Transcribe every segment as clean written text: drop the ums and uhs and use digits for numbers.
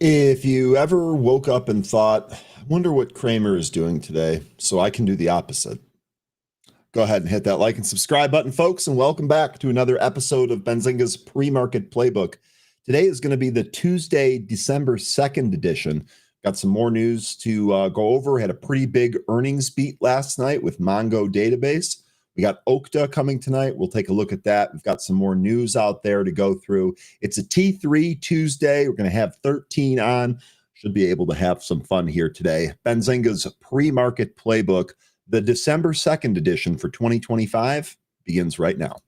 If you ever woke up and thought, I wonder what Kramer is doing today, so I can do the opposite, go ahead and hit that like and subscribe button, folks, and welcome back to another episode of Benzinga's Pre-Market Playbook. Today is going to be the Tuesday, December 2nd edition. Got some more news to go over. Had a pretty big earnings beat last night with Mongo Database. We got Okta coming tonight. We'll take a look at that. We've got some more news out there to go through. It's a T3 Tuesday. We're going to have 13 on. Should be able to have some fun here today. Benzinga's Pre-Market Playbook, the December 2nd edition for 2025, begins right now.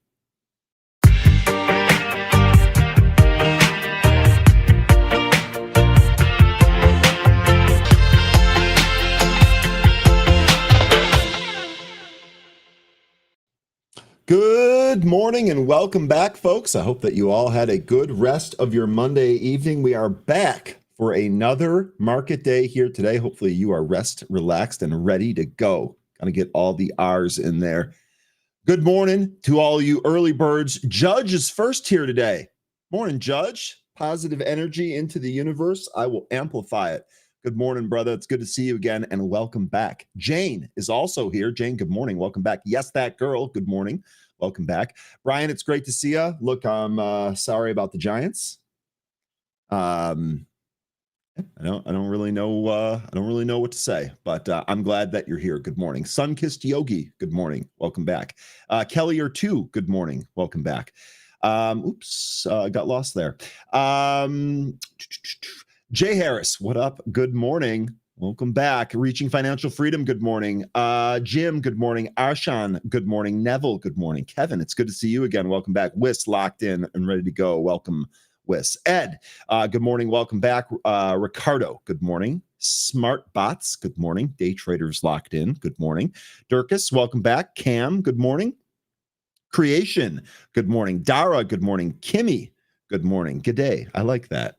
Good morning and welcome back, folks. I hope that you all had a good rest of your Monday evening. We are back for another market day here today. Hopefully you are relaxed, and ready to go. Gonna get all the R's in there. Good morning to all you early birds. Judge is first here today. Morning, Judge. Positive energy into the universe. I will amplify it. Good morning, brother. It's good to see you again, and welcome back. Jane is also here. Jane, good morning. Welcome back. Yes, that girl. Good morning. Welcome back. Brian, it's great to see you. Look, I'm sorry about the Giants. I don't really know what to say, but I'm glad that you're here. Good morning. Sun-kissed Yogi, good morning. Welcome back. Kelly or two, good morning. Welcome back. Got lost there. Jay Harris, what up? Good morning. Welcome back. Reaching Financial Freedom, good morning. Jim, good morning. Arshan, good morning. Neville, good morning. Kevin, it's good to see you again. Welcome back. Wiss, locked in and ready to go. Welcome, Wiss. Ed, good morning. Welcome back. Ricardo, good morning. Smart Bots, good morning. Day Traders locked in, good morning. Durkus, welcome back. Cam, good morning. Creation, good morning. Dara, good morning. Kimmy, good morning. Good day. I like that.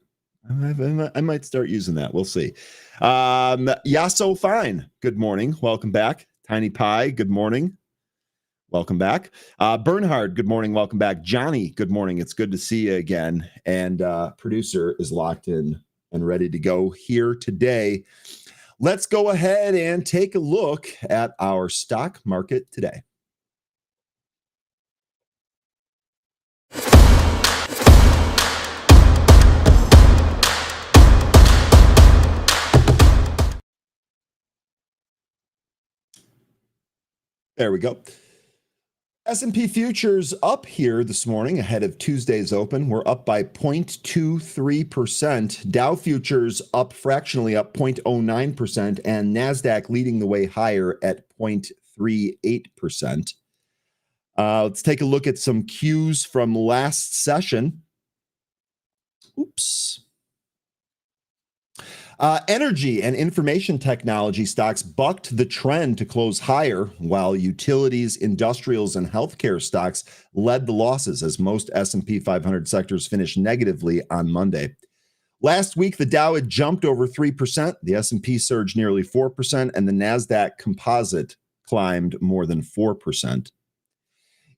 I might start using that. We'll see. Yasso Fine, good morning. Welcome back. Tiny Pie, good morning. Welcome back. Bernhard, good morning. Welcome back. Johnny, good morning. It's good to see you again. And producer is locked in and ready to go here today. Let's go ahead and take a look at our stock market today. There we go. S&P futures up here this morning ahead of Tuesday's open. We're up by 0.23%. Dow futures up fractionally, up 0.09%, and NASDAQ leading the way higher at 0.38%. Let's take a look at some cues from last session. Energy and information technology stocks bucked the trend to close higher, while utilities, industrials, and healthcare stocks led the losses as most S&P 500 sectors finished negatively on Monday. Last week, the Dow had jumped over 3%, the S&P surged nearly 4%, and the NASDAQ composite climbed more than 4%.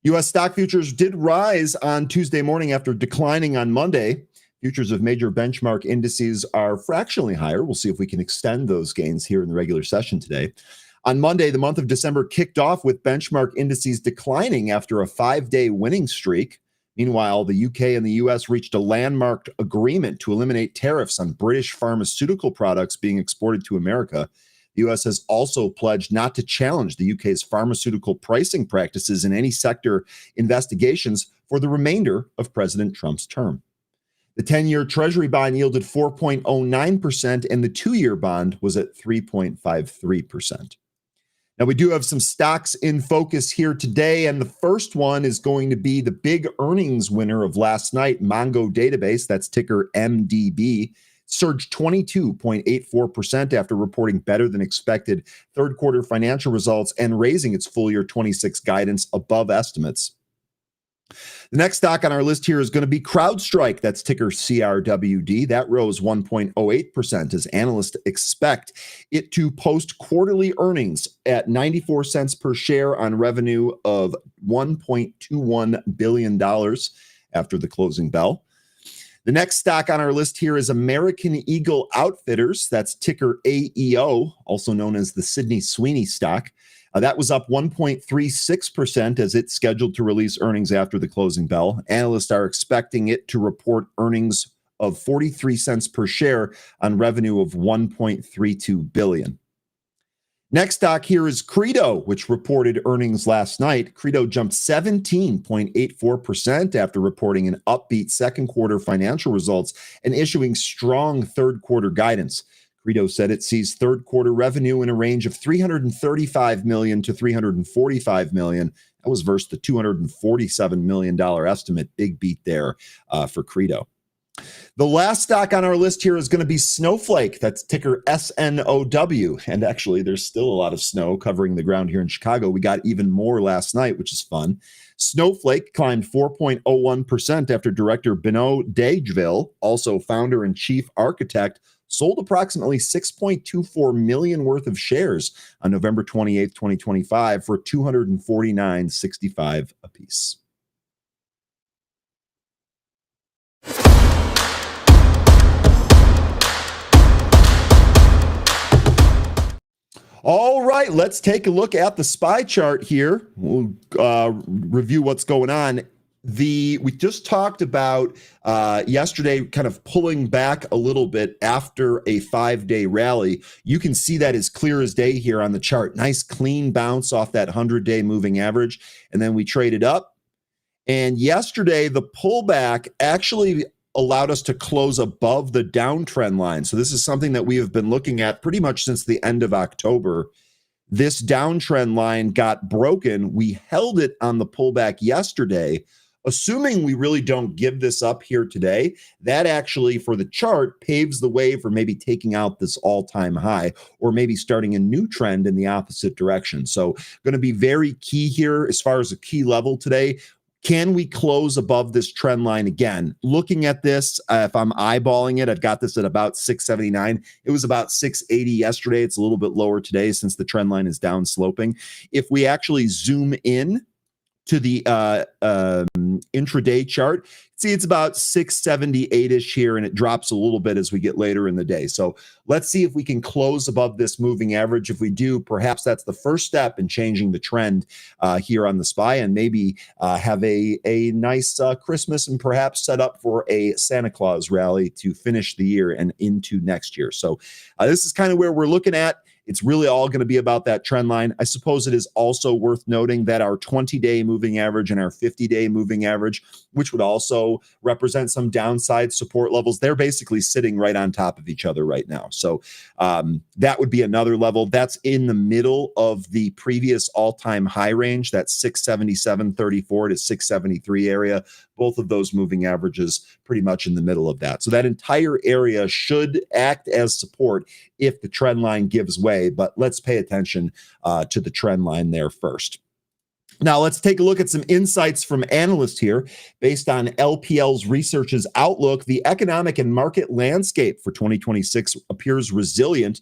U.S. stock futures did rise on Tuesday morning after declining on Monday. Futures of major benchmark indices are fractionally higher. We'll see if we can extend those gains here in the regular session today. On Monday, the month of December kicked off with benchmark indices declining after a 5-day winning streak. Meanwhile, the UK and the US reached a landmark agreement to eliminate tariffs on British pharmaceutical products being exported to America. The US has also pledged not to challenge the UK's pharmaceutical pricing practices in any sector investigations for the remainder of President Trump's term. The 10-year Treasury bond yielded 4.09%, and the 2-year bond was at 3.53%. Now, we do have some stocks in focus here today, and the first one is going to be the big earnings winner of last night, Mongo Database, that's ticker MDB, surged 22.84% after reporting better than expected third quarter financial results and raising its full year 26 guidance above estimates. The next stock on our list here is going to be CrowdStrike. That's ticker CRWD. That rose 1.08% as analysts expect it to post quarterly earnings at 94 cents per share on revenue of $1.21 billion after the closing bell. The next stock on our list here is American Eagle Outfitters. That's ticker AEO, also known as the Sydney Sweeney stock. That was up 1.36% as it's scheduled to release earnings after the closing bell. Analysts are expecting it to report earnings of 43 cents per share on revenue of $1.32 billion. Next stock here is Credo, which reported earnings last night. Credo jumped 17.84% after reporting an upbeat second quarter financial results and issuing strong third quarter guidance. Credo said it sees third quarter revenue in a range of $335 million to $345 million. That was versus the $247 million estimate. Big beat there for Credo. The last stock on our list here is going to be Snowflake. That's ticker SNOW. And actually, there's still a lot of snow covering the ground here in Chicago. We got even more last night, which is fun. Snowflake climbed 4.01% after director Benoit Dageville, also founder and chief architect, sold approximately 6.24 million worth of shares on November 28th, 2025 for $249.65 apiece. All right, let's take a look at the SPY chart here. We'll review what's going on. We just talked about yesterday kind of pulling back a little bit after a 5-day rally. You can see that as clear as day here on the chart. Nice clean bounce off that 100-day moving average, and then we traded up. And yesterday, the pullback actually allowed us to close above the downtrend line. So this is something that we have been looking at pretty much since the end of October. This downtrend line got broken. We held it on the pullback yesterday. Assuming we really don't give this up here today, that actually for the chart paves the way for maybe taking out this all-time high or maybe starting a new trend in the opposite direction. So going to be very key here as far as a key level today. Can we close above this trend line again? Looking at this, if I'm eyeballing it, I've got this at about 679. It was about 680 yesterday. It's a little bit lower today since the trend line is down sloping. If we actually zoom in to the intraday chart, see it's about 678-ish here, and it drops a little bit as we get later in the day. So let's see if we can close above this moving average. If we do, perhaps that's the first step in changing the trend here on the SPY, and maybe have a nice Christmas and perhaps set up for a Santa Claus rally to finish the year and into next year. So this is kind of where we're looking at. It's really all going to be about that trend line. I suppose it is also worth noting that our 20-day moving average and our 50-day moving average, which would also represent some downside support levels, they're basically sitting right on top of each other right now. So that would be another level. That's in the middle of the previous all-time high range, that 677.34 to 673 area. Both of those moving averages pretty much in the middle of that. So that entire area should act as support if the trend line gives way, but let's pay attention to the trend line there first. Now, let's take a look at some insights from analysts here. Based on LPL's research's outlook, the economic and market landscape for 2026 appears resilient,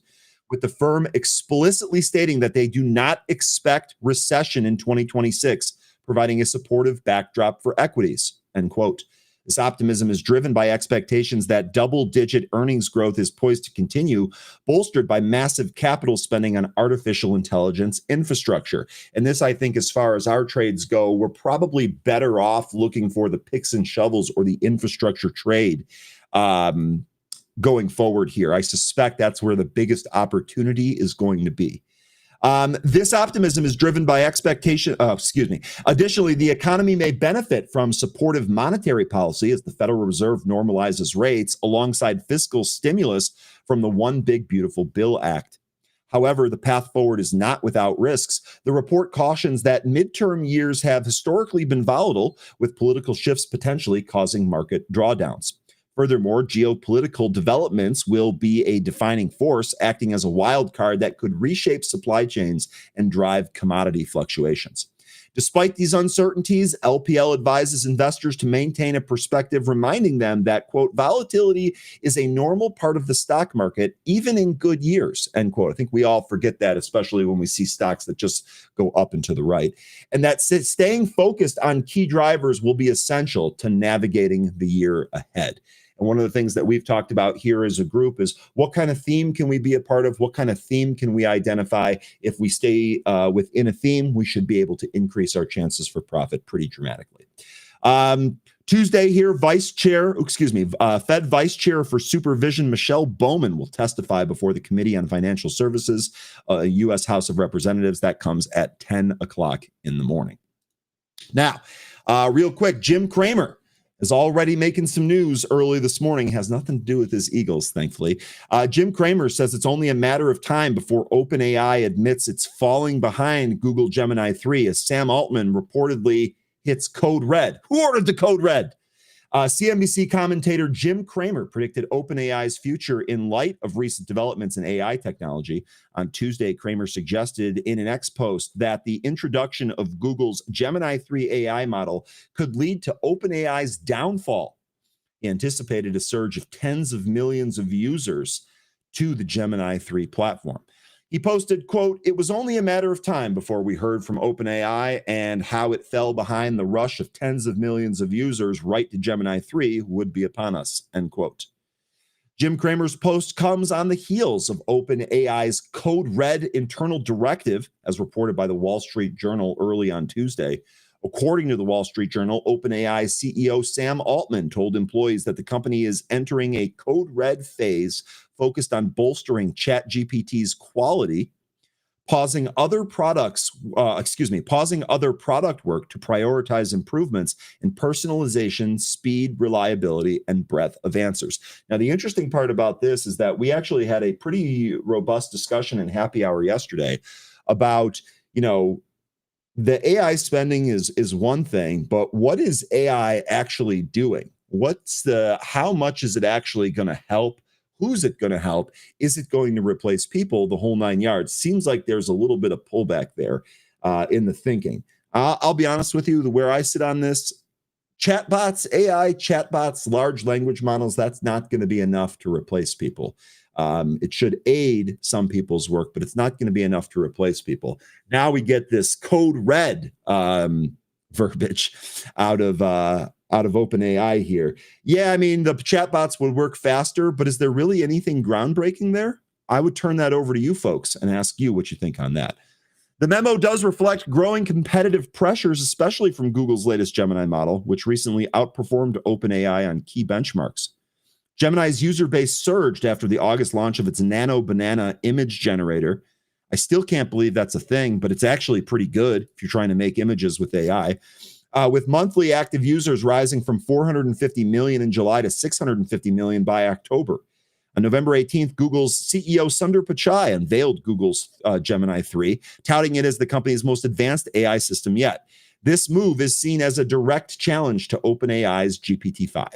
with the firm explicitly stating that they do not expect recession in 2026, providing a supportive backdrop for equities, end quote. This optimism is driven by expectations that double-digit earnings growth is poised to continue, bolstered by massive capital spending on artificial intelligence infrastructure. And this, I think, as far as our trades go, we're probably better off looking for the picks and shovels or the infrastructure trade going forward here. I suspect that's where the biggest opportunity is going to be. This optimism is driven by expectation. Additionally, the economy may benefit from supportive monetary policy as the Federal Reserve normalizes rates alongside fiscal stimulus from the One Big Beautiful Bill Act. However, the path forward is not without risks. The report cautions that midterm years have historically been volatile, with political shifts potentially causing market drawdowns. Furthermore, geopolitical developments will be a defining force, acting as a wild card that could reshape supply chains and drive commodity fluctuations. Despite these uncertainties, LPL advises investors to maintain a perspective, reminding them that, quote, volatility is a normal part of the stock market, even in good years, end quote. I think we all forget that, especially when we see stocks that just go up and to the right. And that staying focused on key drivers will be essential to navigating the year ahead. And one of the things that we've talked about here as a group is what kind of theme can we be a part of? What kind of theme can we identify? If we stay within a theme, we should be able to increase our chances for profit pretty dramatically. Tuesday here, Fed Vice Chair for Supervision Michelle Bowman will testify before the Committee on Financial Services, U.S. House of Representatives. That comes at 10 o'clock in the morning. Now, real quick, Jim Cramer is already making some news early this morning. Has nothing to do with his Eagles, thankfully. Jim Cramer says it's only a matter of time before OpenAI admits it's falling behind Google Gemini 3 as Sam Altman reportedly hits code red. Who ordered the code red? CNBC commentator Jim Cramer predicted OpenAI's future in light of recent developments in AI technology. On Tuesday, Cramer suggested in an X post that the introduction of Google's Gemini 3 AI model could lead to OpenAI's downfall. He anticipated a surge of tens of millions of users to the Gemini 3 platform. He posted, quote, "It was only a matter of time before we heard from OpenAI and how it fell behind the rush of tens of millions of users right to Gemini 3 would be upon us," end quote. Jim Cramer's post comes on the heels of OpenAI's Code Red internal directive, as reported by the Wall Street Journal early on Tuesday. According to the Wall Street Journal, OpenAI CEO Sam Altman told employees that the company is entering a Code Red phase focused on bolstering ChatGPT's quality, pausing other product work to prioritize improvements in personalization, speed, reliability, and breadth of answers. Now, the interesting part about this is that we actually had a pretty robust discussion in Happy Hour yesterday about, the AI spending is one thing, but what is AI actually doing? How much is it actually going to help? Who's it going to help? Is it going to replace people? The whole 9 yards. Seems like there's a little bit of pullback there in the thinking. I'll be honest with you, where I sit on this, AI chatbots, large language models, that's not going to be enough to replace people. It should aid some people's work, but it's not going to be enough to replace people. Now we get this code red verbiage out of OpenAI here. Yeah, I mean, the chatbots would work faster, but is there really anything groundbreaking there? I would turn that over to you folks and ask you what you think on that. The memo does reflect growing competitive pressures, especially from Google's latest Gemini model, which recently outperformed OpenAI on key benchmarks. Gemini's user base surged after the August launch of its Nano Banana image generator. I still can't believe that's a thing, but it's actually pretty good if you're trying to make images with AI. With monthly active users rising from 450 million in July to 650 million by October. On November 18th, Google's CEO Sundar Pichai unveiled Google's Gemini 3, touting it as the company's most advanced AI system yet. This move is seen as a direct challenge to OpenAI's GPT-5.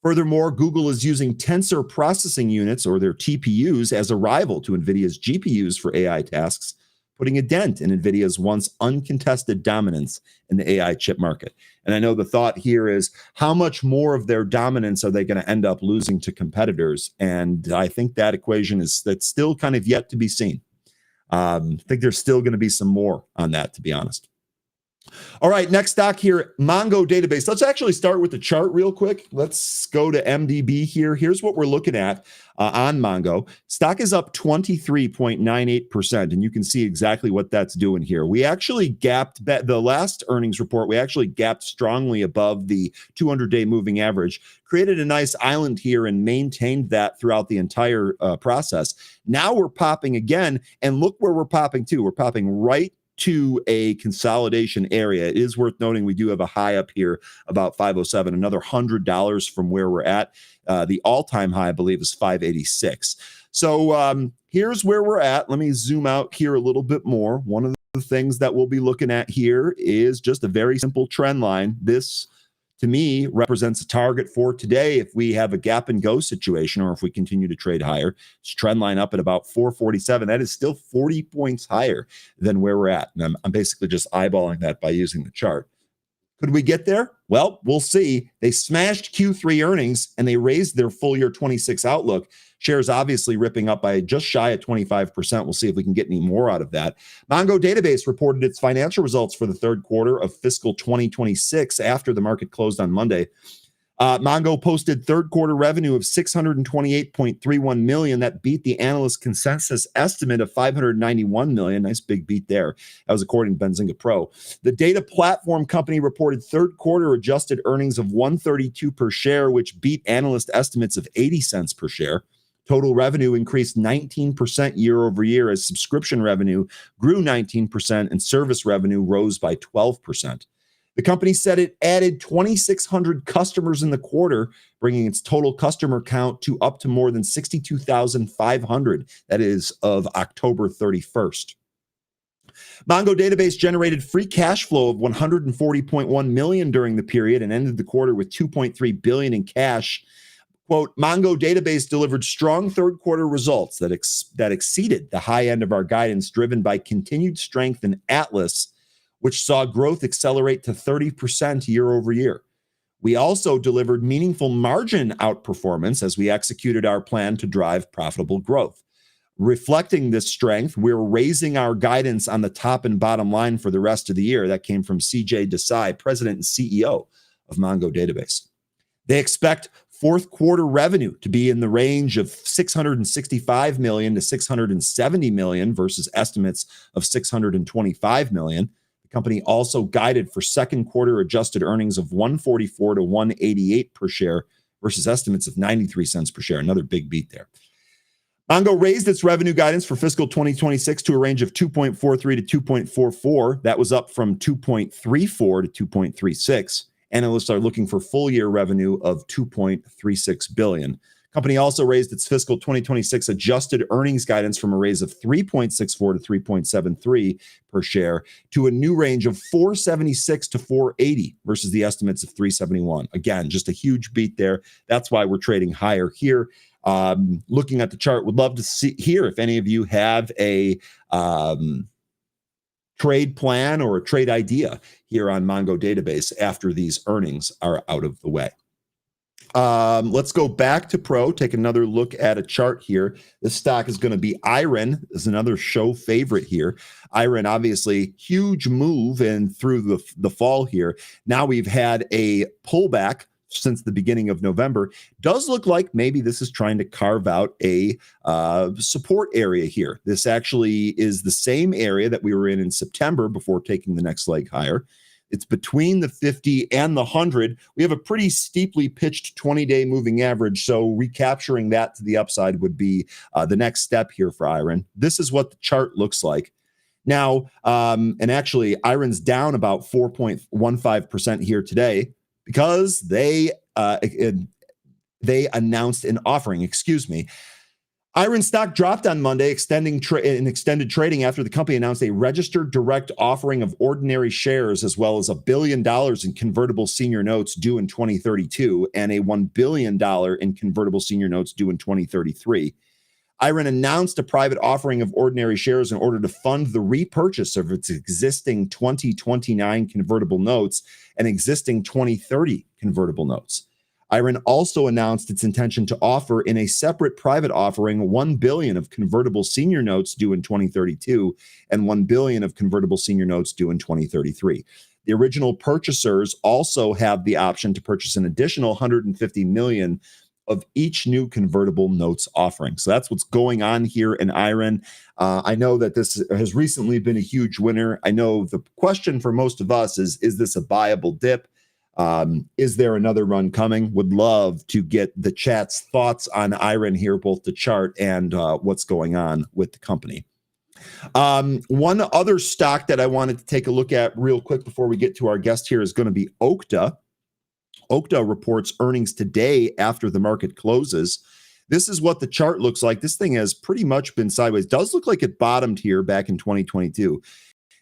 Furthermore, Google is using tensor processing units, or their TPUs, as a rival to NVIDIA's GPUs for AI tasks, putting a dent in NVIDIA's once uncontested dominance in the AI chip market. And I know the thought here is, how much more of their dominance are they going to end up losing to competitors? And I think that equation that's still kind of yet to be seen. I think there's still going to be some more on that, to be honest. All right, next stock here, Mongo database. Let's actually start with the chart real quick. Let's go to MDB here. Here's what we're looking at on Mongo. Stock is up 23.98%, and you can see exactly what that's doing here. We actually gapped, the last earnings report, we actually gapped strongly above the 200-day moving average, created a nice island here and maintained that throughout the entire process. Now we're popping again, and look where we're popping to. We're popping right to a consolidation area. It is worth noting we do have a high up here about 507, another $100 from where we're at. The all-time high, I believe, is 586. So here's where we're at. Let me zoom out here a little bit more. One of the things that we'll be looking at here is just a very simple trend line. This, to me, represents a target for today if we have a gap and go situation, or if we continue to trade higher. It's trend line up at about 447. That is still 40 points higher than where we're at. And I'm basically just eyeballing that by using the chart. Could we get there? Well, we'll see. They smashed Q3 earnings and they raised their full year 26 outlook. Shares obviously ripping up by just shy of 25%. We'll see if we can get any more out of that. Mongo Database reported its financial results for the third quarter of fiscal 2026 after the market closed on Monday. Mongo posted third quarter revenue of $628.31 million. That beat the analyst consensus estimate of $591 million. Nice big beat there. That was according to Benzinga Pro. The data platform company reported third quarter adjusted earnings of $1.32 per share, which beat analyst estimates of 80 cents per share. Total revenue increased 19% year over year as subscription revenue grew 19% and service revenue rose by 12%. The company said it added 2,600 customers in the quarter, bringing its total customer count to up to more than 62,500. That is of October 31st. Mongo Database generated free cash flow of $140.1 million during the period and ended the quarter with $2.3 billion in cash. Quote, Mongo Database delivered strong third quarter results that exceeded the high end of our guidance, driven by continued strength in Atlas, which saw growth accelerate to 30% year over year. We also delivered meaningful margin outperformance as we executed our plan to drive profitable growth. Reflecting this strength, we're raising our guidance on the top and bottom line for the rest of the year. That came from CJ Desai, President and CEO of Mongo Database. They expect fourth quarter revenue to be in the range of $665 million to $670 million versus estimates of $625 million. Company also guided for second quarter adjusted earnings of $1.44 to $1.88 per share versus estimates of 93 cents per share. Another big beat there. Mongo raised its revenue guidance for fiscal 2026 to a range of 2.43 to 2.44. That was up from 2.34 to 2.36. Analysts are looking for full year revenue of $2.36 billion. Company also raised its fiscal 2026 adjusted earnings guidance from a raise of 3.64 to 3.73 per share to a new range of 476 to 480 versus the estimates of 371. Again, just a huge beat there. That's why we're trading higher here. Looking at the chart, would love to hear if any of you have a trade plan or a trade idea here on Mongo Database after these earnings are out of the way. Let's go back to Pro, take another look at a chart here. This stock is going to be Iron, is another show favorite here. Iron, obviously, huge move and through the fall here. Now we've had a pullback since the beginning of November. Does look like maybe this is trying to carve out a support area here. This actually is the same area that we were in September before taking the next leg higher. It's between the 50 and the 100. We have a pretty steeply pitched 20-day moving average, so recapturing that to the upside would be the next step here for Iron. This is what the chart looks like. Now, and actually, Iron's down about 4.15% here today because they announced an offering, Iron stock dropped on Monday, extended trading after the company announced a registered direct offering of ordinary shares, as well as $1 billion in convertible senior notes due in 2032 and a $1 billion in convertible senior notes due in 2033. Iron announced a private offering of ordinary shares in order to fund the repurchase of its existing 2029 convertible notes and existing 2030 convertible notes. Iron also announced its intention to offer in a separate private offering $1 billion of convertible senior notes due in 2032 and $1 billion of convertible senior notes due in 2033. The original purchasers also have the option to purchase an additional $150 million of each new convertible notes offering. So that's what's going on here in Iron. I know that this has recently been a huge winner. I know the question for most of us is this a buyable dip? Is there another run coming? Would love to get the chat's thoughts on Iron here, both the chart and what's going on with the company. One other stock that I wanted to take a look at real quick before we get to our guest here is going to be Okta. Okta reports earnings today after the market closes. This is what the chart looks like. This thing has pretty much been sideways. Does look like it bottomed here back in 2022.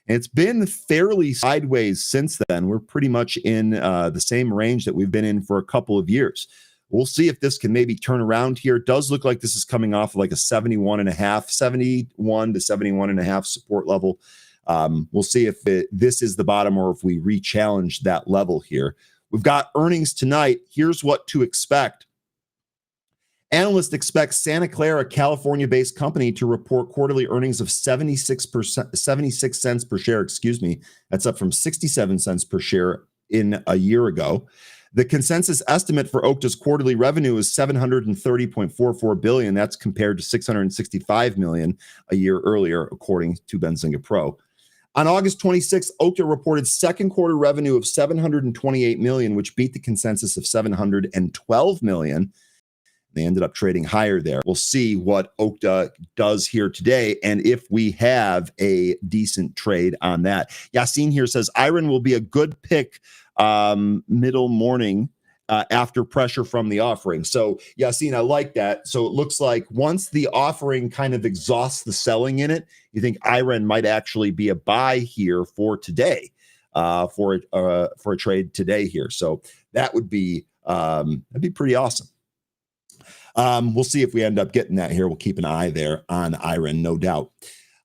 It's been fairly sideways since then. We're pretty much in the same range that we've been in for a couple of years. We'll see if this can maybe turn around here. It does look like this is coming off of like a 71 to 71.5 support level. We'll see if this is the bottom or if we re-challenge that level here. We've got earnings tonight. Here's what to expect. Analysts expect Santa Clara, California-based company to report quarterly earnings of 76 cents per share, That's up from 67 cents per share in a year ago. The consensus estimate for Okta's quarterly revenue is $730.44 billion. That's compared to $665 million a year earlier, according to Benzinga Pro. On August 26th, Okta reported second quarter revenue of $728 million, which beat the consensus of $712 million. They ended up trading higher there. We'll see what Okta does here today and if we have a decent trade on that. Yassine here says Iron will be a good pick middle morning after pressure from the offering. So Yassine, I like that. So it looks like once the offering kind of exhausts the selling in it, you think Iron might actually be a buy here for today, for a trade today here. So that would be that'd be pretty awesome. We'll see if we end up getting that here. We'll keep an eye there on Iron, no doubt.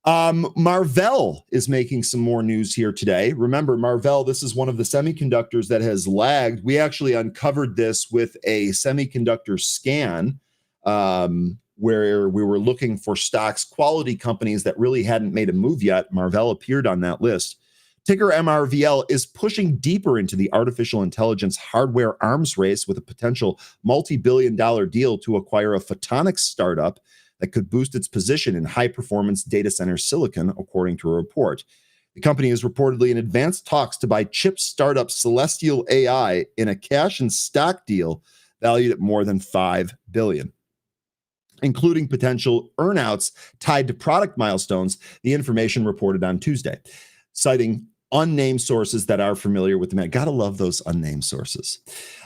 Marvell is making some more news here today. Remember, Marvell, this is one of the semiconductors that has lagged. We actually uncovered this with a semiconductor scan where we were looking for stocks, quality companies that really hadn't made a move yet. Marvell appeared on that list. Ticker MRVL is pushing deeper into the artificial intelligence hardware arms race with a potential multi-billion-dollar deal to acquire a photonics startup that could boost its position in high-performance data center silicon, according to a report. The company is reportedly in advanced talks to buy chip startup Celestial AI in a cash and stock deal valued at more than $5 billion. Including potential earnouts tied to product milestones, the information reported on Tuesday, citing unnamed sources that are familiar with the man. Gotta love those unnamed sources.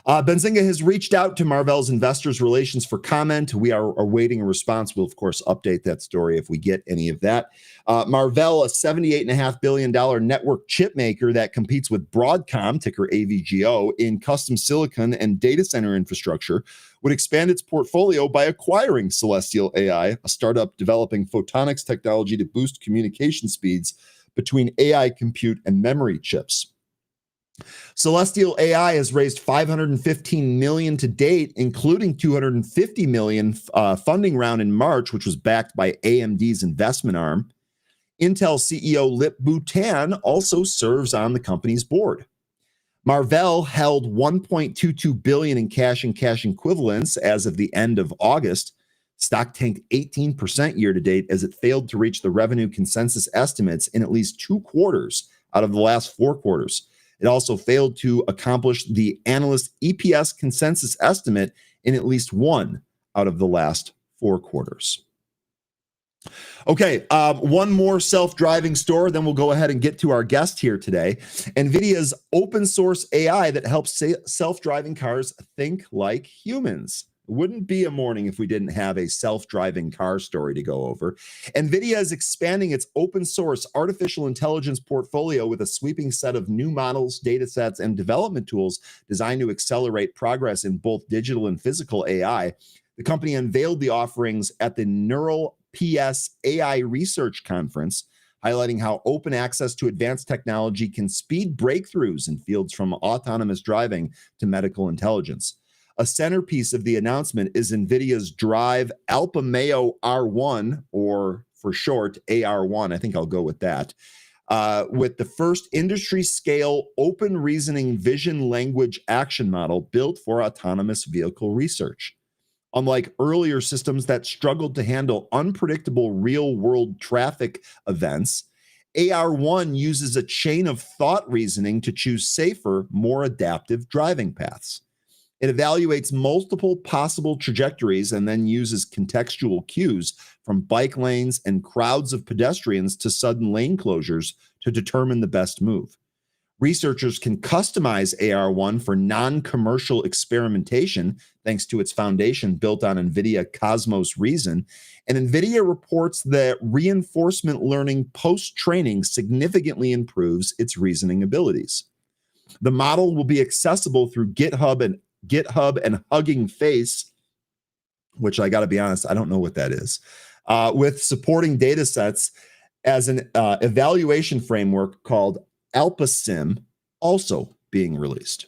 Benzinga has reached out to Marvell's investors relations for comment. We are awaiting a response. We'll, of course, update that story if we get any of that. Marvell, a $78.5 billion network chip maker that competes with Broadcom, ticker AVGO, in custom silicon and data center infrastructure, would expand its portfolio by acquiring Celestial AI, a startup developing photonics technology to boost communication speeds between AI compute and memory chips. Celestial AI has raised $515 million to date, including $250 million funding round in March, which was backed by AMD's investment arm. Intel CEO Lip Bhutan also serves on the company's board. Marvell held $1.22 billion in cash and cash equivalents as of the end of August. Stock tanked 18% year to date as it failed to reach the revenue consensus estimates in at least 2 quarters out of the last 4 quarters. It also failed to accomplish the analyst EPS consensus estimate in at least 1 out of the last 4 quarters. Okay, one more self-driving store, then we'll go ahead and get to our guest here today. NVIDIA's open source AI that helps self-driving cars think like humans. Wouldn't be a morning if we didn't have a self-driving car story to go over. NVIDIA is expanding its open source artificial intelligence portfolio with a sweeping set of new models, data sets, and development tools designed to accelerate progress in both digital and physical AI. The company unveiled the offerings at the Neural PS AI Research Conference, highlighting how open access to advanced technology can speed breakthroughs in fields from autonomous driving to medical intelligence. A centerpiece of the announcement is NVIDIA's Drive Alpamayo R1, or for short, AR1. I think I'll go with that. With the first industry-scale open reasoning vision language action model built for autonomous vehicle research. Unlike earlier systems that struggled to handle unpredictable real-world traffic events, AR1 uses a chain of thought reasoning to choose safer, more adaptive driving paths. It evaluates multiple possible trajectories and then uses contextual cues from bike lanes and crowds of pedestrians to sudden lane closures to determine the best move. Researchers can customize AR1 for non-commercial experimentation thanks to its foundation built on NVIDIA Cosmos Reason. And NVIDIA reports that reinforcement learning post-training significantly improves its reasoning abilities. The model will be accessible through GitHub and Hugging Face, which I got to be honest, I don't know what that is, with supporting data sets as an evaluation framework called AlpaSim also being released.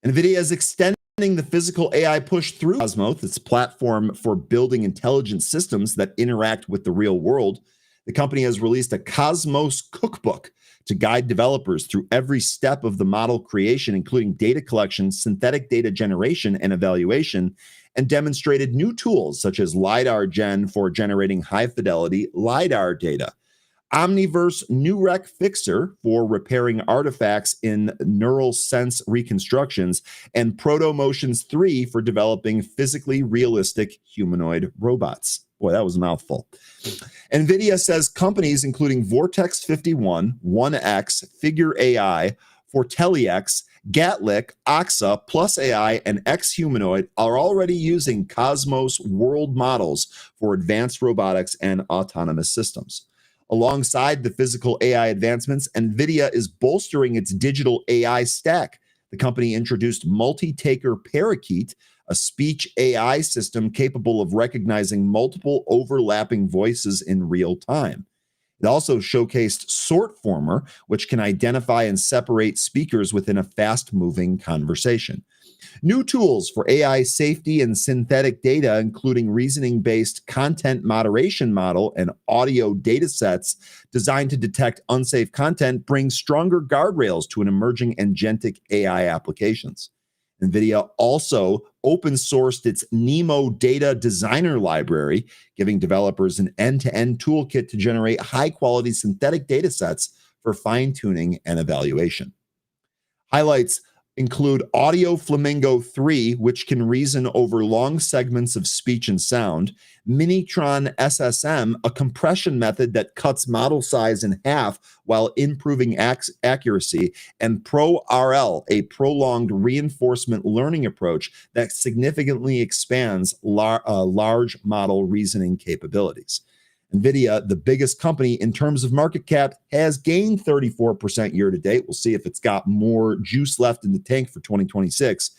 NVIDIA is extending the physical AI push through Cosmos, its platform for building intelligent systems that interact with the real world. The company has released a Cosmos cookbook to guide developers through every step of the model creation, including data collection, synthetic data generation, and evaluation, and demonstrated new tools such as LiDAR Gen for generating high-fidelity LiDAR data, Omniverse NeuRec Fixer for repairing artifacts in neural sense reconstructions, and ProtoMotions 3 for developing physically realistic humanoid robots. Boy, that was a mouthful. NVIDIA says companies including Vortex 51, 1X, Figure AI, FortelliX, Gatlick, Oxa, Plus AI, and X Humanoid are already using Cosmos world models for advanced robotics and autonomous systems. Alongside the physical AI advancements, NVIDIA is bolstering its digital AI stack. The company introduced Multi-Taker Parakeet, a speech AI system capable of recognizing multiple overlapping voices in real time. It also showcased SortFormer, which can identify and separate speakers within a fast-moving conversation. New tools for AI safety and synthetic data, including reasoning-based content moderation model and audio data sets designed to detect unsafe content, bring stronger guardrails to an emerging agentic AI applications. NVIDIA also open-sourced its NeMo Data Designer library, giving developers an end-to-end toolkit to generate high-quality synthetic data sets for fine-tuning and evaluation. Highlights include Audio Flamingo 3, which can reason over long segments of speech and sound, Minitron SSM, a compression method that cuts model size in half while improving accuracy, and ProRL, a prolonged reinforcement learning approach that significantly expands large model reasoning capabilities. NVIDIA, the biggest company in terms of market cap, has gained 34% year to date. We'll see if it's got more juice left in the tank for 2026.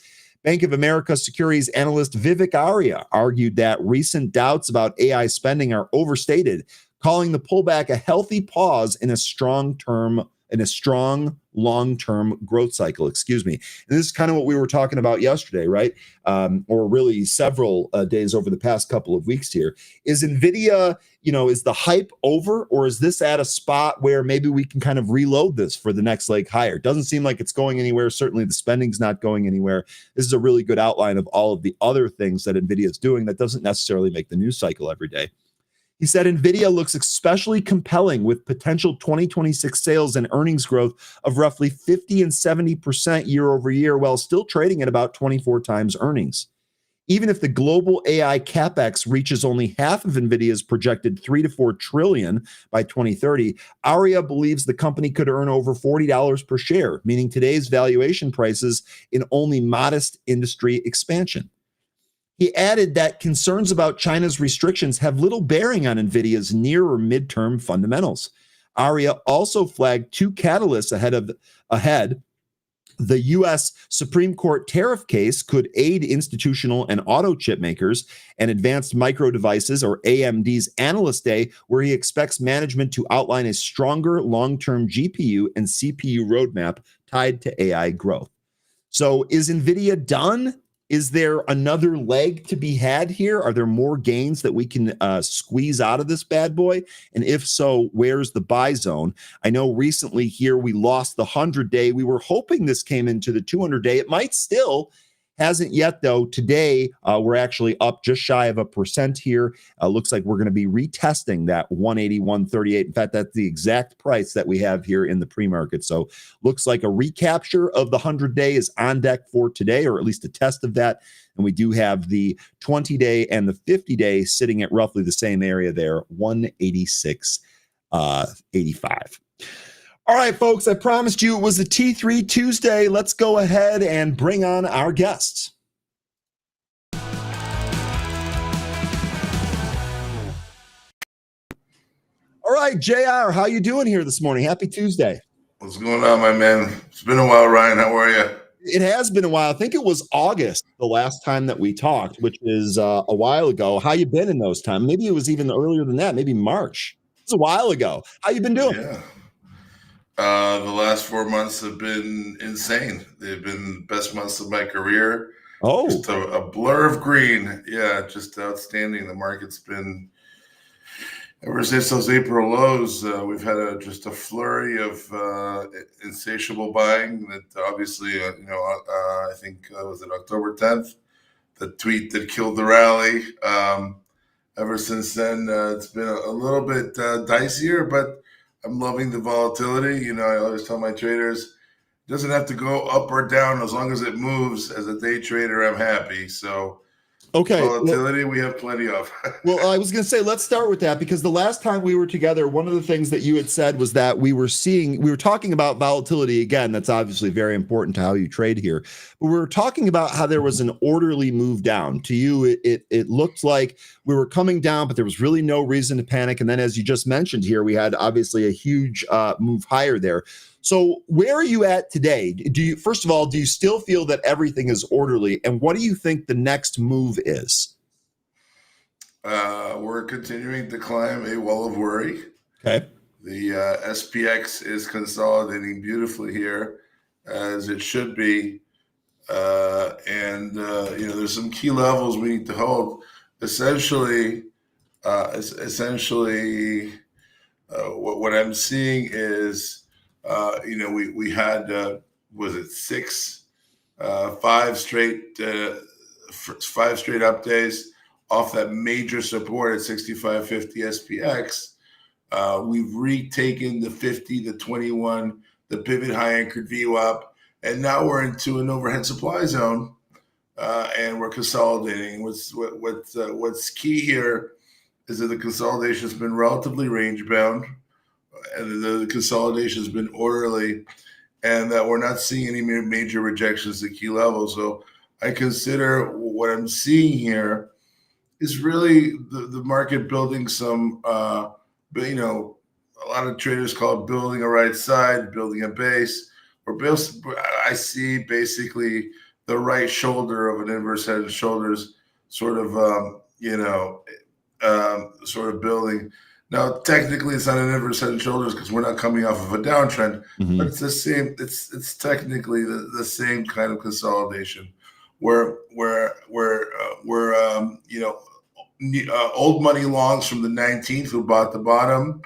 Bank of America securities analyst Vivek Arya argued that recent doubts about AI spending are overstated, calling the pullback a healthy pause in a strong long-term growth cycle. And this is kind of what we were talking about yesterday, right? Or really several days over the past couple of weeks here. Is NVIDIA, is the hype over, or is this at a spot where maybe we can kind of reload this for the next leg higher? Doesn't seem like it's going anywhere. Certainly the spending's not going anywhere. This is a really good outline of all of the other things that NVIDIA is doing that doesn't necessarily make the news cycle every day. He said NVIDIA looks especially compelling with potential 2026 sales and earnings growth of roughly 50 and 70% year over year, while still trading at about 24 times earnings. Even if the global AI capex reaches only half of NVIDIA's projected 3 to 4 trillion by 2030, Arya believes the company could earn over $40 per share, meaning today's valuation prices in only modest industry expansion. He added that concerns about China's restrictions have little bearing on NVIDIA's near or midterm fundamentals. Arya also flagged two catalysts ahead. The U.S. Supreme Court tariff case could aid institutional and auto chip makers, and Advanced Micro Devices, or AMD's Analyst Day, where he expects management to outline a stronger long-term GPU and CPU roadmap tied to AI growth. So is NVIDIA done? Is there another leg to be had here? Are there more gains that we can squeeze out of this bad boy? And if so, where's the buy zone? I know recently here we lost the 100-day. We were hoping this came into the 200-day. It might still. Hasn't yet, though. Today, we're actually up just shy of 1% here. Looks like we're going to be retesting that 181.38. In fact, that's the exact price that we have here in the pre-market. So looks like a recapture of the 100-day is on deck for today, or at least a test of that. And we do have the 20-day and the 50-day sitting at roughly the same area there, 186.85. All right, folks, I promised you it was a T3 Tuesday. Let's go ahead and bring on our guests. All right, JR, how you doing here this morning? Happy Tuesday. What's going on, my man? It's been a while, Ryan. How are you? It has been a while. I think it was August the last time that we talked, which is a while ago. How you been in those times? Maybe it was even earlier than that, maybe March. It was a while ago. How you been doing? Yeah. The last 4 months have been insane. They've been the best months of my career. Oh, just a blur of green. Yeah, just outstanding. The market's been Ever since those April lows, we've had just a flurry of insatiable buying. That obviously, I think was it October 10th, the tweet that killed the rally. Ever since then, it's been a little bit dicier, but I'm loving the volatility. I always tell my traders, it doesn't have to go up or down as long as it moves. As a day trader, I'm happy. So Okay. volatility, we have plenty of. Well, I was going to say, let's start with that, because the last time we were together, one of the things that you had said was that we were talking about volatility again. That's obviously very important to how you trade here. But we were talking about how there was an orderly move down. To you, it looked like we were coming down, but there was really no reason to panic. And then, as you just mentioned here, we had obviously a huge move higher there. So where are you at today? First of all, do you still feel that everything is orderly? And what do you think the next move is? We're continuing to climb a wall of worry. Okay. The SPX is consolidating beautifully here, as it should be. There's some key levels we need to hold. Essentially, what I'm seeing is, we had, was it five straight up days off that major support at 65.50 SPX. We've retaken the 50, the 21, the pivot high anchored VWAP, and now we're into an overhead supply zone, and we're consolidating. What's key here is that the consolidation has been relatively range bound, and the consolidation has been orderly, and that we're not seeing any major rejections at key levels. So I consider what I'm seeing here is really the market building some, a lot of traders call it building a right side, building a base. I see basically the right shoulder of an inverse head and shoulders sort of, sort of building. Now, technically, it's not an inverse head and shoulders because we're not coming off of a downtrend, but it's the same. It's technically the same kind of consolidation, where old money longs from the 19th who bought the bottom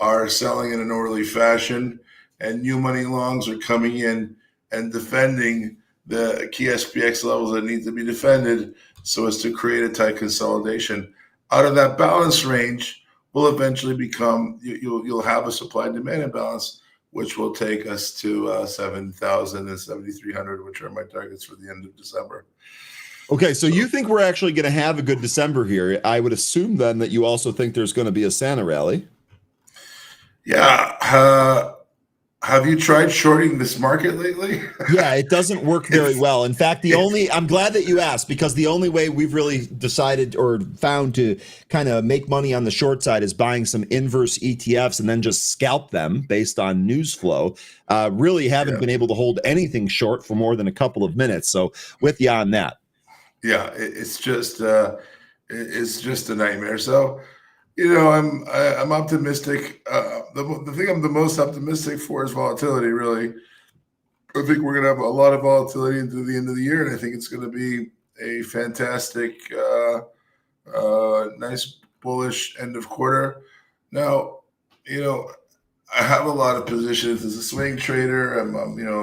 are selling in an orderly fashion, and new money longs are coming in and defending the key SPX levels that need to be defended so as to create a tight consolidation. Out of that balance range will eventually become, you'll have a supply and demand imbalance, which will take us to 7,000 and 7,300, which are my targets for the end of December. Okay, so you think we're actually going to have a good December here. I would assume then that you also think there's going to be a Santa rally. Yeah. Have you tried shorting this market lately? Yeah, it doesn't work very well. In fact, I'm glad that you asked, because the only way we've really decided or found to kind of make money on the short side is buying some inverse ETFs and then just scalp them based on news flow. Really haven't been able to hold anything short for more than a couple of minutes. So with you on that. Yeah, it's just a nightmare. So, I'm optimistic. The thing I'm the most optimistic for is volatility. Really, I think we're gonna have a lot of volatility into the end of the year, and I think it's going to be a fantastic, nice bullish end of quarter. Now, I have a lot of positions as a swing trader. I'm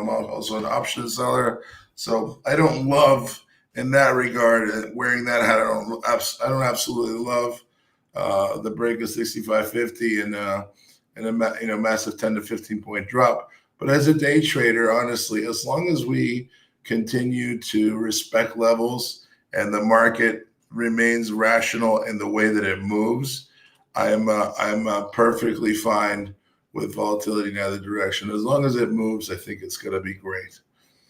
also an option seller, so I don't love, in that regard, wearing that hat. I don't absolutely love the break of 65.50 and a massive 10 to 15 point drop. But as a day trader, honestly, as long as we continue to respect levels and the market remains rational in the way that it moves, I'm perfectly fine with volatility in either direction. As long as it moves, I think it's going to be great.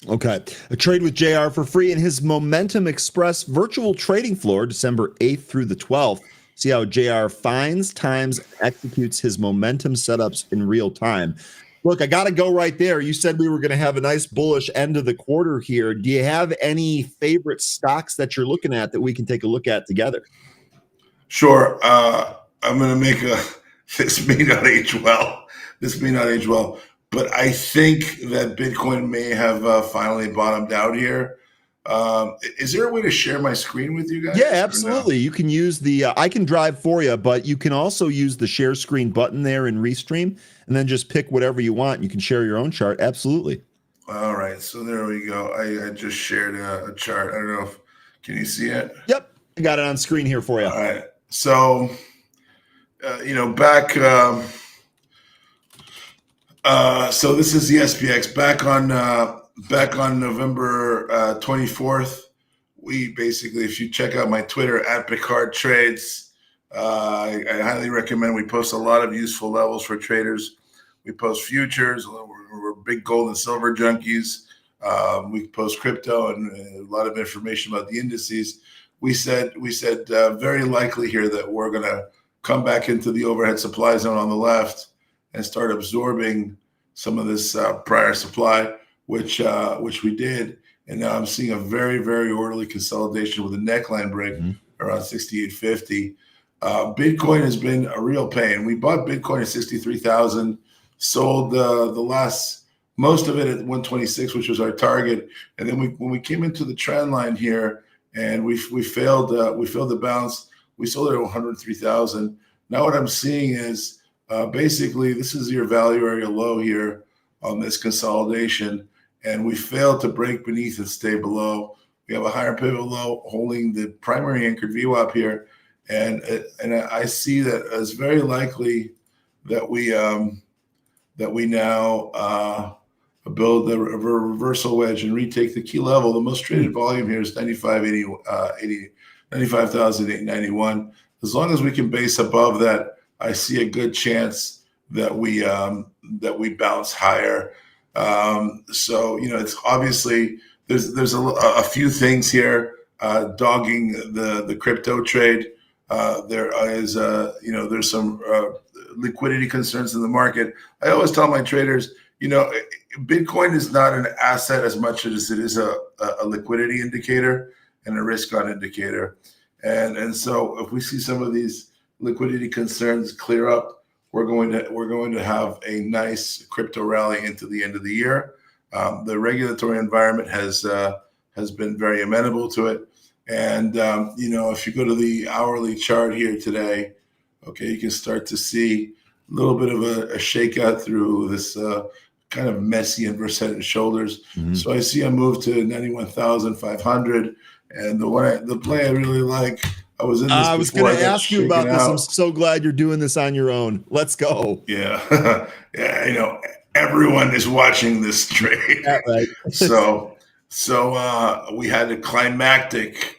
Okay. A trade with JR for free in his Momentum Express virtual trading floor, December 8th through the 12th. See how JR finds, times, executes his momentum setups in real time. Look, I got to go right there. You said we were going to have a nice bullish end of the quarter here. Do you have any favorite stocks that you're looking at that we can take a look at together? Sure. I'm going to make this may not age well. But I think that Bitcoin may have finally bottomed out here. Is there a way to share my screen with you Yeah, guys or no? absolutely. You can use the I can drive for you, but you can also use the share screen button there in Restream and then just pick whatever you want. You can share your own chart. Absolutely. All right, so there we go. I just shared a chart. I don't know if can you see it? Yep. I got it on screen here for you. All right. So back. So this is the SPX back on November 24th. We basically, if you check out my Twitter at Picard Trades, I highly recommend. We post a lot of useful levels for traders. We post futures. We're big gold and silver junkies. We post crypto and a lot of information about the indices. We said very likely here that we're going to come back into the overhead supply zone on the left and start absorbing some of this prior supply, which we did. And now I'm seeing a very, very orderly consolidation with a neckline break around 68.50. Bitcoin has been a real pain. We bought Bitcoin at 63,000, sold most of it at 126, which was our target. And then when we came into the trend line here and we failed the bounce, we sold it at 103,000. Now what I'm seeing is basically this is your value area low here on this consolidation. And we failed to break beneath and stay below. We have a higher pivot low holding the primary anchored VWAP here, and I see that as very likely that we now build a reversal wedge and retake the key level. The most traded volume here is 95,891. As long as we can base above that, I see a good chance that we bounce higher. So it's obviously there's a few things here dogging the crypto trade. There is there's some liquidity concerns in the market. I always tell my traders, Bitcoin is not an asset as much as it is a liquidity indicator and a risk on indicator. And so if we see some of these liquidity concerns clear up, we're going to have a nice crypto rally into the end of the year. The regulatory environment has been very amenable to it, and if you go to the hourly chart here today, okay, you can start to see a little bit of a shakeout through this kind of messy inverse head and shoulders. So I see a move to 91,500, and the play I really like. I was in this I was going to ask you about this. Out. I'm so glad you're doing this on your own. Let's go. Yeah. Yeah. Everyone is watching this trade. Yeah, right. So we had a climactic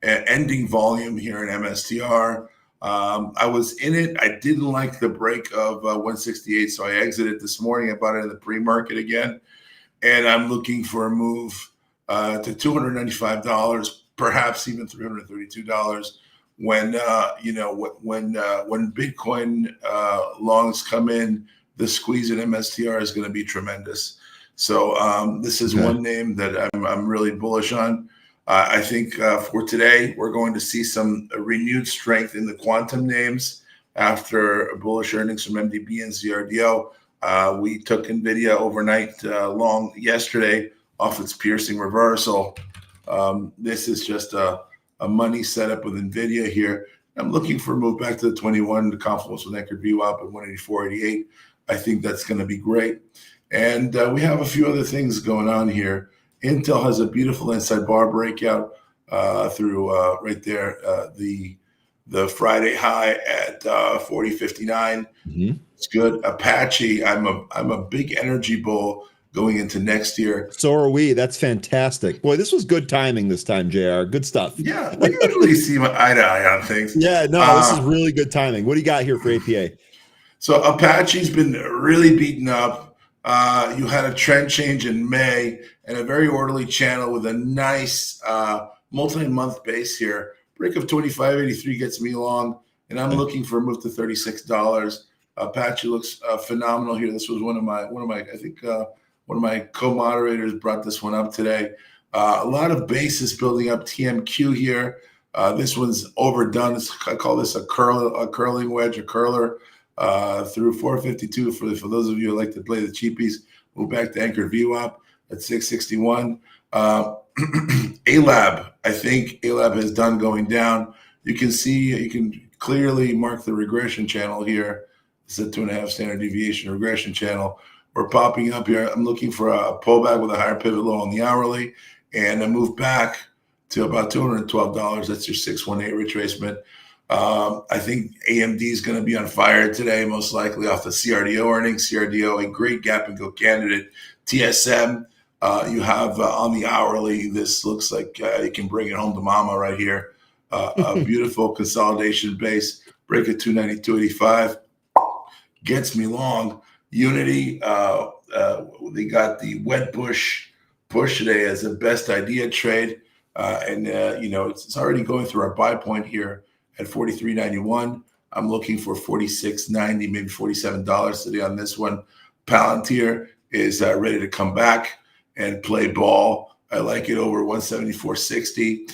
ending volume here in MSTR. I was in it. I didn't like the break of 168. So I exited this morning. I bought it in the pre-market again. And I'm looking for a move to $295. Perhaps even $332 when Bitcoin longs come in, the squeeze in MSTR is going to be tremendous. So this is one name that I'm really bullish on. I think for today we're going to see some renewed strength in the quantum names after bullish earnings from MDB and ZRDO. We took NVIDIA overnight long yesterday off its piercing reversal. This is just a money setup with NVIDIA here. I'm looking for a move back to the 21 to confluence with anchored VWAP at 184.88. I think that's going to be great. And we have a few other things going on here. Intel has a beautiful inside bar breakout through right there, the Friday high at 40.59. It's good. Apache, I'm a big energy bull going into next year. So are we. That's fantastic. Boy, this was good timing this time, JR. Good stuff. Yeah, we usually see eye to eye on things. Yeah, no, this is really good timing. What do you got here for APA? So Apache's been really beaten up. You had a trend change in May and a very orderly channel with a nice multi-month base here. Break of 25.83 gets me long, and I'm looking for a move to $36. Apache looks phenomenal here. This was one of my I think one of my co-moderators brought this one up today. A lot of basis building up TMQ here. This one's overdone. I call this a curling wedge, a curler through 452. For those of you who like to play the cheapies, move back to anchored VWAP at 661. Uh, ALAB, I think ALAB has done going down. You can clearly mark the regression channel here. It's a 2.5 standard deviation regression channel. We're popping up here. I'm looking for a pullback with a higher pivot low on the hourly and a move back to about $212. That's your 618 retracement. I think AMD is going to be on fire today, most likely off the CRDO earnings. CRDO, a great gap and go candidate. TSM, you have on the hourly, this looks like you can bring it home to mama right here. A beautiful consolidation base, break at 292.85, gets me long. Unity, they got the wet push today as a best idea trade. It's already going through our buy point here at 43.91. I'm looking for 46.90, maybe $47 today on this one. Palantir is ready to come back and play ball. I like it over 174.60.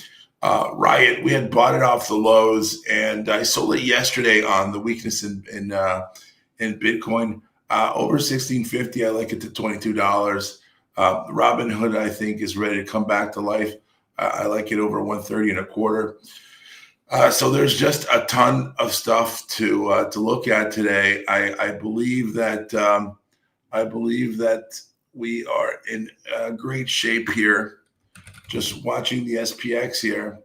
Riot, we had bought it off the lows, and I sold it yesterday on the weakness in Bitcoin. Over 1650, I like it to $22. Robinhood, I think, is ready to come back to life. I like it over 130.25. So there's just a ton of stuff to look at today. I believe that we are in great shape here. Just watching the SPX here,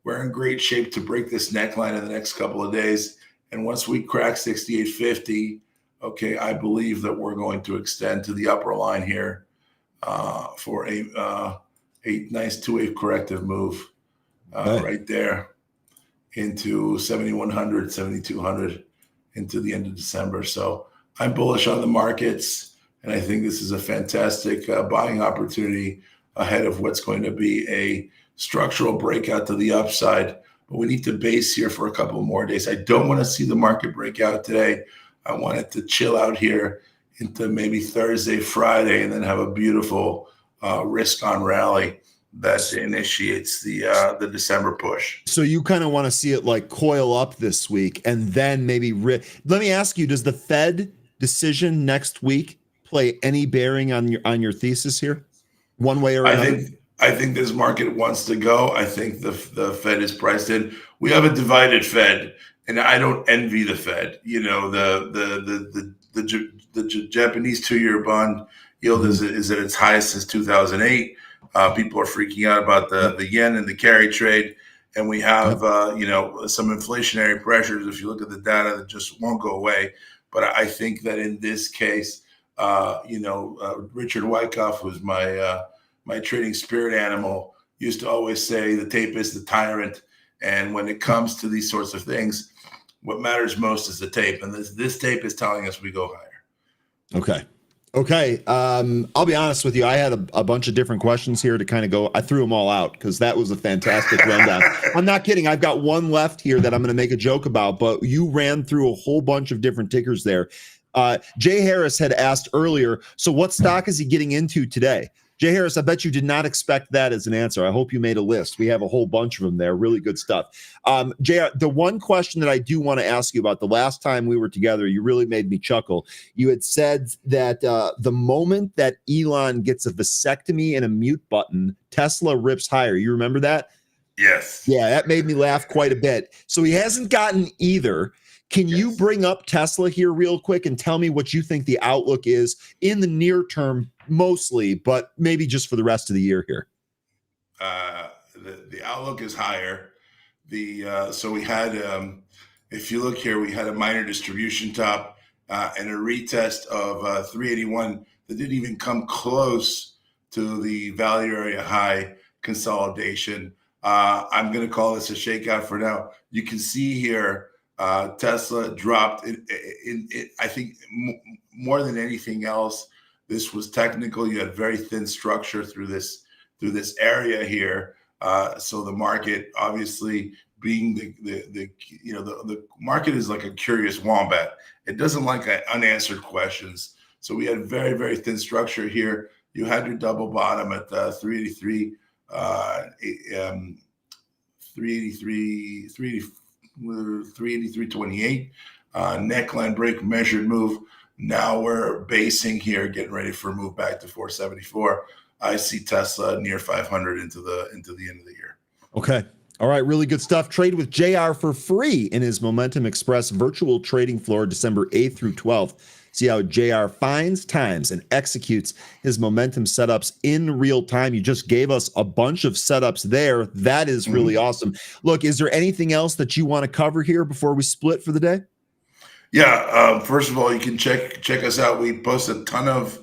we're in great shape to break this neckline in the next couple of days. And once we crack 68.50, okay, I believe that we're going to extend to the upper line here for a nice two-wave corrective move right there into 7,100, 7,200 into the end of December. So I'm bullish on the markets, and I think this is a fantastic buying opportunity ahead of what's going to be a structural breakout to the upside. But we need to base here for a couple more days. I don't want to see the market break out today. I want it to chill out here into maybe Thursday, Friday, and then have a beautiful risk-on rally that initiates the December push. So you kind of want to see it like coil up this week, and then maybe let me ask you: does the Fed decision next week play any bearing on your thesis here, one way or another? I think this market wants to go. I think the Fed is priced in. We have a divided Fed, and I don't envy the Fed. You know, the Japanese 2-year bond yield is at its highest since 2008. People are freaking out about the yen and the carry trade, and we have some inflationary pressures. If you look at the data, that just won't go away. But I think that in this case, Richard Wyckoff, who's my trading spirit animal, used to always say the tape is the tyrant. And when it comes to these sorts of things, what matters most is the tape. And this tape is telling us we go higher. Okay. I'll be honest with you. I had a bunch of different questions here to kind of go. I threw them all out because that was a fantastic rundown. I'm not kidding. I've got one left here that I'm going to make a joke about, but you ran through a whole bunch of different tickers there. Jay Harris had asked earlier, so what stock is he getting into today? Jay Harris, I bet you did not expect that as an answer. I hope you made a list. We have a whole bunch of them there. Really good stuff. Jay, the one question that I do want to ask you about, the last time we were together, you really made me chuckle. You had said that the moment that Elon gets a vasectomy and a mute button, Tesla rips higher. You remember that? Yes. Yeah, that made me laugh quite a bit. So he hasn't gotten either. Can you bring up Tesla here real quick and tell me what you think the outlook is in the near term, mostly, but maybe just for the rest of the year here? The outlook is higher. So we had, if you look here, we had a minor distribution top and a retest of 381 that didn't even come close to the value area high consolidation. I'm going to call this a shakeout for now. You can see here, Tesla dropped I think more than anything else, this was technical. You had very thin structure through this area here. So the market, obviously, being the market is like a curious wombat. It doesn't like unanswered questions. So we had very, very thin structure here. You had your double bottom at 383, 383.28, neckline break, measured move. Now we're basing here, getting ready for a move back to 474. I see Tesla near 500 into the end of the year. Okay. All right. Really good stuff. Trade with JR for free in his Momentum Express virtual trading floor, December 8th through 12th. See how JR finds, times, and executes his momentum setups in real time. You just gave us a bunch of setups there. That is really awesome. Look, is there anything else that you want to cover here before we split for the day? Yeah. First of all, you can check us out. We post a ton of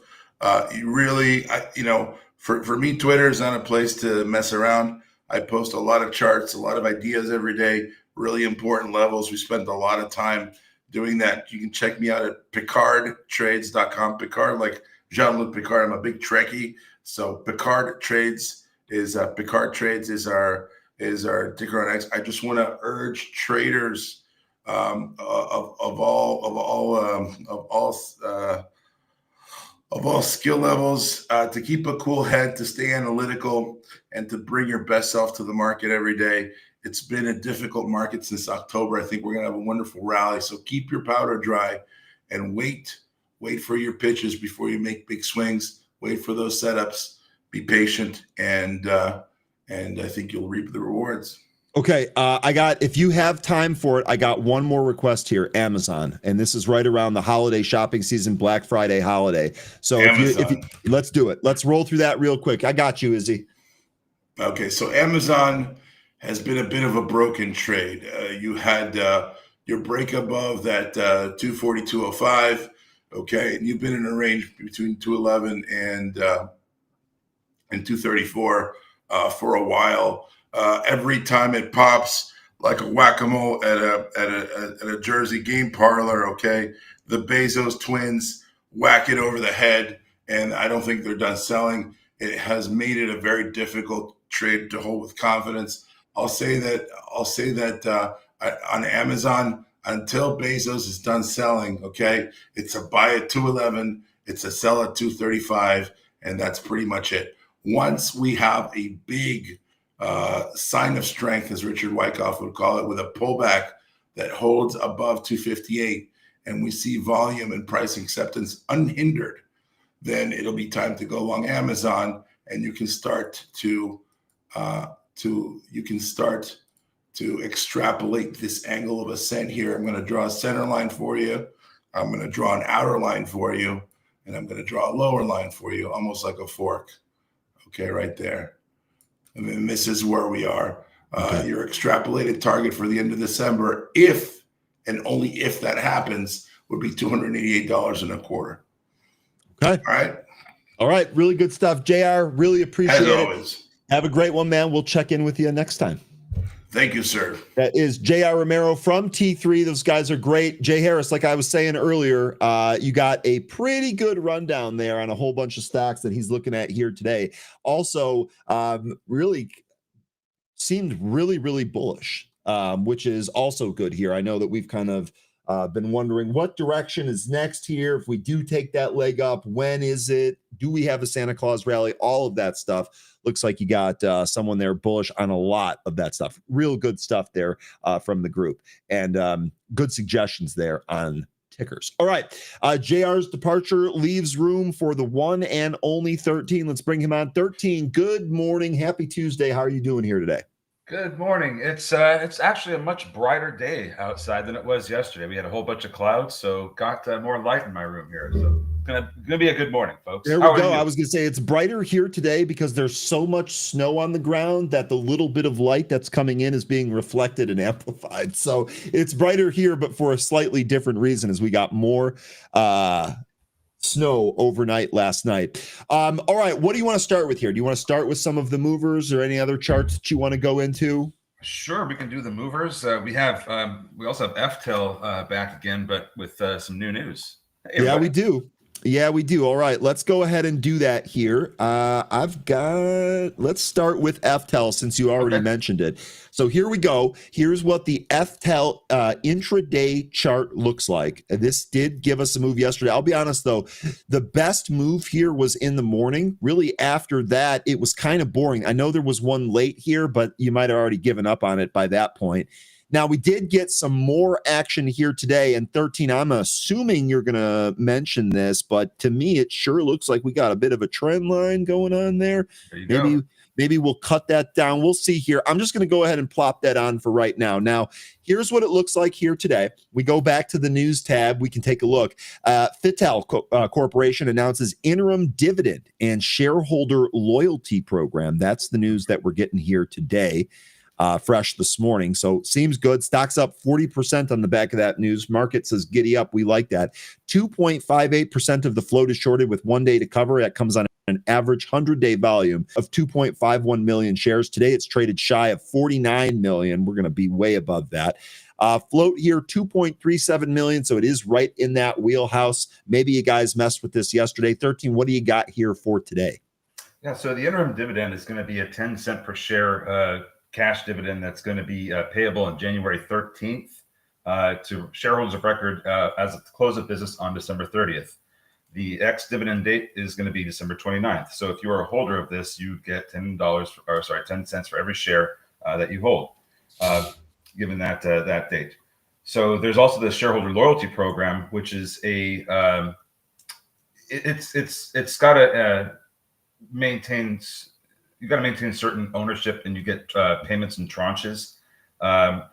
for me, Twitter is not a place to mess around. I post a lot of charts, a lot of ideas every day, really important levels. We spend a lot of time doing that. You can check me out at PicardTrades.com. Picard, like Jean-Luc Picard. I'm a big Trekkie. So Picard Trades is our ticker on X. I just want to urge traders of all skill levels to keep a cool head, to stay analytical, and to bring your best self to the market every day. It's been a difficult market since October. I think we're going to have a wonderful rally. So keep your powder dry and wait for your pitches before you make big swings. Wait for those setups. Be patient, and I think you'll reap the rewards. Okay, if you have time for it, I got one more request here, Amazon, and this is right around the holiday shopping season, Black Friday holiday. So if you let's do it. Let's roll through that real quick. I got you, Izzy. Okay, so Amazon has been a bit of a broken trade. You had your break above that 240-205, okay, and you've been in a range between 211 and 234 for a while. Every time it pops like a whack-a-mole at a Jersey game parlor, okay, the Bezos twins whack it over the head, and I don't think they're done selling. It has made it a very difficult trade to hold with confidence. I'll say that on Amazon, until Bezos is done selling, okay, it's a buy at 211, it's a sell at 235, and that's pretty much it. Once we have a big sign of strength, as Richard Wyckoff would call it, with a pullback that holds above 258, and we see volume and price acceptance unhindered, then it'll be time to go long Amazon, and you can start to extrapolate this angle of ascent here. I'm going to draw a center line for you. I'm going to draw an outer line for you, and I'm going to draw a lower line for you, almost like a fork. Okay, right there. And then this is where we are. Okay. Your extrapolated target for the end of December, if and only if that happens, would be $288.25. Okay. All right. Really good stuff, JR. Really appreciate it. As always. Have a great one, man. We'll check in with you next time. Thank you, sir. That is JR Romero from T3. Those guys are great. Jay Harris, like I was saying earlier, you got a pretty good rundown there on a whole bunch of stocks that he's looking at here today. Also, really seemed really bullish, which is also good here. I know that we've kind of been wondering what direction is next here. If we do take that leg up, when is it? Do we have a Santa Claus rally? All of that stuff. Looks like you got someone there bullish on a lot of that stuff. Real good stuff there from the group, and good suggestions there on tickers. All right. JR's departure leaves room for the one and only 13. Let's bring him on. 13, good morning. Happy Tuesday. How are you doing here today? Good morning. It's actually a much brighter day outside than it was yesterday. We had a whole bunch of clouds, so got more light in my room here. So gonna be a good morning, folks. There we go. I was gonna say it's brighter here today because there's so much snow on the ground that the little bit of light that's coming in is being reflected and amplified. So it's brighter here, but for a slightly different reason, as we got more snow overnight last night. All right, what do you want to start with here? Do you want to start with some of the movers or any other charts that you want to go into? Sure, we can do the movers. We also have FTEL back again, but with some new news. Hey, yeah, we do. Yeah, we do. All right, let's go ahead and do that here. Let's start with FTEL since you already mentioned it. So here we go. Here's what the FTEL intraday chart looks like. This did give us a move yesterday. I'll be honest, though, the best move here was in the morning. Really, after that, it was kind of boring. I know there was one late here, but you might have already given up on it by that point. Now, we did get some more action here today. And 13, I'm assuming you're going to mention this, but to me, it sure looks like we got a bit of a trend line going on there. There you go. Maybe we'll cut that down. We'll see here. I'm just going to go ahead and plop that on for right now. Now, here's what it looks like here today. We go back to the news tab. We can take a look. Fittel Corporation announces interim dividend and shareholder loyalty program. That's the news that we're getting here today. Fresh this morning. So seems good. Stock's up 40% on the back of that news. Market says giddy up. We like that. 2.58% of the float is shorted with 1 day to cover. That comes on an average 100-day volume of 2.51 million shares. Today it's traded shy of 49 million. We're going to be way above that. Float here 2.37 million. So it is right in that wheelhouse. Maybe you guys messed with this yesterday. 13, what do you got here for today? Yeah, so the interim dividend is going to be a 10-cent per share cash dividend that's going to be payable on January 13th to shareholders of record as of the close of business on December 30th. The ex-dividend date is going to be December 29th. So if you are a holder of this, you get 10 cents for every share that you hold, given that date. So there's also the shareholder loyalty program, which is it's got to you got to maintain certain ownership, and you get payments in tranches.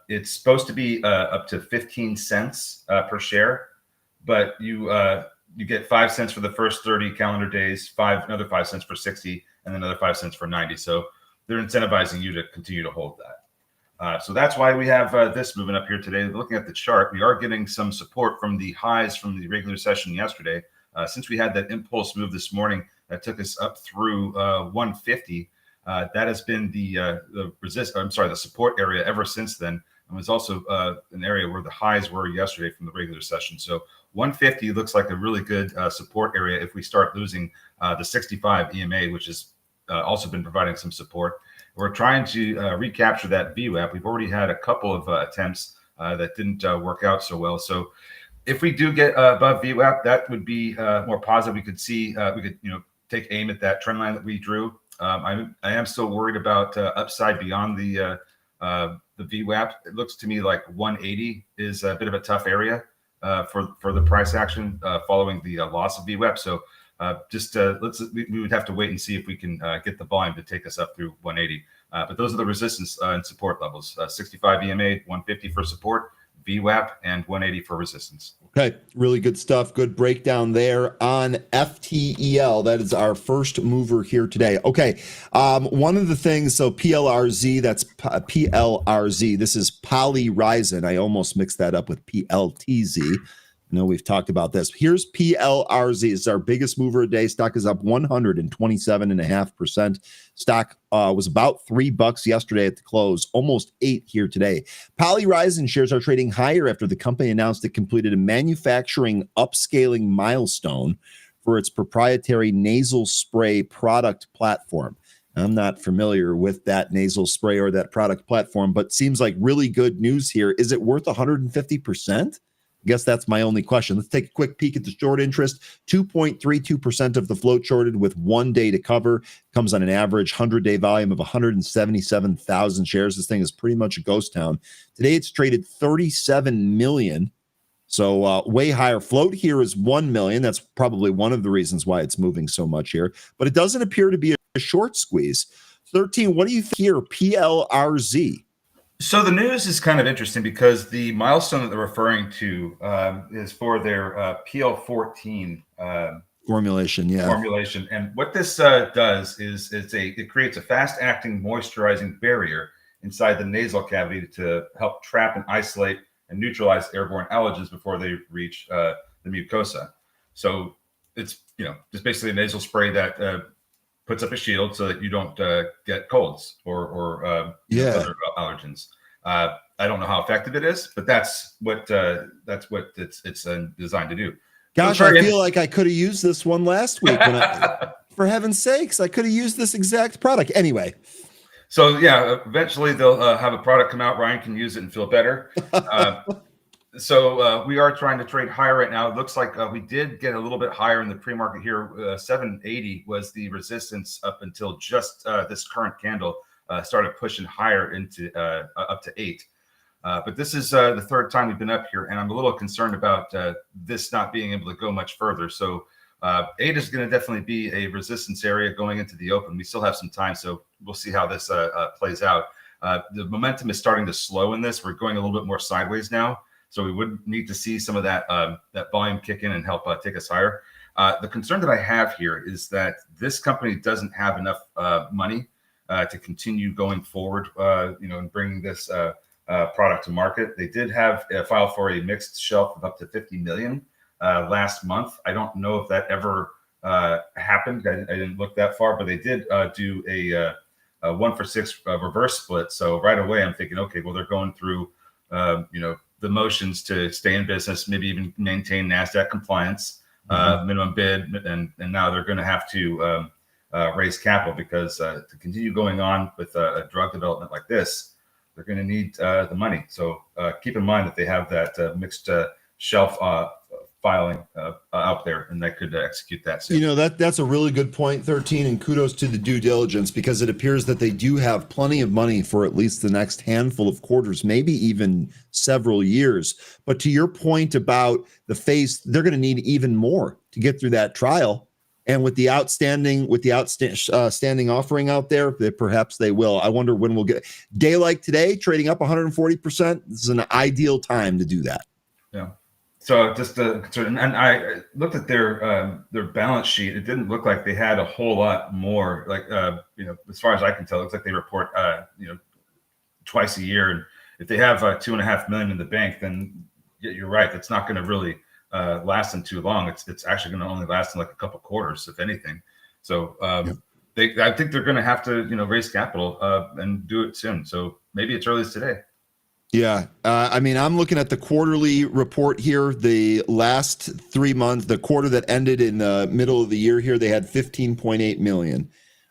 It's supposed to be up to 15 cents per share, but you get 5 cents for the first 30 calendar days, another 5 cents for 60, and then another 5 cents for 90. So they're incentivizing you to continue to hold that. So that's why we have this moving up here today. Looking at the chart, we are getting some support from the highs from the regular session yesterday. Since we had that impulse move this morning that took us up through 150. That has been the support area ever since then. And was also an area where the highs were yesterday from the regular session. So 150 looks like a really good support area if we start losing the 65 EMA, which has also been providing some support. We're trying to recapture that VWAP. We've already had a couple of attempts that didn't work out so well. So if we do get above VWAP, that would be more positive. We could see, take aim at that trend line that we drew. I am still worried about upside beyond the VWAP. It looks to me like 180 is a bit of a tough area for the price action following the loss of VWAP. So we would have to wait and see if we can get the volume to take us up through 180. But those are the resistance and support levels: 65 EMA, 150 for support, VWAP, and 180 for resistance. Okay, really good stuff. Good breakdown there on FTEL. That is our first mover here today. Okay, one of the things, so PLRZ, that's PLRZ. This is Polyrizon. I almost mixed that up with PLTZ. I know we've talked about this. Here's PLRZ. It's our biggest mover a day. Stock is up 127.5%. Stock was about $3 yesterday at the close, almost $8 here today. Polyrizon shares are trading higher after the company announced it completed a manufacturing upscaling milestone for its proprietary nasal spray product platform. I'm not familiar with that nasal spray or that product platform, but seems like really good news here. Is it worth 150%? I guess that's my only question. Let's take a quick peek at the short interest. 2.32% of the float shorted with 1 day to cover. Comes on an average 100-day volume of 177,000 shares. This thing is pretty much a ghost town. Today it's traded 37 million. So way higher. Float here is 1 million. That's probably one of the reasons why it's moving so much here. But it doesn't appear to be a short squeeze. 13, what do you think here? PLRZ. So the news is kind of interesting because the milestone that they're referring to is for their PL14 formulation. Yeah. Formulation. And what this does is it creates a fast-acting moisturizing barrier inside the nasal cavity to help trap and isolate and neutralize airborne allergens before they reach the mucosa. So it's just basically a nasal spray that puts up a shield so that you don't get colds or other allergens. I don't know how effective it is, but that's what it's designed to do. Gosh, I feel like I could have used this one last week. For heaven's sakes, I could have used this exact product. Anyway. So yeah, eventually they'll have a product come out. Ryan can use it and feel better. So we are trying to trade higher right now. It looks like we did get a little bit higher in the pre-market here. 780 was the resistance up until just this current candle started pushing higher into up to 8. But this is the third time we've been up here, and I'm a little concerned about this not being able to go much further. So 8 is going to definitely be a resistance area going into the open. We still have some time, so we'll see how this plays out. The momentum is starting to slow in this. We're going a little bit more sideways now, so we would need to see some of that that volume kick in and help take us higher. The concern that I have here is that this company doesn't have enough money to continue going forward, and bringing this product to market. They did have a file for a mixed shelf of up to 50 million last month. I don't know if that ever happened. I didn't look that far, but they did do a 1-for-6 reverse split. So right away, I'm thinking, okay, well, they're going through, the motions to stay in business, maybe even maintain NASDAQ compliance, minimum bid, and now they're going to have to raise capital because to continue going on with a drug development like this, they're going to need the money. So keep in mind that they have that mixed shelf filing out there, and that could execute that soon. That's a really good point, 13, and kudos to the due diligence, because it appears that they do have plenty of money for at least the next handful of quarters, maybe even several years. But to your point about the phase, they're going to need even more to get through that trial. And with the outstanding offering out there, that perhaps they will. I wonder when we'll get day like today, trading up 140%. This is an ideal time to do that. Yeah. So just and I looked at their balance sheet. It didn't look like they had a whole lot more. Like as far as I can tell, it looks like they report twice a year. And if they have 2.5 million in the bank, then you're right. That's not going to really last them too long. It's actually going to only last them like a couple quarters, if anything. So I think they're going to have to raise capital and do it soon. So maybe it's early as today. Yeah. I'm looking at the quarterly report here. The last 3 months, the quarter that ended in the middle of the year here, they had 15.8 million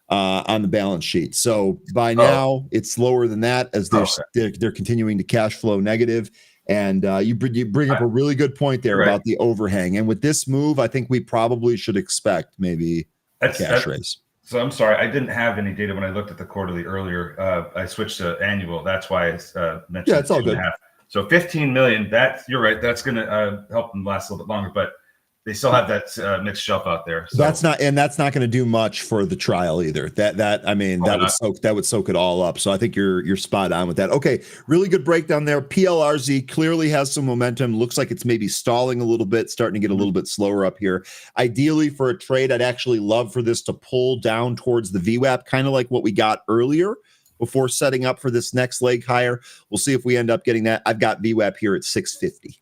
on the balance sheet. So by now it's lower than that as they're continuing to cash flow negative. And you bring up a really good point there about the overhang. And with this move, I think we probably should expect maybe a cash raise. So I'm sorry, I didn't have any data when I looked at the quarterly earlier. I switched to annual. That's why I mentioned. Yeah, it's all good. So 15 million. You're right. That's going to help them last a little bit longer, but they still have that mixed shelf out there. So. That's not going to do much for the trial either. That would soak it all up. So I think you're spot on with that. Okay, really good breakdown there. PLRZ clearly has some momentum. Looks like it's maybe stalling a little bit, starting to get a little bit slower up here. Ideally for a trade, I'd actually love for this to pull down towards the VWAP, kind of like what we got earlier before setting up for this next leg higher. We'll see if we end up getting that. I've got VWAP here at 650.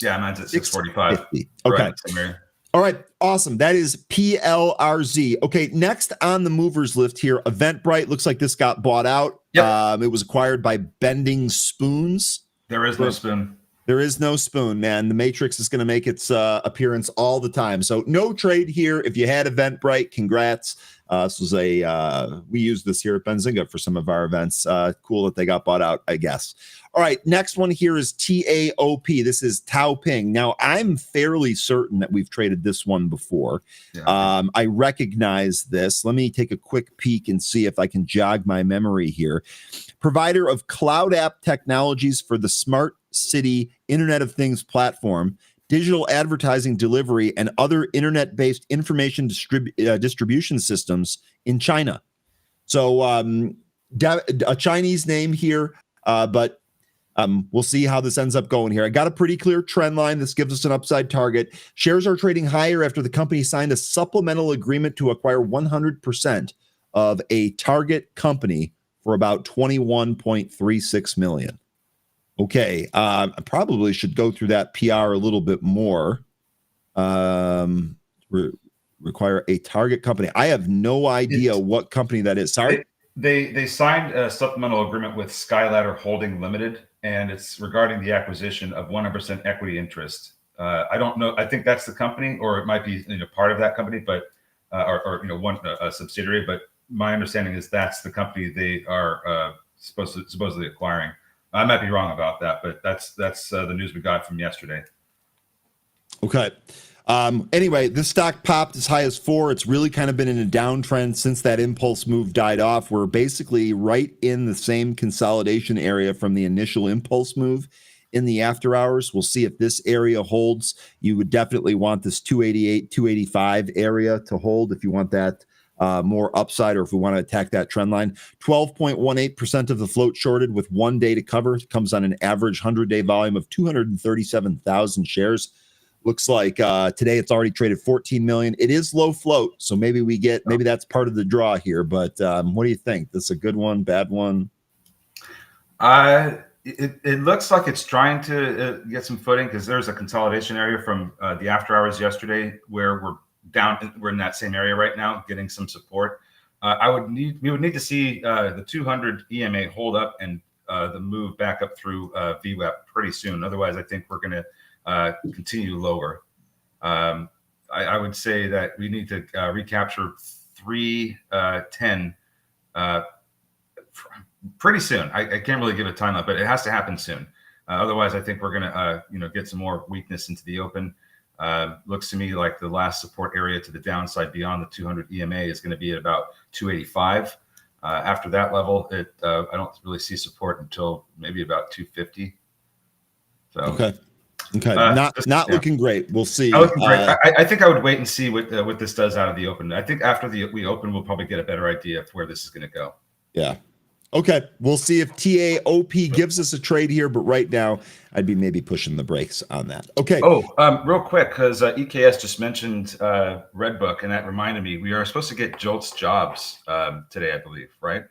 Yeah, mine's at 645. Okay. Right. All right. Awesome. That is PLRZ. Okay. Next on the movers list here, Eventbrite. Looks like this got bought out. Yep. It was acquired by Bending Spoons. There is no spoon. There is no spoon, man. The Matrix is going to make its appearance all the time. So no trade here. If you had Eventbrite, congrats. This was we used this here at Benzinga for some of our events. Cool that they got bought out, I guess. All right, next one here is TAOP. This is Taoping. Now, I'm fairly certain that we've traded this one before. Yeah. I recognize this. Let me take a quick peek and see if I can jog my memory here. Provider of cloud app technologies for the smart city Internet of Things platform, digital advertising delivery, and other internet-based information distribution systems in China. So a Chinese name here, but we'll see how this ends up going here. I got a pretty clear trend line. This gives us an upside target. Shares are trading higher after the company signed a supplemental agreement to acquire 100% of a target company for about 21.36 million. Okay, I probably should go through that PR a little bit more. Require a target company. I have no idea what company that is. Sorry. They signed a supplemental agreement with Skyladder Holding Limited, and it's regarding the acquisition of 100% equity interest. I don't know. I think that's the company, or it might be part of that company, but a subsidiary. But my understanding is that's the company they are supposedly acquiring. I might be wrong about that, but that's the news we got from yesterday. Okay. Anyway, this stock popped as high as 4. It's really kind of been in a downtrend since that impulse move died off. We're basically right in the same consolidation area from the initial impulse move in the after hours. We'll see if this area holds. You would definitely want this 288, 285 area to hold if you want that more upside, or if we want to attack that trend line. 12.18% of the float shorted with 1 day to cover. It comes on an average 100-day volume of 237,000 shares. Looks like today it's already traded 14 million. It is low float, so maybe that's part of the draw here. But what do you think? This a good one, bad one? It looks like it's trying to get some footing, because there's a consolidation area from the after hours yesterday where we're in that same area right now, getting some support. We would need to see the 200 EMA hold up and the move back up through VWAP pretty soon. Otherwise, I think we're going to continue lower. I would say that we need to recapture 310 pretty soon. I can't really give a timeline, but it has to happen soon. Otherwise, I think we're going to get some more weakness into the open. Looks to me like the last support area to the downside beyond the 200 EMA is going to be at about 285. After that level, I don't really see support until maybe about 250. So okay. Not looking great. We'll see. Not looking great. I think I would wait and see what this does out of the open. I think after we open, we'll probably get a better idea of where this is going to go. Yeah. Okay. We'll see if TAOP gives us a trade here, but right now I'd be maybe pushing the brakes on that. Okay. Oh, real quick, because EKS just mentioned Redbook, and that reminded me, we are supposed to get Jolt's jobs today, I believe, right?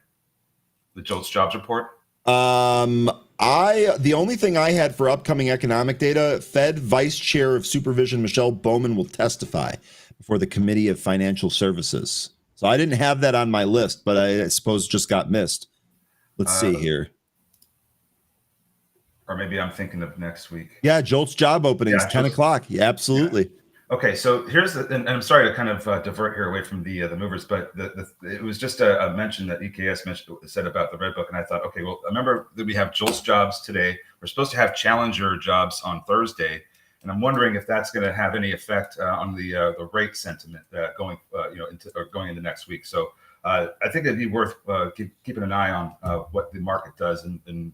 The Jolt's jobs report. The only thing I had for upcoming economic data, Fed Vice Chair of Supervision Michelle Bowman will testify before the Committee of Financial Services. So I didn't have that on my list, but I suppose just got missed. Let's see here. Or maybe I'm thinking of next week. Yeah, Jolt's job openings, 10 o'clock. Yeah, absolutely. Yeah. Okay, so here's and I'm sorry to kind of divert here away from the movers, but it was just a mention that EKS said about the Red Book, and I thought, okay, well, I remember that we have Jolt's jobs today. We're supposed to have Challenger jobs on Thursday, and I'm wondering if that's going to have any effect on the rate sentiment going into next week. So I think it'd be worth keeping an eye on what the market does and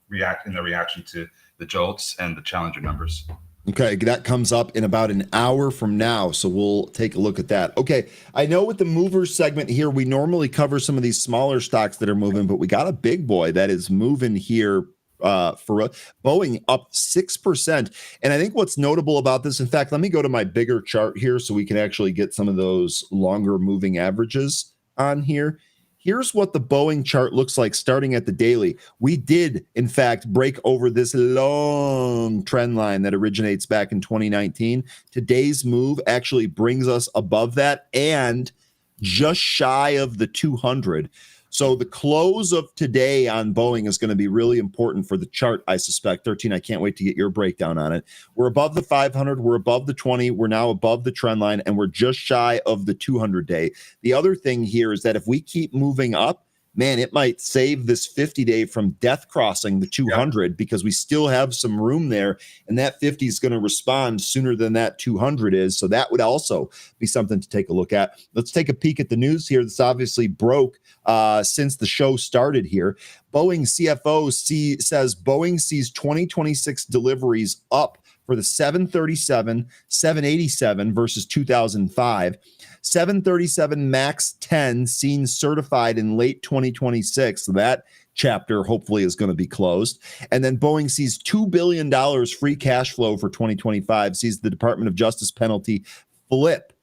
reaction to the Jolts and the Challenger numbers. Okay, that comes up in about an hour from now, so we'll take a look at that. Okay, I know with the movers segment here, we normally cover some of these smaller stocks that are moving, but we got a big boy that is moving here for Boeing up 6%. And I think what's notable about this, in fact, let me go to my bigger chart here so we can actually get some of those longer moving averages on here. Here's what the Boeing chart looks like starting at the daily. We did, in fact, break over this long trend line that originates back in 2019. Today's move actually brings us above that and just shy of the 200. So the close of today on Boeing is going to be really important for the chart, I suspect. 13, I can't wait to get your breakdown on it. We're above the 500. We're above the 20. We're now above the trend line, and we're just shy of the 200-day. The other thing here is that if we keep moving up, man, it might save this 50-day from death crossing the 200 because we still have some room there, and that 50 is going to respond sooner than that 200 is. So that would also be something to take a look at. Let's take a peek at the news here. This obviously broke since the show started here. Boeing CFO says Boeing sees 2026 deliveries up for the 737, 787 versus 2005. 737 MAX 10 seen certified in late 2026. So that chapter hopefully is going to be closed. And then Boeing sees $2 billion free cash flow for 2025, sees the Department of Justice penalty flip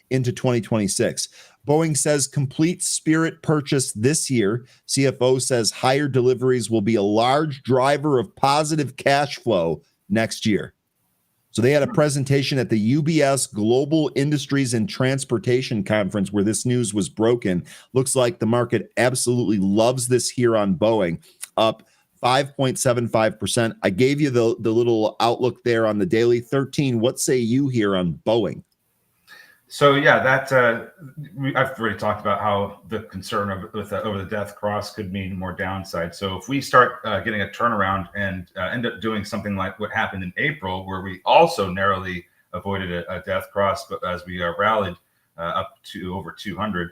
into 2026. Boeing says complete Spirit purchase this year. CFO says higher deliveries will be a large driver of positive cash flow next year. So they had a presentation at the UBS Global Industries and Transportation Conference where this news was broken. Looks like the market absolutely loves this here on Boeing, up 5.75%. I gave you the little outlook there on the daily. 13, what say you here on Boeing? So yeah, that I've already talked about how the concern over the death cross could mean more downside. So if we start getting a turnaround and end up doing something like what happened in April, where we also narrowly avoided a death cross, but as we rallied up to over 200,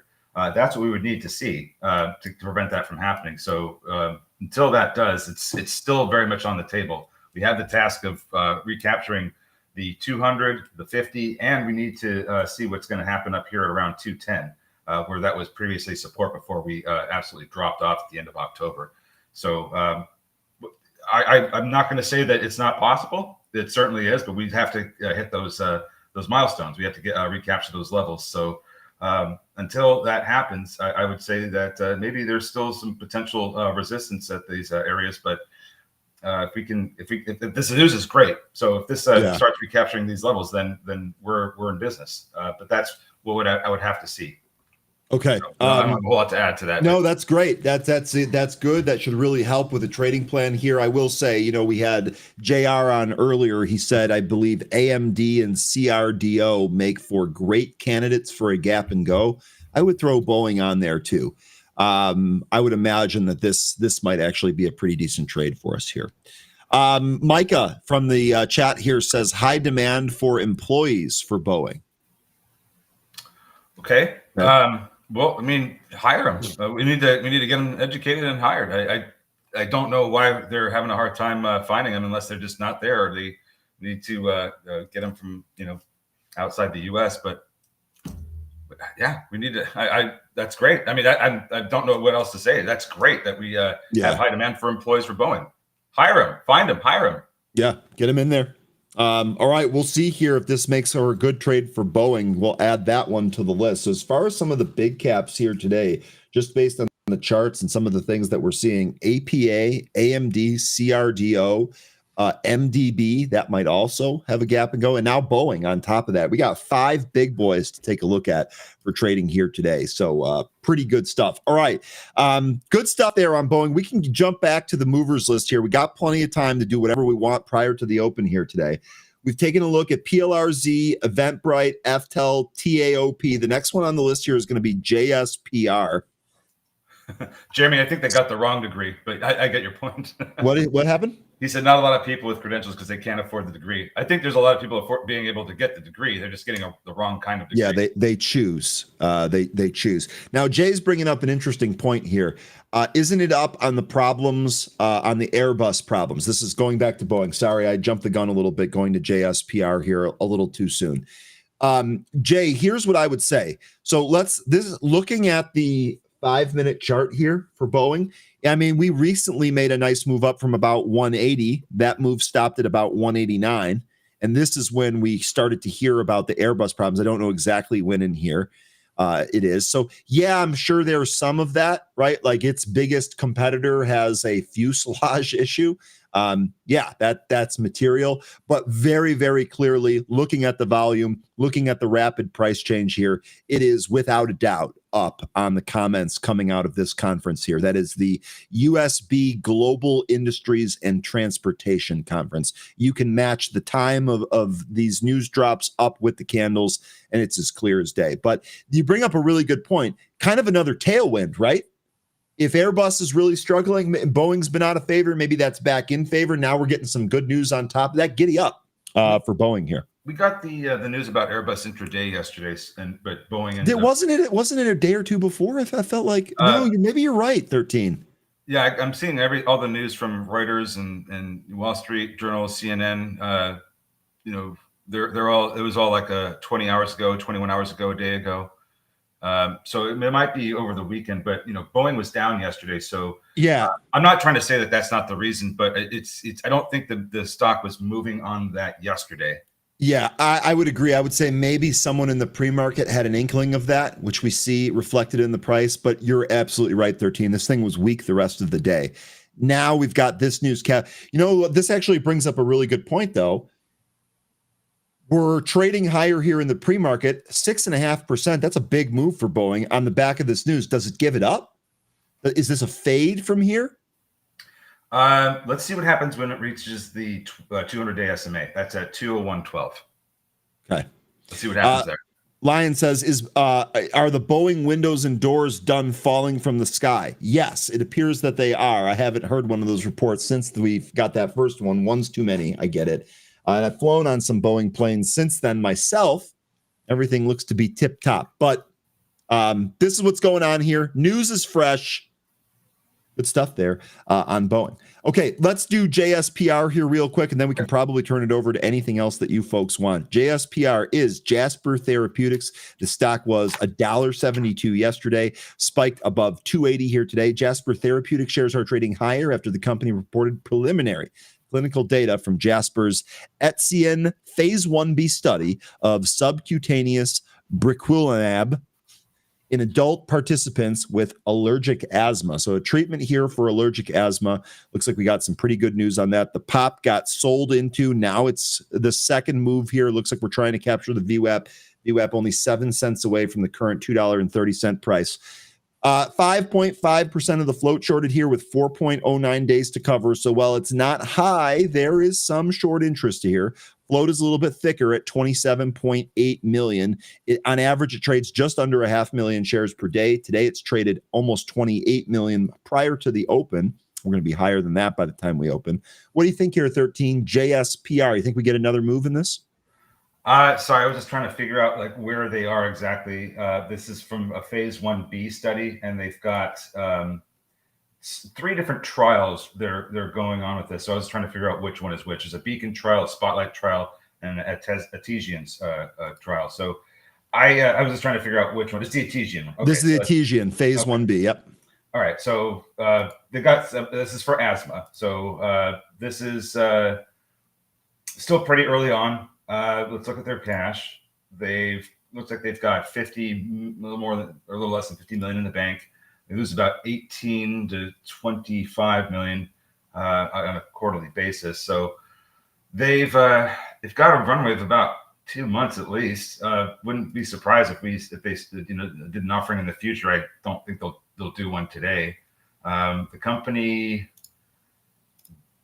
that's what we would need to see to prevent that from happening. So until that does, it's still very much on the table. We have the task of recapturing the 200, the 50, and we need to see what's going to happen up here at around 210, where that was previously support before we absolutely dropped off at the end of October. So I'm not going to say that it's not possible. It certainly is, but we have to hit those milestones. We have to recapture those levels. So until that happens, I would say that maybe there's still some potential resistance at these areas, but if this news is great. So if this starts recapturing these levels, then we're in business. But that's what I would have to see. Okay. So, I don't have a whole lot to add to that. No, that's great. That's it. That's good. That should really help with the trading plan here. I will say, we had JR on earlier. He said, I believe AMD and CRDO make for great candidates for a gap and go. I would throw Boeing on there too. I would imagine that this might actually be a pretty decent trade for us here. Micah from the chat here says high demand for employees for Boeing. Okay. Well, I mean, hire them. We need to get them educated and hired. I don't know why they're having a hard time finding them unless they're just not there, or they need to get them from outside the U.S. But yeah, we need to. That's great. I mean, I don't know what else to say. That's great that we have high demand for employees for Boeing. Hire them, find them, hire them. Yeah, get them in there. All right, we'll see here if this makes a good trade for Boeing. We'll add that one to the list. So as far as some of the big caps here today, just based on the charts and some of the things that we're seeing, APA, AMD, CRDO, MDB, that might also have a gap and go. And now Boeing on top of that. We got 5 big boys to take a look at for trading here today. So pretty good stuff. All right. Good stuff there on Boeing. We can jump back to the movers list here. We got plenty of time to do whatever we want prior to the open here today. We've taken a look at PLRZ, Eventbrite, FTEL, TAOP. The next one on the list here is going to be JSPR. Jeremy, I think they got the wrong degree, but I get your point. What happened? He said not a lot of people with credentials because they can't afford the degree. I think there's a lot of people being able to get the degree. They're just getting the wrong kind of degree. Yeah, they choose. They choose. Now, Jay's bringing up an interesting point here. Isn't it up on the problems, on the Airbus problems? This is going back to Boeing. Sorry, I jumped the gun a little bit going to JSPR here a little too soon. Jay, here's what I would say. So this is looking at the 5-minute chart here for Boeing. I mean, we recently made a nice move up from about 180. That move stopped at about 189. And this is when we started to hear about the Airbus problems. I don't know exactly when in here it is. So, yeah, I'm sure there's some of that, right? Like its biggest competitor has a fuselage issue. Yeah, that's material, but very, very clearly looking at the volume, looking at the rapid price change here, it is without a doubt up on the comments coming out of this conference here. That is the USB Global Industries and Transportation Conference. You can match the time of these news drops up with the candles, and it's as clear as day. But you bring up a really good point, kind of another tailwind, right? If Airbus is really struggling, Boeing's been out of favor, maybe that's back in favor. Now we're getting some good news on top of that. Giddy up for Boeing here. We got the news about Airbus intraday yesterday, but Boeing and wasn't it a day or two before? I felt like no, maybe you're right. 13. Yeah, I'm seeing all the news from Reuters and Wall Street Journal, CNN. They're all. It was all like 20 hours ago, 21 hours ago, a day ago. So it might be over the weekend, but Boeing was down yesterday. So yeah, I'm not trying to say that that's not the reason, but it's. I don't think the stock was moving on that yesterday. Yeah, I would agree. I would say maybe someone in the pre-market had an inkling of that, which we see reflected in the price, but you're absolutely right, 13. This thing was weak the rest of the day. Now we've got this news cap. This actually brings up a really good point, though. We're trading higher here in the pre-market, 6.5%. That's a big move for Boeing on the back of this news. Does it give it up? Is this a fade from here? Let's see what happens when it reaches the 200-day SMA. That's at 201.12. Okay. Let's see what happens there. Lion says, are the Boeing windows and doors done falling from the sky? Yes, it appears that they are. I haven't heard one of those reports since we've got that first one. One's too many. I get it. And I've flown on some Boeing planes since then myself. Everything looks to be tip top. But this is what's going on here. News is fresh. Good stuff there on Boeing. Okay, let's do JSPR here real quick, and then we can probably turn it over to anything else that you folks want. JSPR is Jasper Therapeutics. The stock was $1.72 yesterday, spiked above $2.80 here today. Jasper Therapeutics shares are trading higher after the company reported preliminary clinical data from Jasper's Etienne phase 1b study of subcutaneous briquilimab in adult participants with allergic asthma. So a treatment here for allergic asthma. Looks like we got some pretty good news on that. The pop got sold into. Now it's the second move here. Looks like we're trying to capture the VWAP. VWAP only 7 cents away from the current $2.30 price. 5.5% of the float shorted here with 4.09 days to cover. So while it's not high, there is some short interest here. Float is a little bit thicker at 27.8 million. On average, it trades just under 500,000 shares per day. Today, it's traded almost 28 million prior to the open. We're going to be higher than that by the time we open. What do you think here, 13 JSPR? You think we get another move in this? Sorry, I was just trying to figure out like where they are exactly. This is from a phase 1b study, and they've got 3 different trials they're going on with this. So I was trying to figure out which one is which. There's a Beacon trial, a Spotlight trial, and an Artesian's trial. So I was just trying to figure out which one. It's the Artesian. Okay, this is the Artesian phase 1b. Yep. All right. So they got this is for asthma. So this is still pretty early on. Let's look at their cash. Looks like they've got a little less than 50 million in the bank. They lose about 18 to 25 million on a quarterly basis. So they've got a runway of about 2 months at least. Wouldn't be surprised if they did an offering in the future. I don't think they'll do one today. The company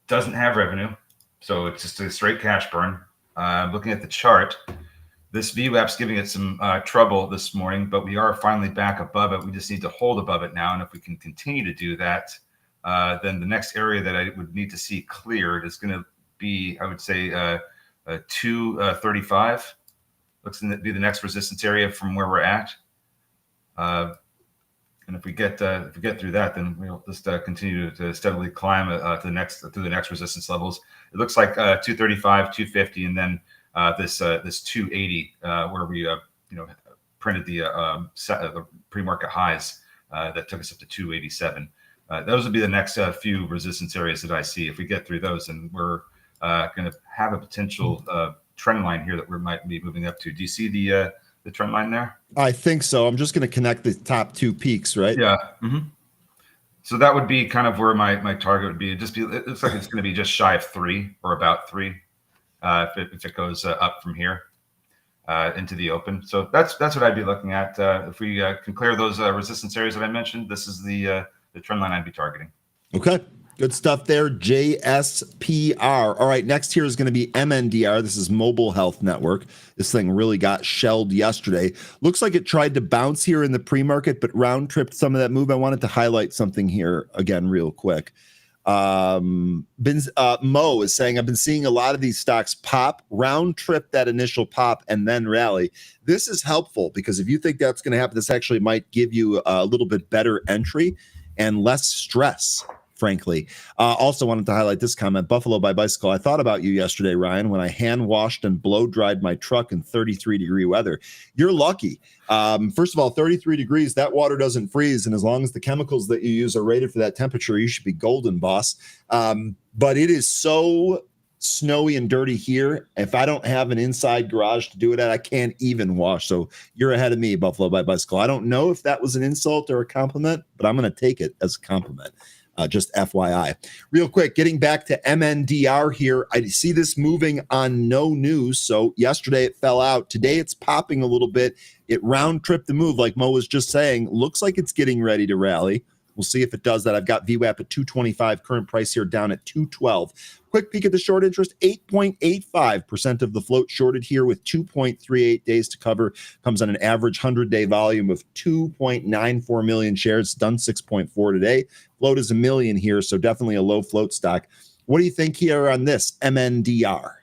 doesn't have revenue, so it's just a straight cash burn. Looking at the chart, this VWAP's giving it some trouble this morning, but we are finally back above it. We just need to hold above it now. And if we can continue to do that, then the next area that I would need to see cleared is going to be, I would say, 235. Looks to be the next resistance area from where we're at. And if we get through that, then we'll just continue to steadily climb to the next resistance levels. It looks like 235, 250, and then this 280 where we printed the pre-market highs that took us up to 287. Those would be the next few resistance areas that I see. If we get through those, and we're going to have a potential trend line here that we might be moving up to. Do you see the trend line there? I think so. I'm just going to connect the top 2 peaks, right? Yeah. Mm-hmm. So that would be kind of where my target would be. It looks like it's going to be just shy of 3 or about 3 if it goes up from here into the open. So that's what I'd be looking at. If we can clear those resistance areas that I mentioned, this is the trend line I'd be targeting. Okay. Good stuff there. JSPR. All right. Next here is going to be MNDR. This is Mobile Health Network. This thing really got shelled yesterday. Looks like it tried to bounce here in the pre-market, but round tripped some of that move. I wanted to highlight something here again, real quick. Mo is saying, I've been seeing a lot of these stocks pop, round trip that initial pop, and then rally. This is helpful because if you think that's going to happen, this actually might give you a little bit better entry and less stress. Frankly, also wanted to highlight this comment. Buffalo by Bicycle. I thought about you yesterday, Ryan, when I hand washed and blow dried my truck in 33-degree weather. You're lucky. First of all, 33 degrees, that water doesn't freeze. And as long as the chemicals that you use are rated for that temperature, you should be golden, boss. But it is so snowy and dirty here. If I don't have an inside garage to do it at, I can't even wash. So you're ahead of me, Buffalo by Bicycle. I don't know if that was an insult or a compliment, but I'm going to take it as a compliment. Just FYI. Real quick, getting back to MNDR here. I see this moving on no news. So yesterday it fell out. Today it's popping a little bit. It round tripped the move like Mo was just saying. Looks like it's getting ready to rally. We'll see if it does that. I've got VWAP at 225, current price here down at 212. Quick peek at the short interest, 8.85% of the float shorted here with 2.38 days to cover. Comes on an average 100-day volume of 2.94 million shares, done 6.4 today. Float is 1 million here, so definitely a low float stock. What do you think here on this MNDR?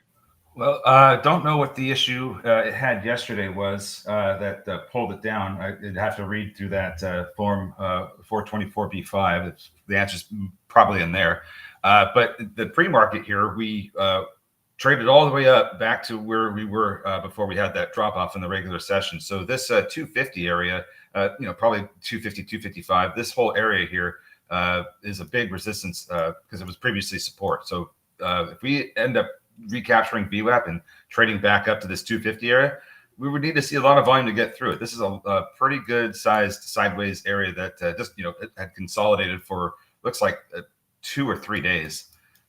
Well, don't know what the issue it had yesterday was that pulled it down. I'd have to read through that form 424B5. The answer's probably in there. But the pre-market here, we traded all the way up back to where we were before we had that drop off in the regular session. So this 250 area, probably 250, 255, this whole area here is a big resistance because it was previously support. So if we end up recapturing VWAP and trading back up to this 250 area, we would need to see a lot of volume to get through it. This is a pretty good sized sideways area that it had consolidated for looks like 2 or 3 days.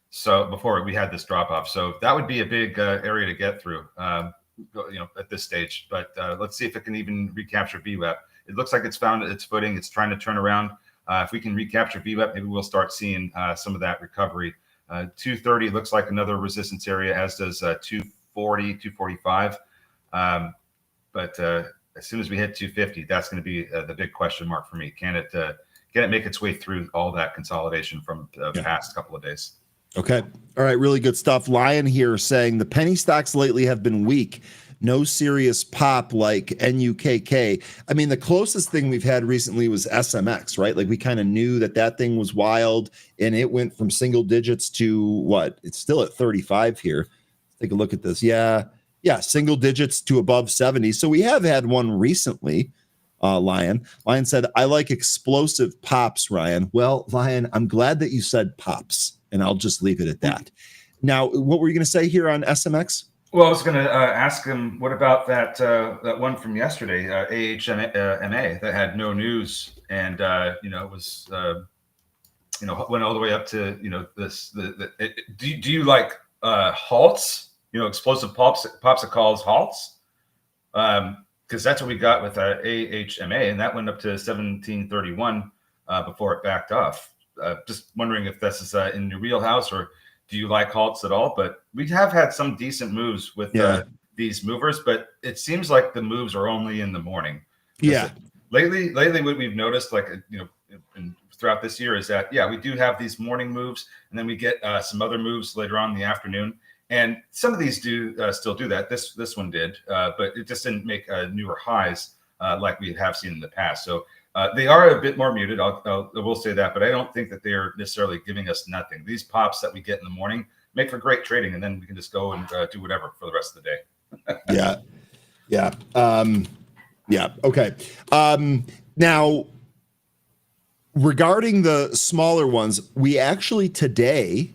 So before we had this drop off, so that would be a big area to get through, at this stage. But let's see if it can even recapture VWAP. It looks like it's found its footing. It's trying to turn around. If we can recapture VWAP, maybe we'll start seeing some of that recovery. 230 looks like another resistance area, as does 240, 245. But as soon as we hit 250, that's going to be the big question mark for me. Can it make its way through all that consolidation from the past couple of days? Okay. All right. Really good stuff. Lion here saying the penny stocks lately have been weak. No serious pop like NUKK. I mean, the closest thing we've had recently was SMX, right? Like we kind of knew that thing was wild, and it went from single digits to what? It's still at 35 here. Take a look at this. Yeah, single digits to above 70. So we have had one recently. Lion said, I like explosive pops, Ryan. Well, Lion, I'm glad that you said pops, and I'll just leave it at that. Now, what were you going to say here on SMX? Well, I was going to ask him, what about that one from yesterday, AHMA, that had no news, and it was went all the way up to do you like halts? Explosive pops that calls halts, because that's what we got with AHMA, and that went up to 1731 before it backed off. Just wondering if this is in your wheelhouse, or do you like halts at all? But we have had some decent moves with these movers, but it seems like the moves are only in the morning. Yeah. Lately, what we've noticed, throughout this year, is that we do have these morning moves, and then we get some other moves later on in the afternoon. And some of these do still do that. This one did, but it just didn't make newer highs like we have seen in the past. So they are a bit more muted. I will say that, but I don't think that they're necessarily giving us nothing. These pops that we get in the morning make for great trading, and then we can just go and do whatever for the rest of the day. Yeah. Okay. Now, regarding the smaller ones, we actually today,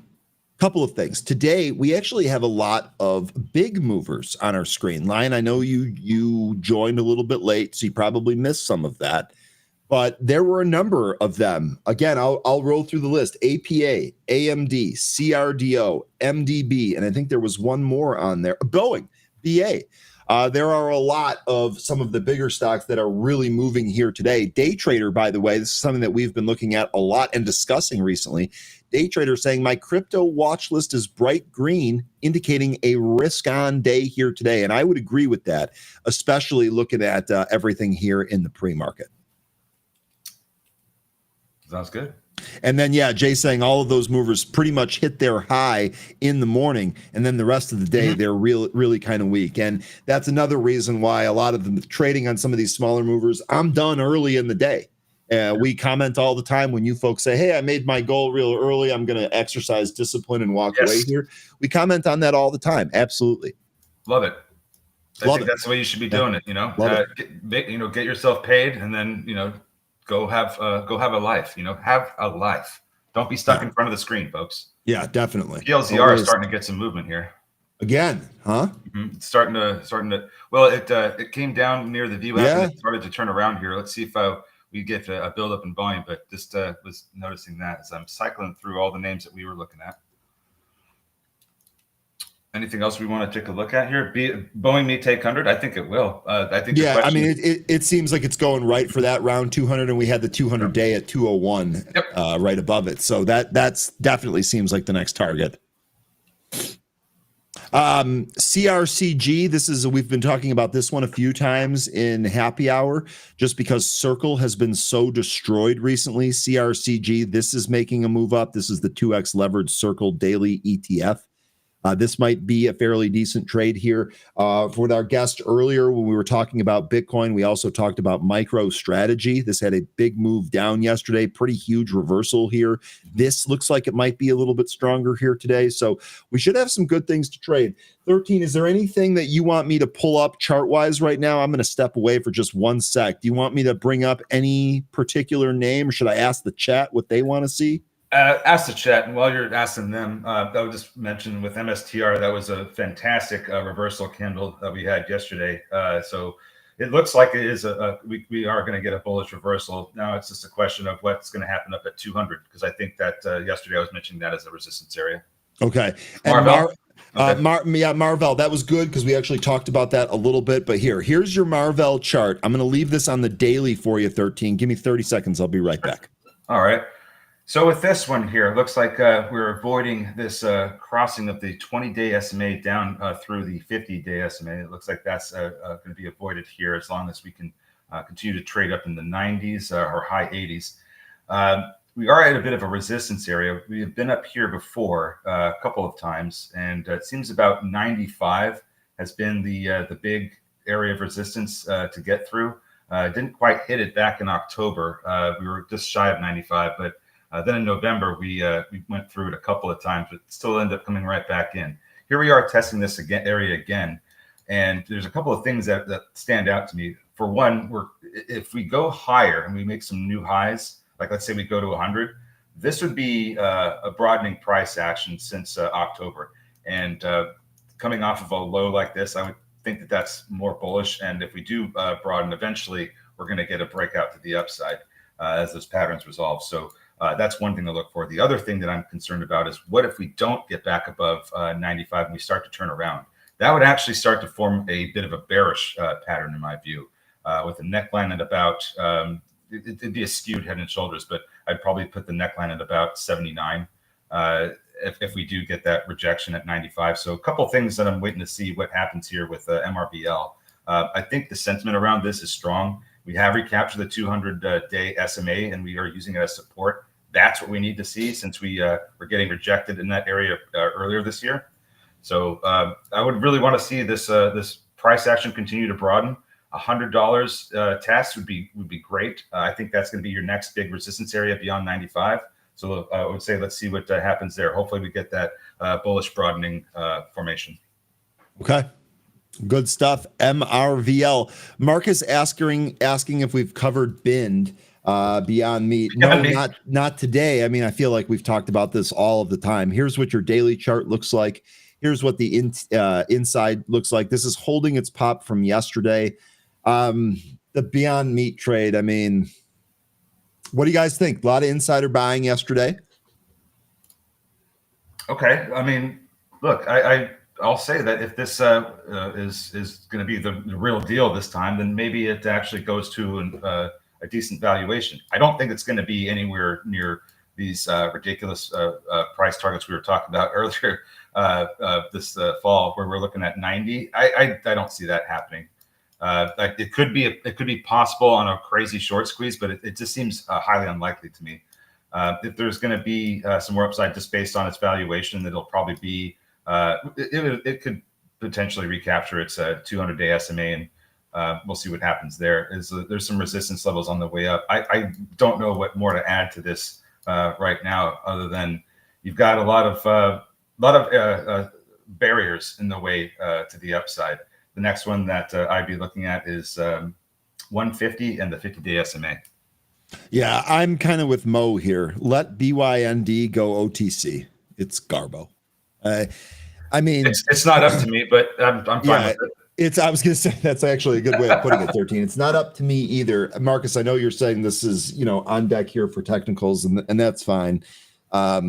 couple of things. Today, we actually have a lot of big movers on our screen. Lion, I know you joined a little bit late, so you probably missed some of that. But there were a number of them. Again, I'll roll through the list. APA, AMD, CRDO, MDB, and I think there was one more on there. Boeing, BA. There are a lot of some of the bigger stocks that are really moving here today. Day trader, by the way, this is something that we've been looking at a lot and discussing recently. Day trader saying my crypto watch list is bright green, indicating a risk-on day here today. And I would agree with that, especially looking at everything here in the pre-market. Sounds good. And then, Jay saying all of those movers pretty much hit their high in the morning, and then the rest of the day, they're really kind of weak. And that's another reason why a lot of them trading on some of these smaller movers, I'm done early in the day. We comment all the time when you folks say, hey, I made my goal real early. I'm going to exercise discipline and walk away here. We comment on that all the time. Absolutely. Love it. I think that's the way you should be doing it. Get yourself paid, and then, go have a life. Have a life. Don't be stuck in front of the screen, folks. Yeah, definitely. PLZR is starting to get some movement here. Again, huh? Mm-hmm. It's starting to. Well, it came down near the VWAP and it started to turn around here. Let's see if we get a buildup in volume. But just was noticing that as I'm cycling through all the names that we were looking at. Anything else we want to take a look at here? Boeing may take 100. I think it will. I think. Yeah, I mean, it seems like it's going right for that round 200, and we had the 200 day at 201 right above it. So that's definitely seems like the next target. CRCG. We've been talking about this one a few times in happy hour, just because Circle has been so destroyed recently. CRCG. This is making a move up. This is the 2x leveraged Circle daily ETF. This might be a fairly decent trade here. With our guest earlier, when we were talking about Bitcoin, we also talked about MicroStrategy. This had a big move down yesterday, pretty huge reversal here. This looks like it might be a little bit stronger here today. So we should have some good things to trade. 13, is there anything that you want me to pull up chart-wise right now? I'm going to step away for just 1 sec. Do you want me to bring up any particular name, or should I ask the chat what they want to see? Ask the chat, and while you're asking them, I would just mention with MSTR, that was a fantastic reversal candle that we had yesterday. So it looks like it is we are going to get a bullish reversal. Now it's just a question of what's going to happen up at 200, because I think that yesterday I was mentioning that as a resistance area. Okay. And Marvell, that was good because we actually talked about that a little bit. But here's your Marvell chart. I'm going to leave this on the daily for you, 13. Give me 30 seconds. I'll be right back. All right. So with this one here, it looks like we're avoiding this crossing of the 20-day SMA down through the 50-day SMA. It looks like that's going to be avoided here as long as we can continue to trade up in the 90s or high 80s. We are at a bit of a resistance area. We have been up here before a couple of times, and it seems about 95 has been the big area of resistance to get through. Didn't quite hit it back in October. We were just shy of 95, but then in November, we went through it a couple of times, but still ended up coming right back in. Here we are testing this area again. And there's a couple of things that stand out to me. For one, if we go higher and we make some new highs, like let's say we go to 100, this would be a broadening price action since October. And coming off of a low like this, I would think that that's more bullish. And if we do broaden, eventually we're going to get a breakout to the upside as those patterns resolve. So that's one thing to look for. The other thing that I'm concerned about is what if we don't get back above 95 and we start to turn around? That would actually start to form a bit of a bearish pattern in my view, with the neckline at about, it'd be a skewed head and shoulders, but I'd probably put the neckline at about 79 if we do get that rejection at 95. So a couple of things that I'm waiting to see what happens here with MRVL. I think the sentiment around this is strong. We have recaptured the 200-day SMA, and we are using it as support. That's what we need to see since we were getting rejected in that area earlier this year. So I would really want to see this price action continue to broaden. $100 test would be great. I think that's going to be your next big resistance area beyond 95. So I would say let's see what happens there. Hopefully we get that bullish broadening formation. Okay. Good stuff. MRVL. Marcus asking if we've covered Bind Beyond Meat. No, not today. I mean, I feel like we've talked about this all of the time. Here's what your daily chart looks like. Here's what the inside looks like. This is holding its pop from yesterday. The Beyond Meat trade. I mean, what do you guys think? A lot of insider buying yesterday. Okay. I mean, look, I'll say that if this is going to be the real deal this time, then maybe it actually goes to a decent valuation. I don't think it's going to be anywhere near these ridiculous price targets we were talking about earlier this fall, where we're looking at 90. I don't see that happening. It could be possible on a crazy short squeeze, but it just seems highly unlikely to me. If there's going to be some more upside just based on its valuation, it'll probably be it could potentially recapture its 200-day SMA, and we'll see what happens there. There's some resistance levels on the way up. I don't know what more to add to this right now, other than you've got a lot of barriers in the way to the upside. The next one that I'd be looking at is 150 and the 50-day SMA. Yeah, I'm kind of with Mo here. Let BYND go OTC. It's Garbo. I mean, it's not up to me, but I'm fine with it. I was going to say that's actually a good way of putting it, 13. It's not up to me either. Marcus, I know you're saying this is, on deck here for technicals, and that's fine. I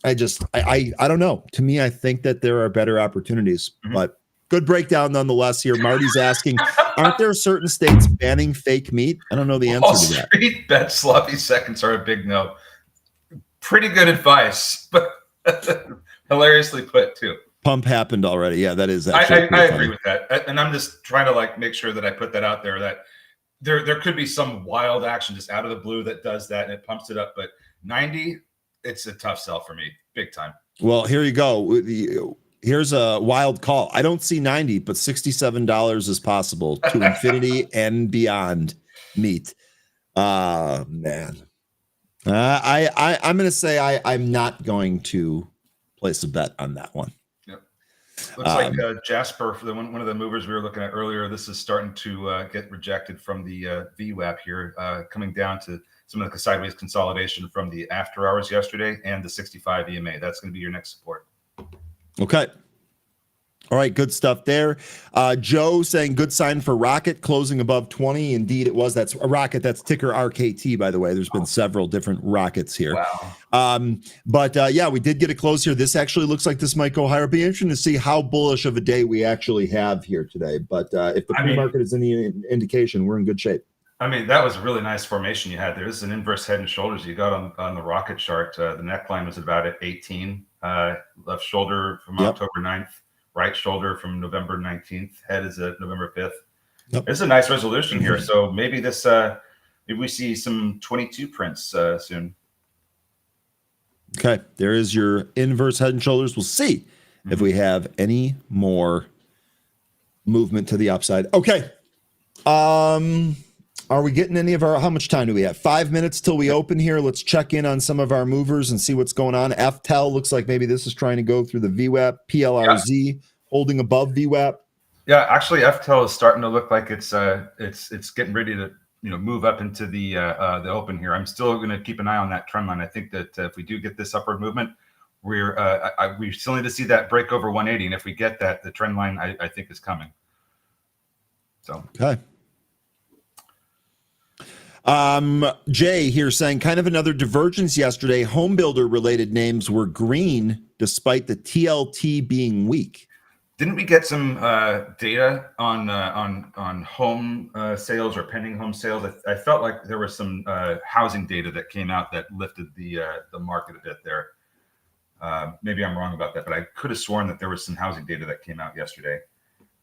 don't know. To me, I think that there are better opportunities, but good breakdown nonetheless here. Marty's asking, aren't there certain states banning fake meat? I don't know the answer to that. Street bet sloppy seconds are a big no. Pretty good advice, but hilariously put too. Pump happened already. Yeah, that is actually I agree with that. And I'm just trying to make sure that I put that out there, that there could be some wild action just out of the blue that does that and it pumps it up. But 90, it's a tough sell for me, big time. Well, here you go. Here's a wild call. I don't see 90, but $67 is possible to infinity and beyond. Meet. Man. I'm going to say I'm not going to place a bet on that one. Yep. Looks like Jasper, for one of the movers we were looking at earlier, this is starting to get rejected from the VWAP here, coming down to some of the sideways consolidation from the after hours yesterday and the 65 EMA. That's going to be your next support. Okay. All right, good stuff there. Joe saying good sign for Rocket closing above 20. Indeed, it was. That's a Rocket. That's ticker RKT, by the way. There's been several different Rockets here. Wow. But yeah, we did get a close here. This actually looks like this might go higher. It'll be interesting to see how bullish of a day we actually have here today. But if the pre-market is any indication, we're in good shape. I mean, that was a really nice formation you had there. This is an inverse head and shoulders you got on the Rocket chart. The neckline was about at 18. Left shoulder from October 9th. Right shoulder from November 19th. Head is at November 5th. Yep. It's a nice resolution here. So maybe this, maybe we see some 22 prints soon. Okay. There is your inverse head and shoulders. We'll see if we have any more movement to the upside. Okay. Are we getting any of our, how much time do we have? 5 minutes till we open here. Let's check in on some of our movers and see what's going on. FTEL looks like maybe this is trying to go through the VWAP. PLRZ holding above VWAP. Yeah, actually FTEL is starting to look like it's getting ready to move up into the open here. I'm still going to keep an eye on that trend line. I think that if we do get this upward movement, we still need to see that break over 180, and if we get that, the trend line I think is coming. So okay. Jay here saying kind of another divergence yesterday. Home builder related names were green despite the TLT being weak. Didn't we get some data on home sales or pending home sales? I felt like there was some housing data that came out that lifted the market a bit there. Maybe I'm wrong about that, but I could have sworn that there was some housing data that came out yesterday.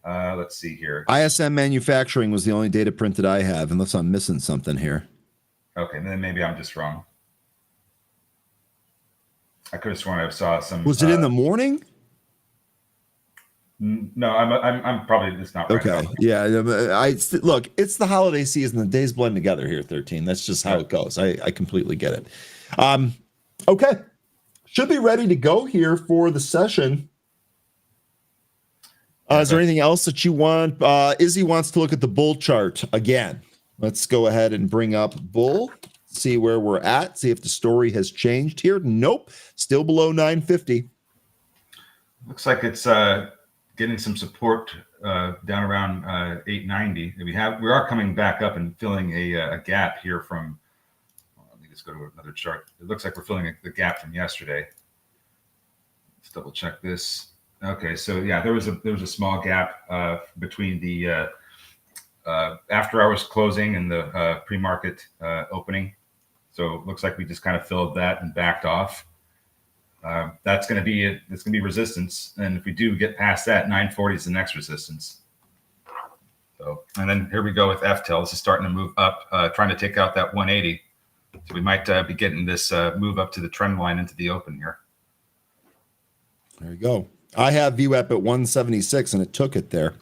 Let's see here. ISM manufacturing was the only data print that I have, unless I'm missing something here. Okay, then maybe I'm just wrong. I could have sworn I saw some. Was it in the morning? No, I'm probably just not right. Okay, yeah. Look, it's the holiday season. The days blend together here. 13. That's just how it goes. I completely get it. Okay, should be ready to go here for the session. Is there anything else that you want? Izzy wants to look at the bull chart again. Let's go ahead and bring up bull, see where we're at, see if the story has changed here. Nope, still below 950. Looks like it's getting some support down around 890. We are coming back up and filling a gap here from. Let me just go to another chart. It looks like we're filling the gap from yesterday. Let's double check this. Okay, so yeah, there was a small gap between the after hours closing and the pre-market opening. So it looks like we just kind of filled that and backed off. That's going to be resistance, and if we do get past that, 940 is the next resistance. So, and then here we go with FTEL. This is starting to move up, trying to take out that 180. So we might be getting this move up to the trend line into the open here. There you go. I have VWAP at 176, and it took it there.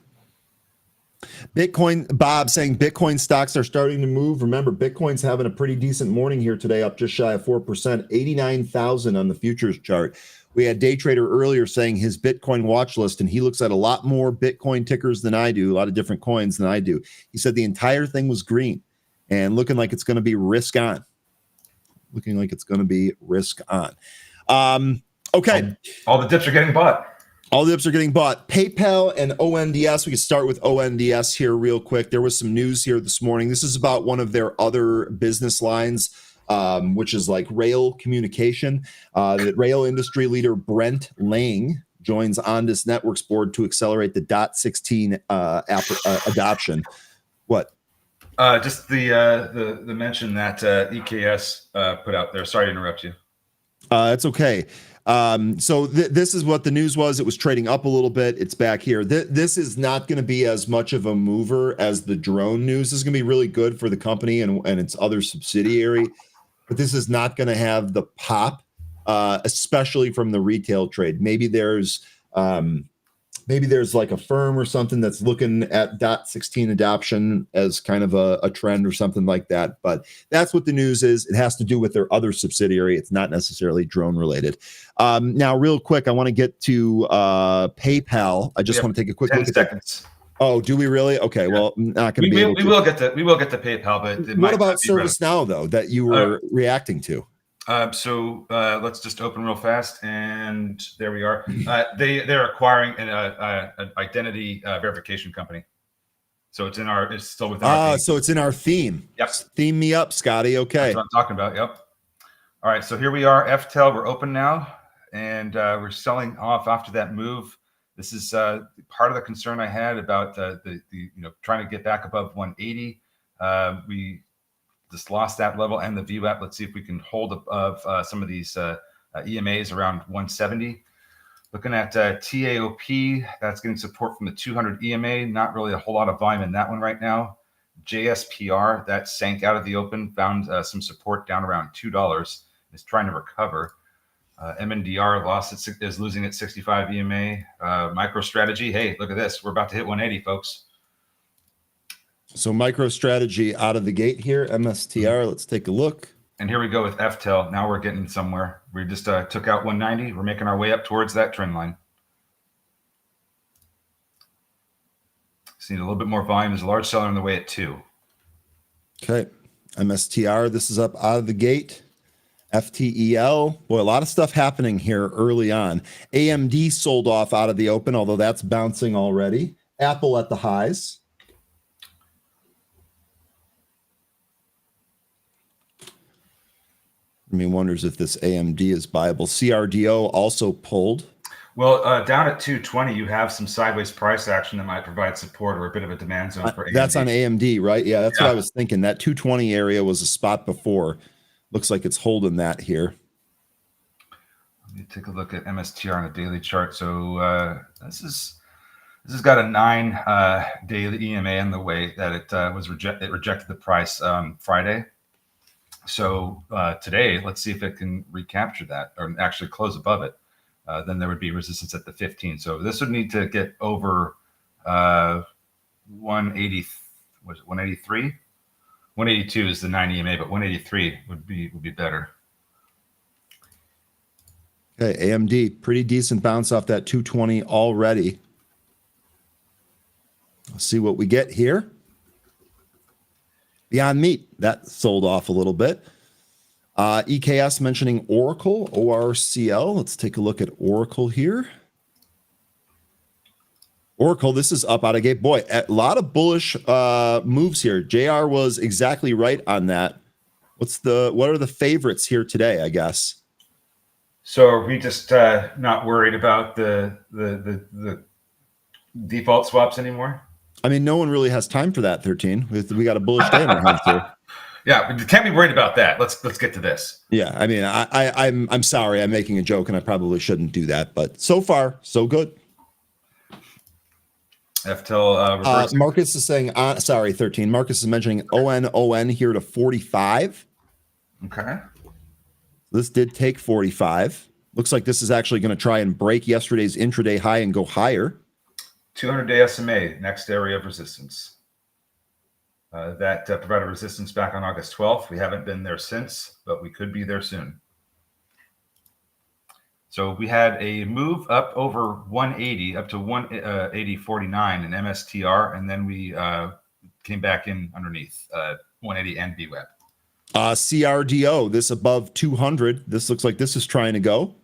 Bitcoin, Bob saying Bitcoin stocks are starting to move. Remember, Bitcoin's having a pretty decent morning here today, up just shy of 4%, 89,000 on the futures chart. We had Day Trader earlier saying his Bitcoin watch list, and he looks at a lot more Bitcoin tickers than I do, a lot of different coins than I do. He said the entire thing was green and looking like it's going to be risk on. Looking like it's going to be risk on. Okay. All the dips are getting bought. All the dips are getting bought. PayPal and ONDS. We can start with ONDS here real quick. There was some news here this morning. This is about one of their other business lines, which is like rail communication. That rail industry leader Brent Lang joins Ondas Networks board to accelerate the .16 adoption. What? Just the mention that EKS put out there. Sorry to interrupt you. It's okay. So this is what the news was. It was trading up a little bit. It's back here. This is not going to be as much of a mover as the drone news. This is going to be really good for the company and its other subsidiary, but this is not going to have the pop, especially from the retail trade. Maybe there's Maybe there's like a firm or something that's looking at .16 adoption as kind of a trend or something like that. But that's what the news is. It has to do with their other subsidiary. It's not necessarily drone related. Now, real quick, I want to get to PayPal. I just want to take a quick 10 look at seconds. that. Oh, do we really? Okay, Yeah. well, I'm not going to be able to. We will get to PayPal, but What about ServiceNow though that you were reacting to? So let's just open real fast, and there we are. They're acquiring an identity verification company. So it's still within our theme. So it's in our theme. Yep. Theme me up, Scotty. Okay. That's what I'm talking about. Yep. All right. So here we are. FTEL. We're open now, and we're selling off after that move. This is part of the concern I had about the trying to get back above 180. We just lost that level and the VWAP. Let's see if we can hold above some of these EMAs around 170. Looking at TAOP, that's getting support from the 200 EMA. Not really a whole lot of volume in that one right now. JSPR, that sank out of the open, found some support down around $2. It's trying to recover. MNDR is losing at 65 EMA. MicroStrategy, hey, look at this. We're about to hit 180, folks. So MicroStrategy out of the gate here. MSTR, let's take a look. And here we go with FTEL. Now we're getting somewhere. We just took out 190. We're making our way up towards that trend line. Just need a little bit more volume. There's a large seller on the way at 2. Okay. MSTR, this is up out of the gate. FTEL, boy, a lot of stuff happening here early on. AMD sold off out of the open, although that's bouncing already. Apple at the highs. I mean, wonders if this AMD is buyable. CRDO also pulled. Well, down at 220, you have some sideways price action that might provide support or a bit of a demand zone for AMD. That's on AMD, right? Yeah, that's what I was thinking. That 220 area was a spot before. Looks like it's holding that here. Let me take a look at MSTR on a daily chart. So this has got a 9 daily EMA in the way that it rejected the price Friday. So today, let's see if it can recapture that or actually close above it. Then there would be resistance at the 15. So this would need to get over 180. Was it 183? 182 is the 9 EMA, but 183 would be better. Okay, AMD, pretty decent bounce off that 220 already. Let's see what we get here. Beyond Meat, that sold off a little bit. EKS mentioning Oracle, ORCL. Let's take a look at Oracle here. Oracle, this is up out of gate. Boy, a lot of bullish moves here. JR was exactly right on that. What are the favorites here today, I guess? So are we just not worried about the default swaps anymore? I mean, no one really has time for that, 13. We got a bullish day in our hands here. Yeah, but you can't be worried about that. Let's get to this. Yeah, I mean, I'm sorry, I'm making a joke, and I probably shouldn't do that, but so far, so good. FTEL Marcus is saying, sorry, 13. Marcus is mentioning ON here to 45. Okay. This did take 45. Looks like this is actually going to try and break yesterday's intraday high and go higher. 200-day SMA, next area of resistance. That provided resistance back on August 12th. We haven't been there since, but we could be there soon. So we had a move up over 180, up to 180.49 in MSTR, and then we came back in underneath 180 and VWAP. CRDO, this above 200. This looks like this is trying to go.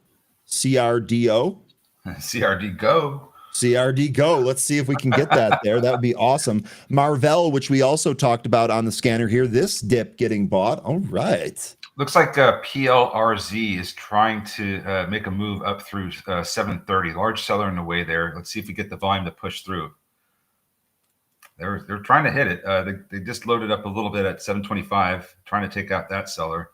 CRDO. CRD go. CRD go. Let's see if we can get that there. That would be awesome. Marvell, which we also talked about on the scanner here. This dip getting bought. All right. Looks like PLRZ is trying to make a move up through 730. Large seller in the way there. Let's see if we get the volume to push through. They're trying to hit it. They just loaded up a little bit at 725, trying to take out that seller.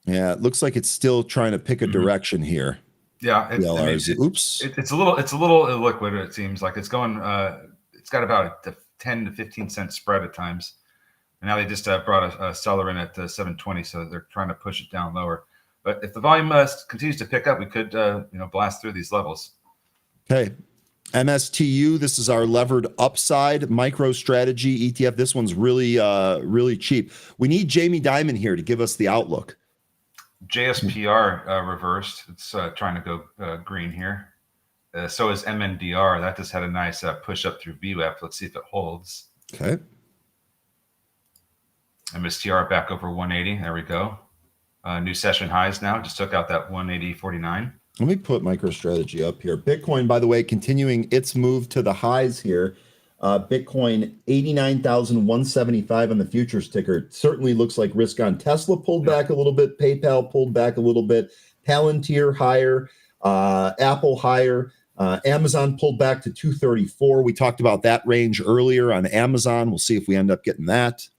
Yeah, it looks like it's still trying to pick a direction here. Yeah, oops. It's a little illiquid. It seems like it's going. It's got about a 10 to 15 cent spread at times. And now they just brought a seller in at 720, so they're trying to push it down lower. But if the volume continues to pick up, we could blast through these levels. Okay. MSTU, this is our levered upside micro strategy ETF. This one's really, really cheap. We need Jamie Dimon here to give us the outlook. JSPR reversed. It's trying to go green here. So is MNDR. That just had a nice push up through VWAP. Let's see if it holds. Okay. MSTR back over 180. There we go. New session highs now. Just took out that 180.49. Let me put MicroStrategy up here. Bitcoin, by the way, continuing its move to the highs here. Bitcoin 89,175 on the futures ticker. It certainly looks like risk on. Tesla pulled back a little bit. PayPal pulled back a little bit. Palantir higher. Apple higher. Amazon pulled back to 234. We talked about that range earlier on Amazon. We'll see if we end up getting that.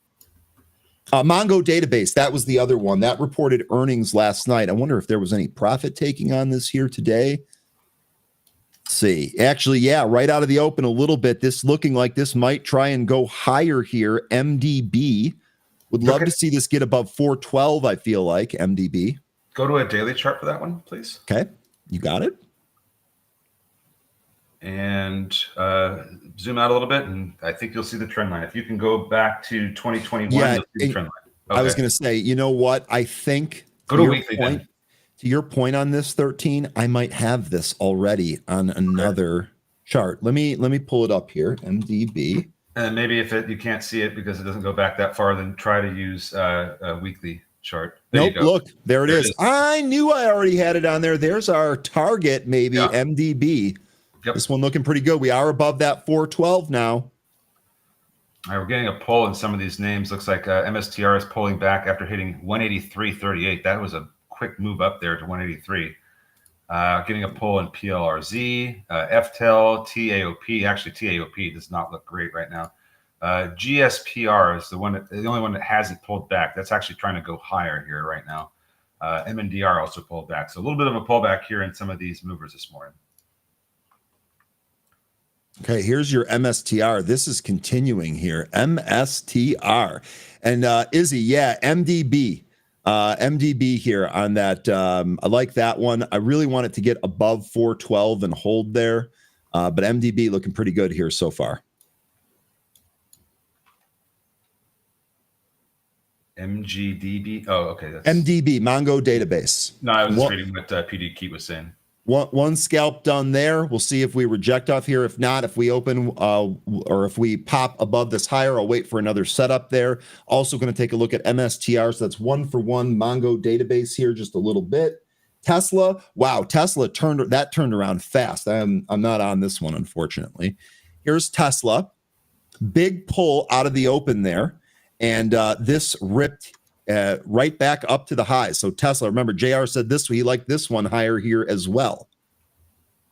Mongo database, that was the other one that reported earnings last night. I wonder if there was any profit taking on this here today. Let's see. Actually, yeah, right out of the open a little bit. This looking like this might try and go higher here. MDB. Would love to see this get above 412, I feel like, MDB. Go to a daily chart for that one, please. Okay, you got it. And zoom out a little bit, and I think you'll see the trend line. If you can go back to 2021, yeah, you'll see the trend line. Okay. I was going to say, you know what? I think go to weekly point, to your point on this 13, I might have this already on another chart. Let me pull it up here. MDB. And maybe if you can't see it because it doesn't go back that far, then try to use a weekly chart. Nope, look, there it is. I knew I already had it on there. There's our target, maybe, MDB. Yep. This one looking pretty good. We are above that 412 now. All right, we're getting a pull in some of these names. Looks like MSTR is pulling back after hitting 183.38. That was a quick move up there to 183. Getting a pull in PLRZ, FTEL, TAOP. Actually, TAOP does not look great right now. GSPR is the only one that hasn't pulled back. That's actually trying to go higher here right now. MNDR also pulled back. So a little bit of a pullback here in some of these movers this morning. Okay, here's your MSTR. This is continuing here. MSTR. And Izzy, yeah, MDB. MDB here on that. I like that one. I really want it to get above 412 and hold there. But MDB looking pretty good here so far. MGDB. Oh, okay. That's... MDB, Mongo database. No, I was just reading what PD Keat was saying. One scalp done there. We'll see if we reject off here. If not, if we open or if we pop above this higher, I'll wait for another setup there. Also going to take a look at MSTR. So that's 1-for-1 Mongo database here, just a little bit. Tesla. Wow, Tesla turned around fast. I'm not on this one, unfortunately. Here's Tesla. Big pull out of the open there. And this ripped right back up to the highs. So Tesla, remember, JR said this, he liked this one higher here as well.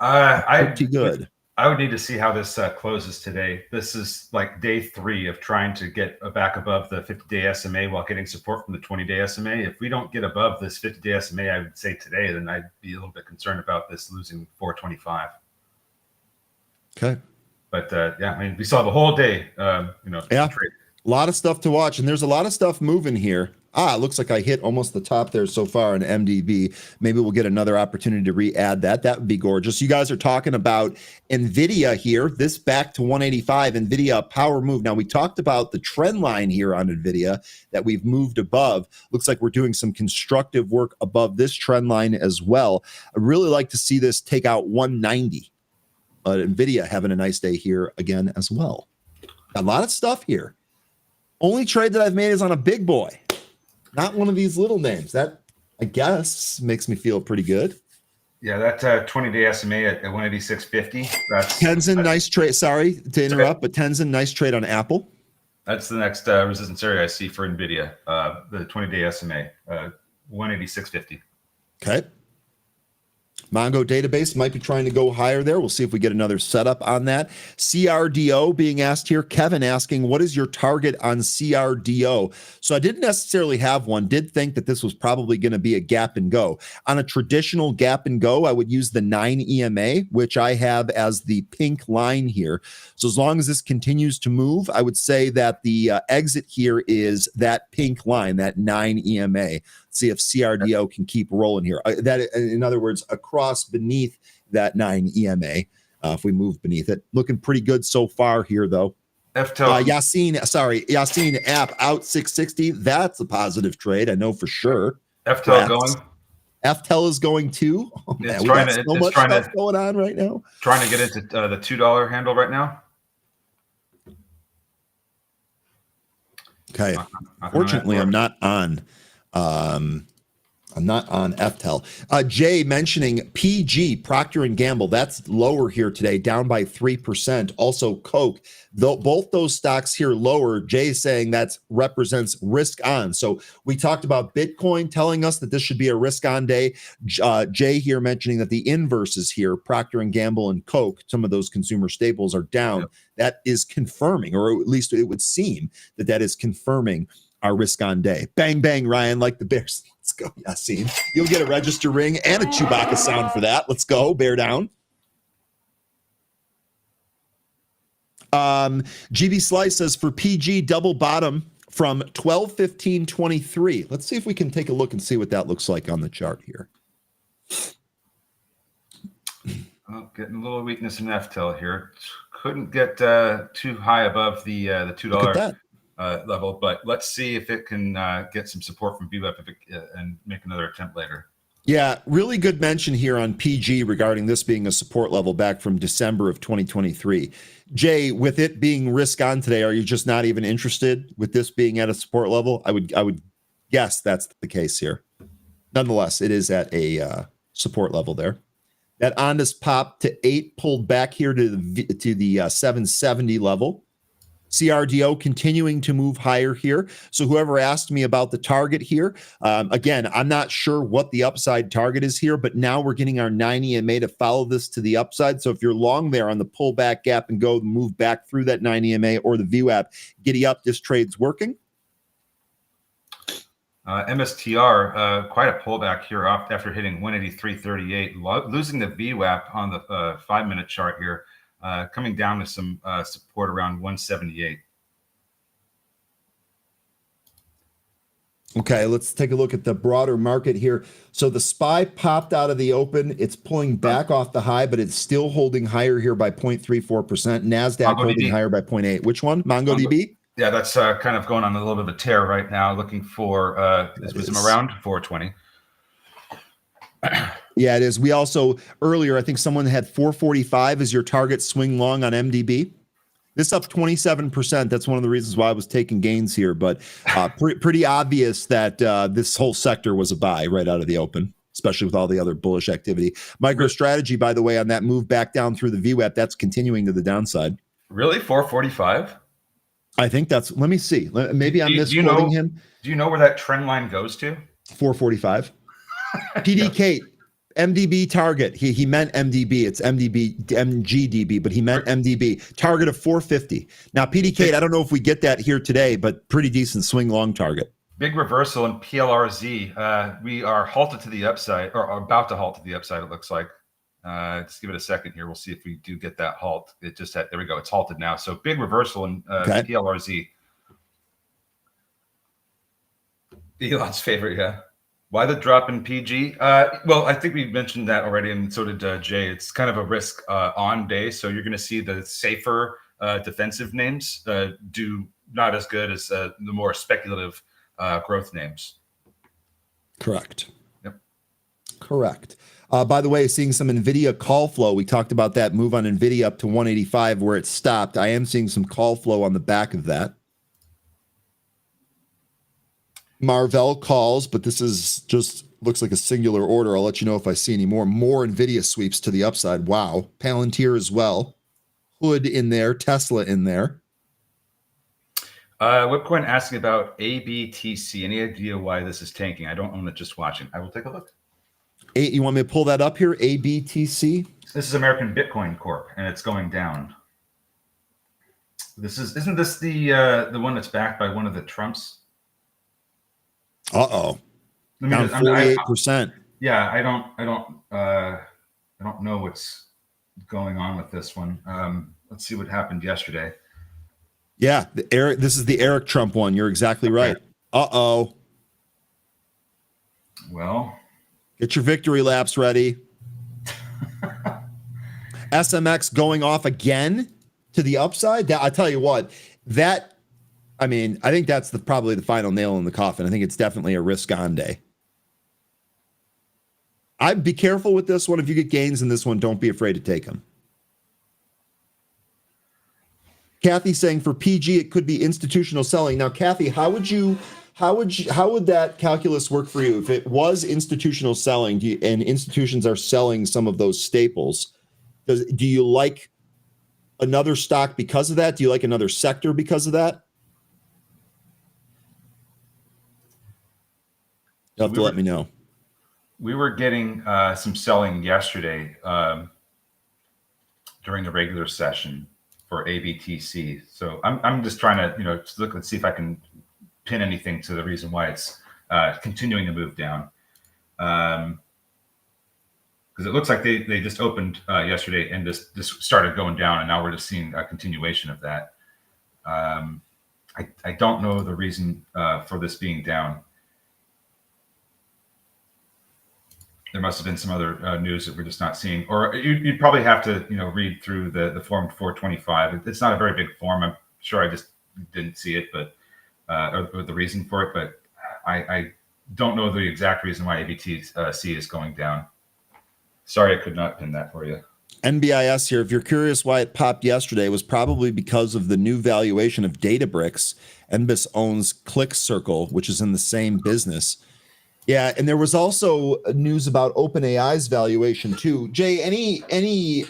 Pretty good. I would need to see how this closes today. This is like day 3 of trying to get back above the 50-day SMA while getting support from the 20-day SMA. If we don't get above this 50-day SMA, I would say today, then I'd be a little bit concerned about this losing 425. Okay. But yeah, I mean, we saw the whole day, trade. A lot of stuff to watch, and there's a lot of stuff moving here. It looks like I hit almost the top there so far in MDB. Maybe we'll get another opportunity to re-add that. That would be gorgeous. You guys are talking about NVIDIA here. This back to 185, NVIDIA power move. Now, we talked about the trend line here on NVIDIA that we've moved above. Looks like we're doing some constructive work above this trend line as well. I'd really like to see this take out 190. NVIDIA having a nice day here again as well. A lot of stuff here. Only trade that I've made is on a big boy. Not one of these little names. That, I guess, makes me feel pretty good. Yeah, that 20-day SMA at 186.50. That's Tenzin, nice trade. Sorry to interrupt, but Tenzin, nice trade on Apple. That's the next resistance area I see for NVIDIA. The 20-day SMA, 186.50. Okay. Mongo database might be trying to go higher there. We'll see if we get another setup on that. CRDO being asked here. Kevin asking, what is your target on CRDO? So I didn't necessarily have one. Did think that this was probably going to be a gap and go. On a traditional gap and go, I would use the 9 EMA, which I have as the pink line here. So as long as this continues to move, I would say that the exit here is that pink line, that 9 EMA. See if CRDO can keep rolling here. That, in other words, across beneath that 9 EMA. if we move beneath it. Looking pretty good so far here, though. Yassine app out 660. That's a positive trade. I know for sure. FTEL going. FTEL is going too. Oh, man, It's we got so much stuff going on right now. Trying to get into the $2 handle right now. Okay. Fortunately, I'm not on. I'm not on FTEL. Jay mentioning PG, Procter & Gamble. That's lower here today, down by 3%. Also, Coke. Though both those stocks here lower, Jay is saying that represents risk on. So we talked about Bitcoin telling us that this should be a risk on day. Jay here mentioning that the inverse is here. Procter & Gamble and Coke, some of those consumer staples are down. Yep. That is confirming, or at least it would seem that that is confirming our risk on day. Bang, bang, Ryan, like the Bears. Let's go, Yassine. You'll get a register ring and a Chewbacca sound for that. Let's go, bear down. GB Slice says for PG double bottom from 12-15-23. Let's see if we can take a look and see what that looks like on the chart here. Well, getting a little weakness in FTEL here. Couldn't get too high above the $2 level, but let's see if it can get some support from VWAP and make another attempt later. Yeah, really good mention here on PG regarding this being a support level back from December of 2023. Jay, with it being risk on today, are you just not even interested with this being at a support level? I would guess that's the case here. Nonetheless, it is at a support level there. That Ondas popped to 8, pulled back here to the 770 level. CRDO continuing to move higher here. So whoever asked me about the target here, again, I'm not sure what the upside target is here, but now we're getting our 90 EMA to follow this to the upside. So if you're long there on the pullback gap and go move back through that 90 EMA or the VWAP, giddy up, this trade's working. MSTR, quite a pullback here after hitting 183.38, losing the VWAP on the 5-minute chart here. Coming down to some support around 178. Okay, let's take a look at the broader market here. So the SPY popped out of the open. It's pulling back off the high, but it's still holding higher here by 0.34%. NASDAQ holding higher by 0.8. Which one? MongoDB? Yeah, that's kind of going on a little bit of a tear right now, looking for around 420. Yeah, it is. We also earlier, I think someone had 445 as your target swing long on MDB. This up 27%. That's one of the reasons why I was taking gains here, but pretty obvious that this whole sector was a buy right out of the open, especially with all the other bullish activity. MicroStrategy, by the way, on that move back down through the VWAP, that's continuing to the downside. Really? 445? I think that's, let me see. Maybe I'm misquoting him. Do you know where that trend line goes to? 445. PDK. MDB target. He meant MDB. It's MGDB, but he meant MDB. Target of 450. Now, PDK, I don't know if we get that here today, but pretty decent swing long target. Big reversal in PLRZ. We are halted to the upside, or about to halt to the upside, it looks like. Just give it a second here. We'll see if we do get that halt. It just had, there we go. It's halted now. So big reversal in PLRZ. Elon's favorite, yeah. Why the drop in PG? Well, I think we mentioned that already, and so did Jay. It's kind of a risk on day, so you're going to see the safer defensive names do not as good as the more speculative growth names. Correct. Yep. Correct. By the way, seeing some NVIDIA call flow. We talked about that move on NVIDIA up to 185 where it stopped. I am seeing some call flow on the back of that. Marvell calls, but this is just looks like a singular order. I'll let you know if I see any more. More NVIDIA sweeps to the upside. Wow. Palantir as well. Hood in there. Tesla in there. Whipcoin asking about ABTC. Any idea why this is tanking? I don't own it, just watching. I will take a look. You want me to pull that up here? ABTC? This is American Bitcoin Corp, and it's going down. Isn't this the one that's backed by one of the Trumps? Uh-oh. Down 48%. Yeah, I don't know what's going on with this one. Let's see what happened yesterday. Yeah, this is the Eric Trump one. You're exactly right. Uh-oh. Well, get your victory laps ready. SMX going off again to the upside. I tell you what, I think that's probably the final nail in the coffin. I think it's definitely a risk on day. I'd be careful with this one. If you get gains in this one, don't be afraid to take them. Kathy saying for PG, it could be institutional selling. Now, Kathy, how would that calculus work for you? If it was institutional selling and institutions are selling some of those staples, do you like another stock because of that? Do you like another sector because of that? You'll have to let me know. We were getting some selling yesterday during the regular session for ABTC. So I'm just trying to look and see if I can pin anything to the reason why it's continuing to move down. Because it looks like they just opened yesterday and just started going down, and now we're just seeing a continuation of that. I don't know the reason for this being down. There must have been some other news that we're just not seeing, or you'd probably have to, read through the Form 425. It's not a very big form. I'm sure I just didn't see it, but or the reason for it. But I don't know the exact reason why ABTC is going down. Sorry, I could not pin that for you. NBIS here. If you're curious why it popped yesterday, it was probably because of the new valuation of Databricks. NBIS owns ClickCircle, which is in the same business. Yeah, and there was also news about OpenAI's valuation too. Jay, any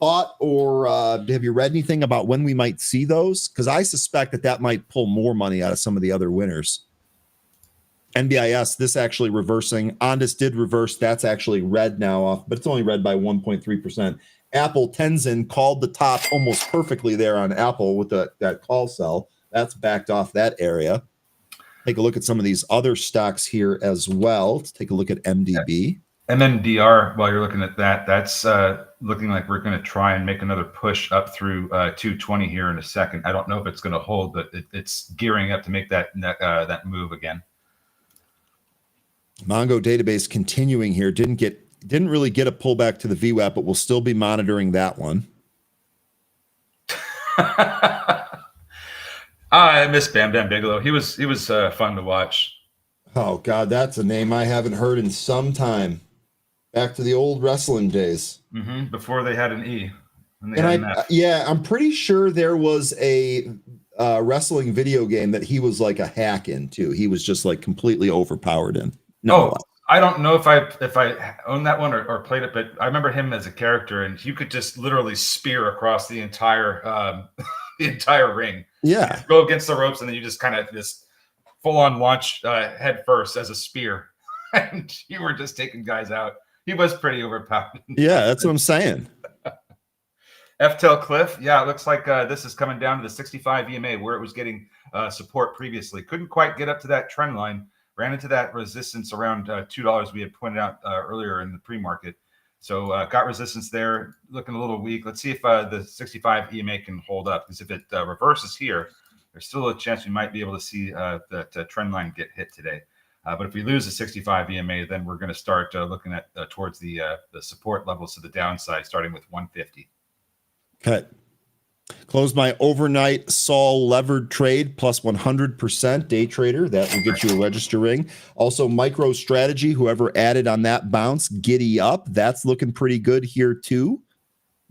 thought or have you read anything about when we might see those? Because I suspect that might pull more money out of some of the other winners. NBIS, this actually reversing. Ondas did reverse. That's actually red now off, but it's only red by 1.3%. Apple, Tenzin called the top almost perfectly there on Apple with that call sell. That's backed off that area. Take a look at some of these other stocks here as well. Let's take a look at MDB. MMDR, while you're looking at that, that's looking like we're going to try and make another push up through 220 here in a second. I don't know if it's going to hold, but it's gearing up to make that move again. Mongo database continuing here. Didn't really get a pullback to the VWAP, but we'll still be monitoring that one. I miss Bam Bam Bigelow. He was fun to watch. Oh God, that's a name I haven't heard in some time. Back to the old wrestling days. Mm-hmm. Before they had an E. I'm pretty sure there was a wrestling video game that he was like a hack into. He was just like completely overpowered in. I don't know if I own that one or played it, but I remember him as a character, and you could just literally spear across the entire ring. Yeah, go against the ropes, and then you just kind of this full on launch head first as a spear, and you were just taking guys out. He was pretty overpowered. Yeah, that's what I'm saying. FTEL Cliff, yeah, it looks like this is coming down to the 65 EMA where it was getting support previously. Couldn't quite get up to that trend line. Ran into that resistance around $2 we had pointed out earlier in the pre-market. So got resistance there, looking a little weak. Let's see if the 65 EMA can hold up, because if it reverses here, there's still a chance we might be able to see that trend line get hit today. But if we lose the 65 EMA, then we're going to start looking at towards the support levels to the downside, starting with 150. Okay. Closed my overnight Sol levered trade plus 100% day trader. That will get you a register ring. Also, micro strategy, whoever added on that bounce, giddy up. That's looking pretty good here too.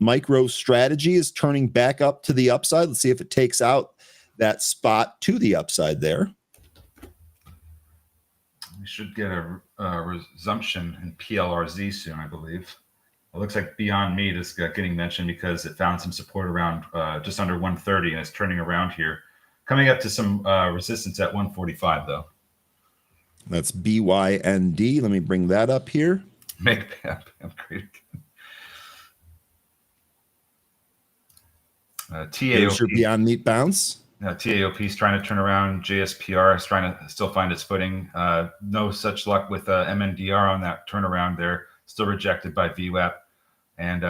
Micro strategy is turning back up to the upside. Let's see if it takes out that spot to the upside there. We should get a resumption in PLRZ soon, I believe. It looks like Beyond Meat is getting mentioned because it found some support around just under 130 and it's turning around here. Coming up to some resistance at 145, though. That's BYND. Let me bring that up here. Make Bam Bam great again. Here's your Beyond Meat bounce. TAOP is trying to turn around. JSPR is trying to still find its footing. No such luck with MNDR on that turnaround there. Still rejected by VWAP. And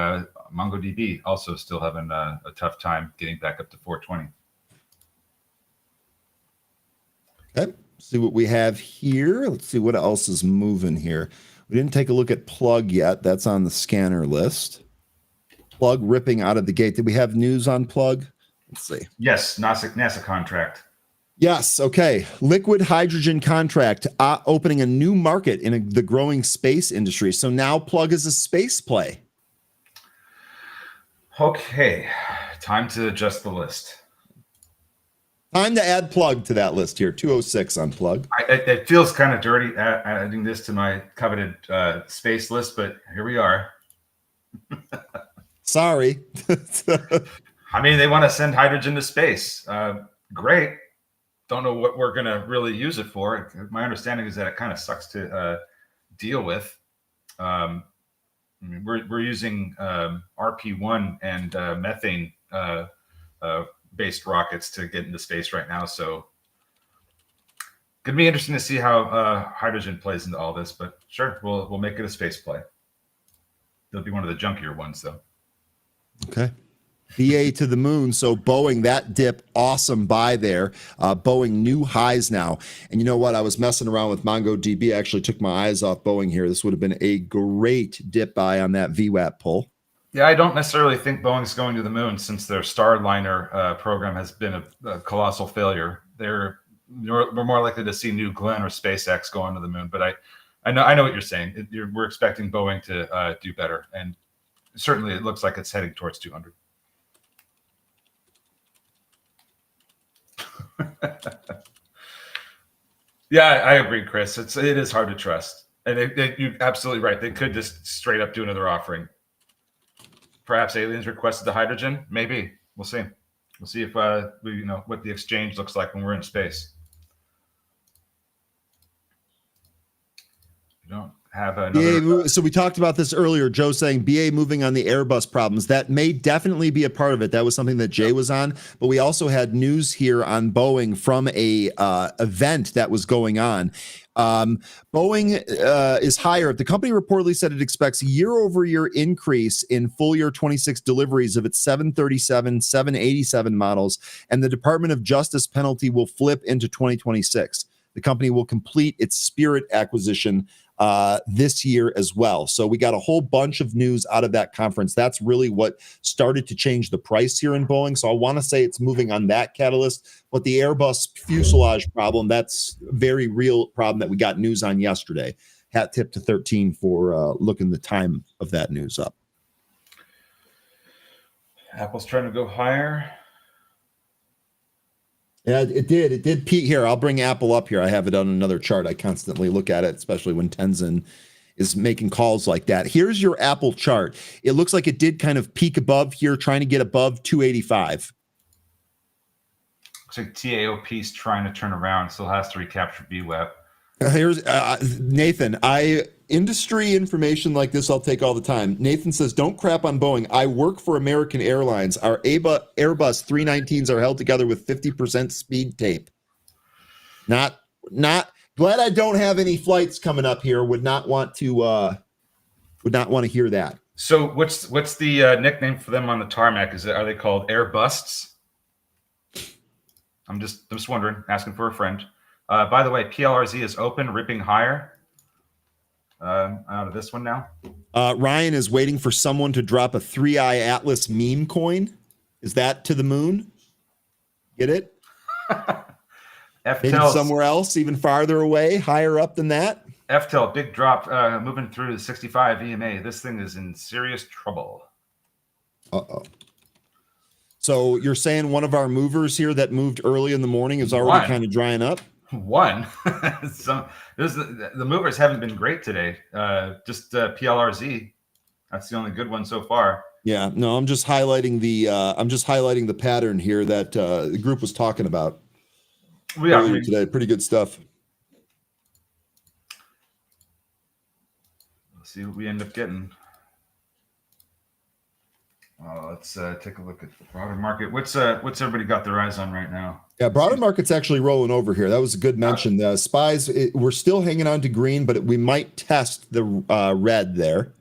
MongoDB also still having a tough time getting back up to 420. Okay, see what we have here. Let's see what else is moving here. We didn't take a look at Plug yet. That's on the scanner list. Plug ripping out of the gate. Did we have news on Plug? Let's see. Yes, NASA contract. Yes. Okay. Liquid hydrogen contract opening a new market in the growing space industry. So now Plug is a space play. Okay, time to adjust the list. Time to add Plug to that list here. 206 on Plug. It feels kind of dirty adding this to my coveted space list, but here we are. Sorry. I mean, they want to send hydrogen to space. Great. Don't know what we're going to really use it for. My understanding is that it kind of sucks to deal with. I mean, we're using RP1 and methane based rockets to get into space right now. So could be interesting to see how hydrogen plays into all this. But sure, we'll make it a space play. It'll be one of the junkier ones, though. Okay. BA to the moon. So Boeing, that dip, awesome buy there. Boeing new highs now. And you know what? I was messing around with MongoDB. I actually took my eyes off Boeing here. This would have been a great dip buy on that VWAP pull. Yeah, I don't necessarily think Boeing's going to the moon since their Starliner program has been a colossal failure. We're more likely to see New Glenn or SpaceX going to the moon. But I know what you're saying. We're expecting Boeing to do better, and certainly it looks like it's heading towards 200. Yeah, I agree, Chris. It is hard to trust, and you're absolutely right. They could just straight up do another offering. Perhaps aliens requested the hydrogen. Maybe we'll see. We'll see if we what the exchange looks like when we're in space. We don't have another. BA, so we talked about this earlier. Joe saying BA moving on the Airbus problems. That may definitely be a part of it. That was something that Jay was on. But we also had news here on Boeing from a event that was going on. Boeing is higher. The company reportedly said it expects year-over-year increase in full year 26 deliveries of its 737, 787 models, and the Department of Justice penalty will flip into 2026. The company will complete its Spirit acquisition this year as well. So we got a whole bunch of news out of that conference. That's really what started to change the price here in Boeing. So I want to say it's moving on that catalyst, but the Airbus fuselage problem, that's a very real problem that we got news on yesterday. Hat tip to 13 for looking the time of that news up. Apple's trying to go higher. Yeah, it did. It did peak here. I'll bring Apple up here. I have it on another chart. I constantly look at it, especially when Tenzin is making calls like that. Here's your Apple chart. It looks like it did kind of peak above here, trying to get above 285. Looks like TAOP's trying to turn around. Still has to recapture VWAP. Here's Nathan. Industry information like this I'll take all the time. Nathan says, don't crap on Boeing. I work for American Airlines. Our Airbus 319s are held together with 50% speed tape. Not glad I don't have any flights coming up here. Would not want to hear that. So what's the nickname for them on the tarmac? Are they called Airbusts? I'm just wondering, asking for a friend. By the way, PLRZ is open, ripping higher. Out of this one now. Ryan is waiting for someone to drop a 3i Atlas meme coin. Is that to the moon? Get it? Maybe somewhere else, even farther away, higher up than that. FTEL, big drop, moving through the 65 EMA. This thing is in serious trouble. Uh-oh. So you're saying one of our movers here that moved early in the morning is already kind of drying up? One. The movers haven't been great today. Just PLRZ. That's the only good one so far. Yeah, no, I'm just highlighting the pattern here that the group was talking about earlier today. Pretty good stuff. Let's see what we end up getting. Let's take a look at the broader market. What's everybody got their eyes on right now? Yeah, broader market's actually rolling over here. That was a good mention. SPYs, we're still hanging on to green, but we might test the red there.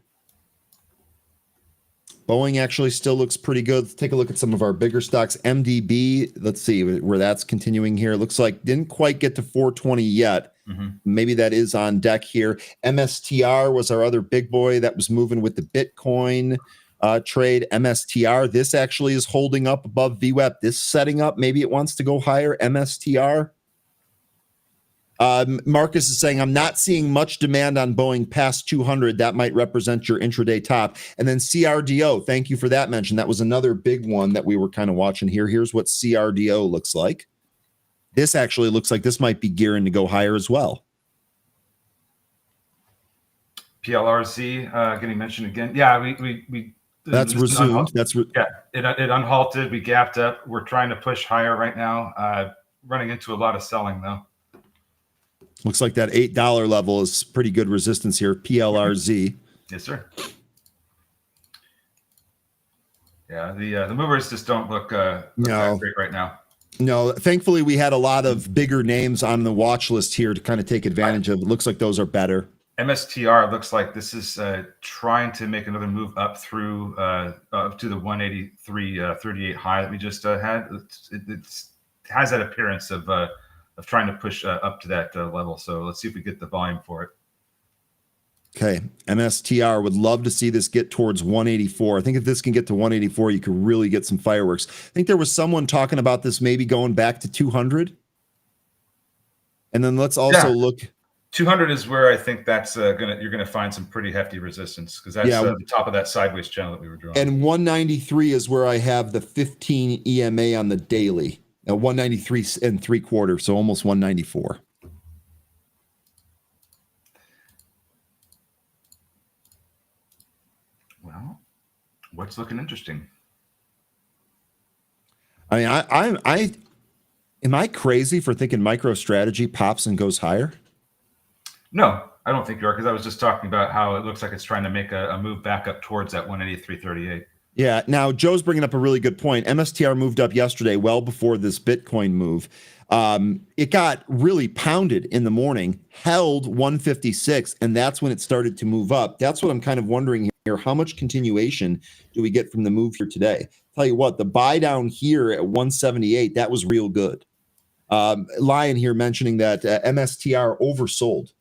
Boeing actually still looks pretty good. Let's take a look at some of our bigger stocks. MDB, let's see where that's continuing here. Looks like didn't quite get to 420 yet. Mm-hmm. Maybe that is on deck here. MSTR was our other big boy that was moving with the Bitcoin. trade. MSTR, this actually is holding up above VWAP. This setting up, maybe it wants to go higher. MSTR. Marcus is saying, I'm not seeing much demand on Boeing past 200. That might represent your intraday top. And then CRDO, thank you for that mention. That was another big one that we were kind of watching here. Here's what CRDO looks like. This actually looks like this might be gearing to go higher as well. PLRZ getting mentioned again. Yeah, we that's resumed. Yeah, it unhalted. We gapped up. We're trying to push higher right now. Running into a lot of selling though. Looks like that $8 level is pretty good resistance here. PLRZ. Yes, sir. Yeah, the movers just don't look that great right now. No, thankfully we had a lot of bigger names on the watch list here to kind of take advantage of. It looks like those are better. MSTR looks like this is trying to make another move up through up to the 183.38 high that we just had. It has that appearance of trying to push up to that level. So let's see if we get the volume for it. Okay, MSTR would love to see this get towards 184. I think if this can get to 184, you could really get some fireworks. I think there was someone talking about this maybe going back to 200. And then let's also look. 200 is where I think that's you're gonna find some pretty hefty resistance because that's the top of that sideways channel that we were drawing. And 193 is where I have the 15 EMA on the daily. Now 193 and 3/4, so almost 194. Well, what's looking interesting? I mean, I am I crazy for thinking MicroStrategy pops and goes higher? No, I don't think you are, because I was just talking about how it looks like it's trying to make a move back up towards that 183.38. Yeah. Now, Joe's bringing up a really good point. MSTR moved up yesterday, well before this Bitcoin move. It got really pounded in the morning, held 156, and that's when it started to move up. That's what I'm kind of wondering here. How much continuation do we get from the move here today? Tell you what, the buy down here at 178, that was real good. Lion here mentioning that MSTR oversold.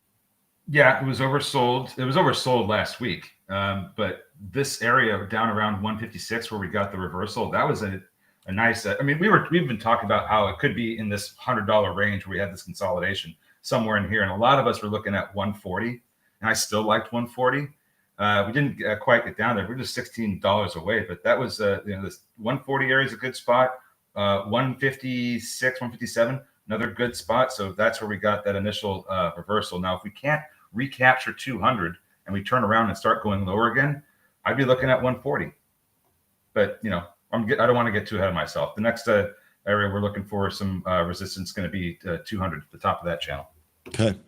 Yeah, it was oversold. It was oversold last week. But this area down around 156 where we got the reversal, that was a nice, I mean, we've been talking about how it could be in this $100 range where we had this consolidation somewhere in here. And a lot of us were looking at 140, and I still liked 140. We didn't quite get down there. We're just $16 away, but that was, this 140 area is a good spot. 156, 157, another good spot. So that's where we got that initial reversal. Now, if we can't recapture 200 and we turn around and start going lower again, I'd be looking at 140. But, I don't want to get too ahead of myself. The next area we're looking for some resistance is going to be 200 at the top of that channel. Okay.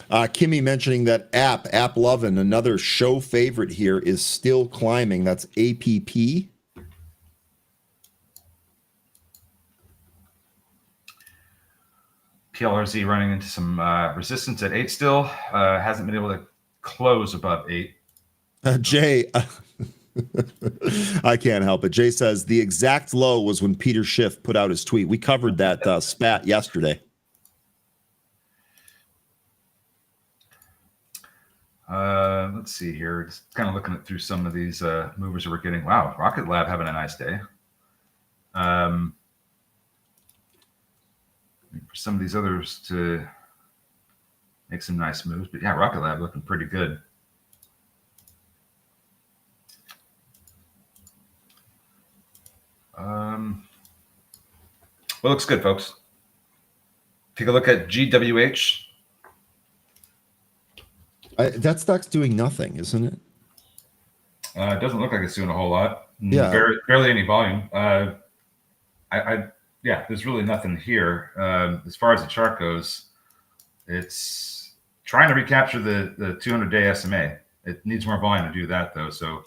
Kimmy mentioning that App Lovin', another show favorite here, is still climbing. That's APP. PLRZ running into some resistance at 8 still. Hasn't been able to close above 8. Jay, I can't help it. Jay says the exact low was when Peter Schiff put out his tweet. We covered that spat yesterday. Let's see here. Just kind of looking at through some of these movers that we're getting. Wow, Rocket Lab having a nice day. For some of these others to make some nice moves. But yeah, Rocket Lab looking pretty good. Well, looks good, folks. Take a look at GWH. That stock's doing nothing, isn't it? It doesn't look like it's doing a whole lot. Yeah. Barely any volume. Yeah, there's really nothing here. As far as the chart goes, it's trying to recapture the 200-day SMA. It needs more volume to do that, though. So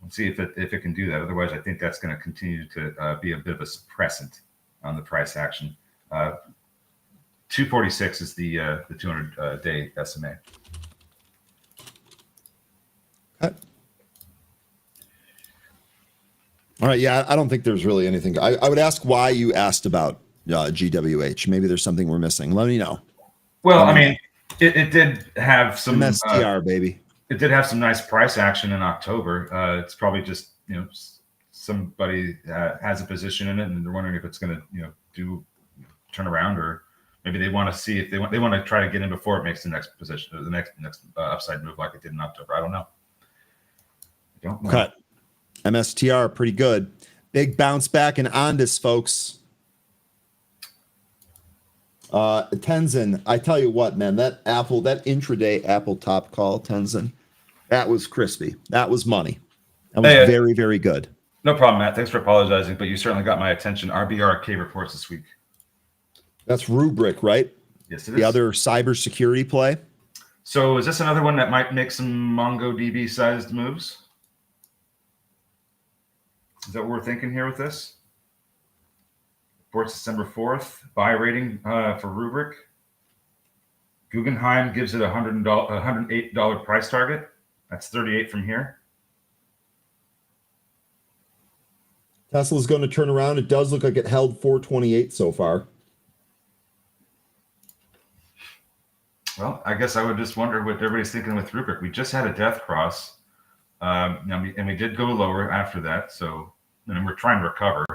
we'll see if it can do that. Otherwise, I think that's going to continue to be a bit of a suppressant on the price action. 246 is the 200-day SMA. Okay. All right. Yeah, I don't think there's really anything. I would ask why you asked about GWH. Maybe there's something we're missing. Let me know. Well, I mean, it did have some MSTR, baby. It did have some nice price action in October. It's probably just, somebody has a position in it and they're wondering if it's going to, turn around, or maybe they want to see if they want to try to get in before it makes the next position or the next upside move like it did in October. I don't know. Cut. MSTR pretty good. Big bounce back in Ondas, folks. Tenzin, I tell you what, man, that intraday Apple top call, Tenzin, that was crispy. That was money. That was very, very good. No problem, Matt. Thanks for apologizing, but you certainly got my attention. RBRK reports this week. That's Rubrik, right? Yes, it is. The other cybersecurity play. So is this another one that might make some MongoDB-sized moves? Is that what we're thinking here with this? Reports December 4th. Buy rating for Rubrik. Guggenheim gives it $108 price target. That's 38 from here. Tesla's going to turn around. It does look like it held 428 so far. Well, I guess I would just wonder what everybody's thinking with Rubrik. We just had a death cross, and we did go lower after that. So, and we're trying to recover.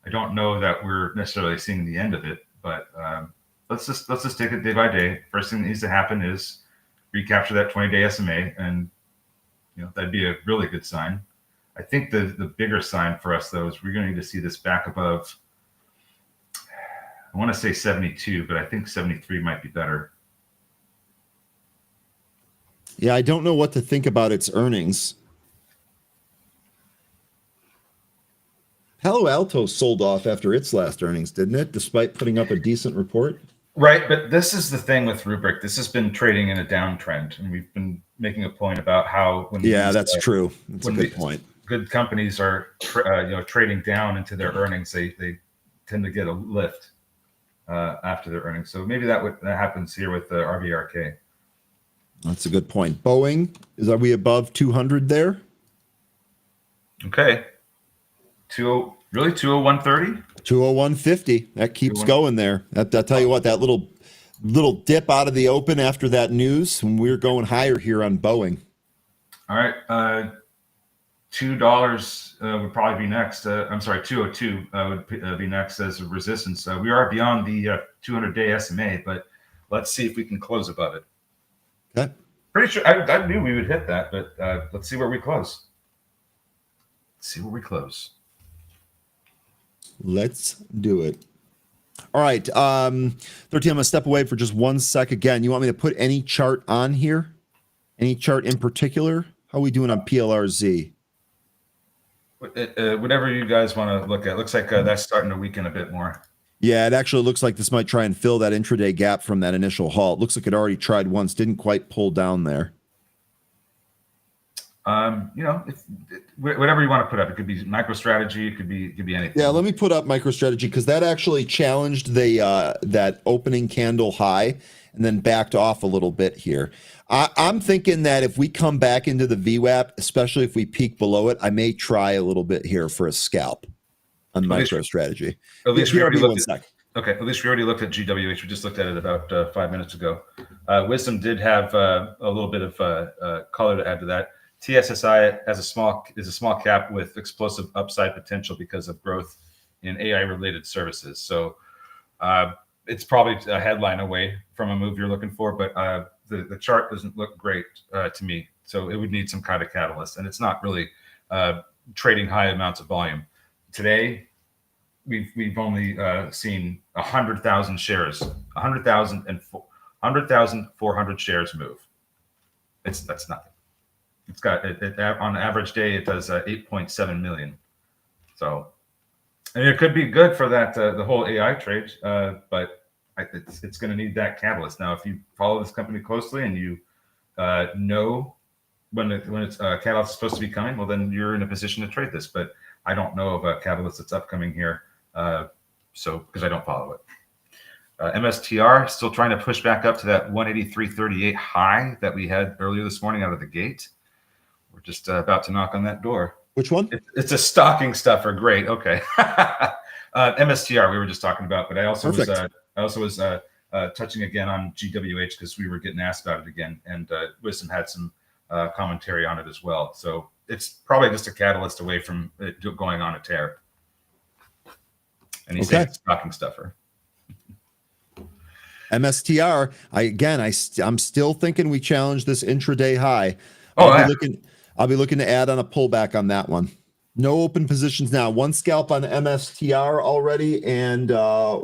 I don't know that we're necessarily seeing the end of it, but let's just take it day by day. First thing that needs to happen is recapture that 20-day SMA, and that'd be a really good sign. I think the bigger sign for us though is we're going to need to see this back above. I want to say 72, but I think 73 might be better. Yeah, I don't know what to think about its earnings. Palo Alto sold off after its last earnings, didn't it? Despite putting up a decent report. Right, but this is the thing with Rubrik. This has been trading in a downtrend, and we've been making a point about how when that's true. That's a good point. Good companies are trading down into their earnings. They tend to get a lift after their earnings. So maybe that happens here with the RBRK. That's a good point. Boeing, are we above 200 there? Okay. 201.30? 201.50. That keeps going there. I'll tell you what, that little dip out of the open after that news, and we're going higher here on Boeing. All right. $2 would probably be next. I'm sorry, 202 would be next as a resistance. We are beyond the 200-day SMA, but let's see if we can close above it. Okay. Pretty sure I knew we would hit that, but let's see where we close. Let's do it. All right. 13, I'm going to step away for just 1 sec again. You want me to put any chart on here? Any chart in particular? How are we doing on PLRZ? Whatever you guys want to look at. Looks like that's starting to weaken a bit more. Yeah, it actually looks like this might try and fill that intraday gap from that initial halt. Looks like it already tried once, didn't quite pull down there. Whatever you want to put up. It could be MicroStrategy. It could be anything. Yeah, let me put up MicroStrategy because that actually challenged that opening candle high and then backed off a little bit here. I'm thinking that if we come back into the VWAP, especially if we peak below it, I may try a little bit here for a scalp on MicroStrategy. At least we already looked at. Okay, at least we already looked at GWH. We just looked at it about 5 minutes ago. Wisdom did have a little bit of color to add to that. TSSI is a small cap with explosive upside potential because of growth in AI-related services. So it's probably a headline away from a move you're looking for, but the chart doesn't look great to me. So it would need some kind of catalyst, and it's not really trading high amounts of volume. Today, we've only seen 100,000 shares, 100,400 shares move. That's nothing. It's got on an average day, it does 8.7 million. So, and it could be good for that the whole AI trade, but it's going to need that catalyst. Now, if you follow this company closely and you know when it's catalyst is supposed to be coming, well, then you're in a position to trade this. But I don't know of a catalyst that's upcoming here, so because I don't follow it. MSTR still trying to push back up to that 183.38 high that we had earlier this morning out of the gate. We're just about to knock on that door. Which one? It's a stocking stuffer. Great. Okay. MSTR we were just talking about, but I also was touching again on GWH because we were getting asked about it again, and Wisdom had some commentary on it as well. So it's probably just a catalyst away from it going on a tear. And he's saying stocking stuffer. MSTR. I'm still thinking we challenge this intraday high. Oh, I'll be looking to add on a pullback on that one. No open positions now. One scalp on MSTR already, and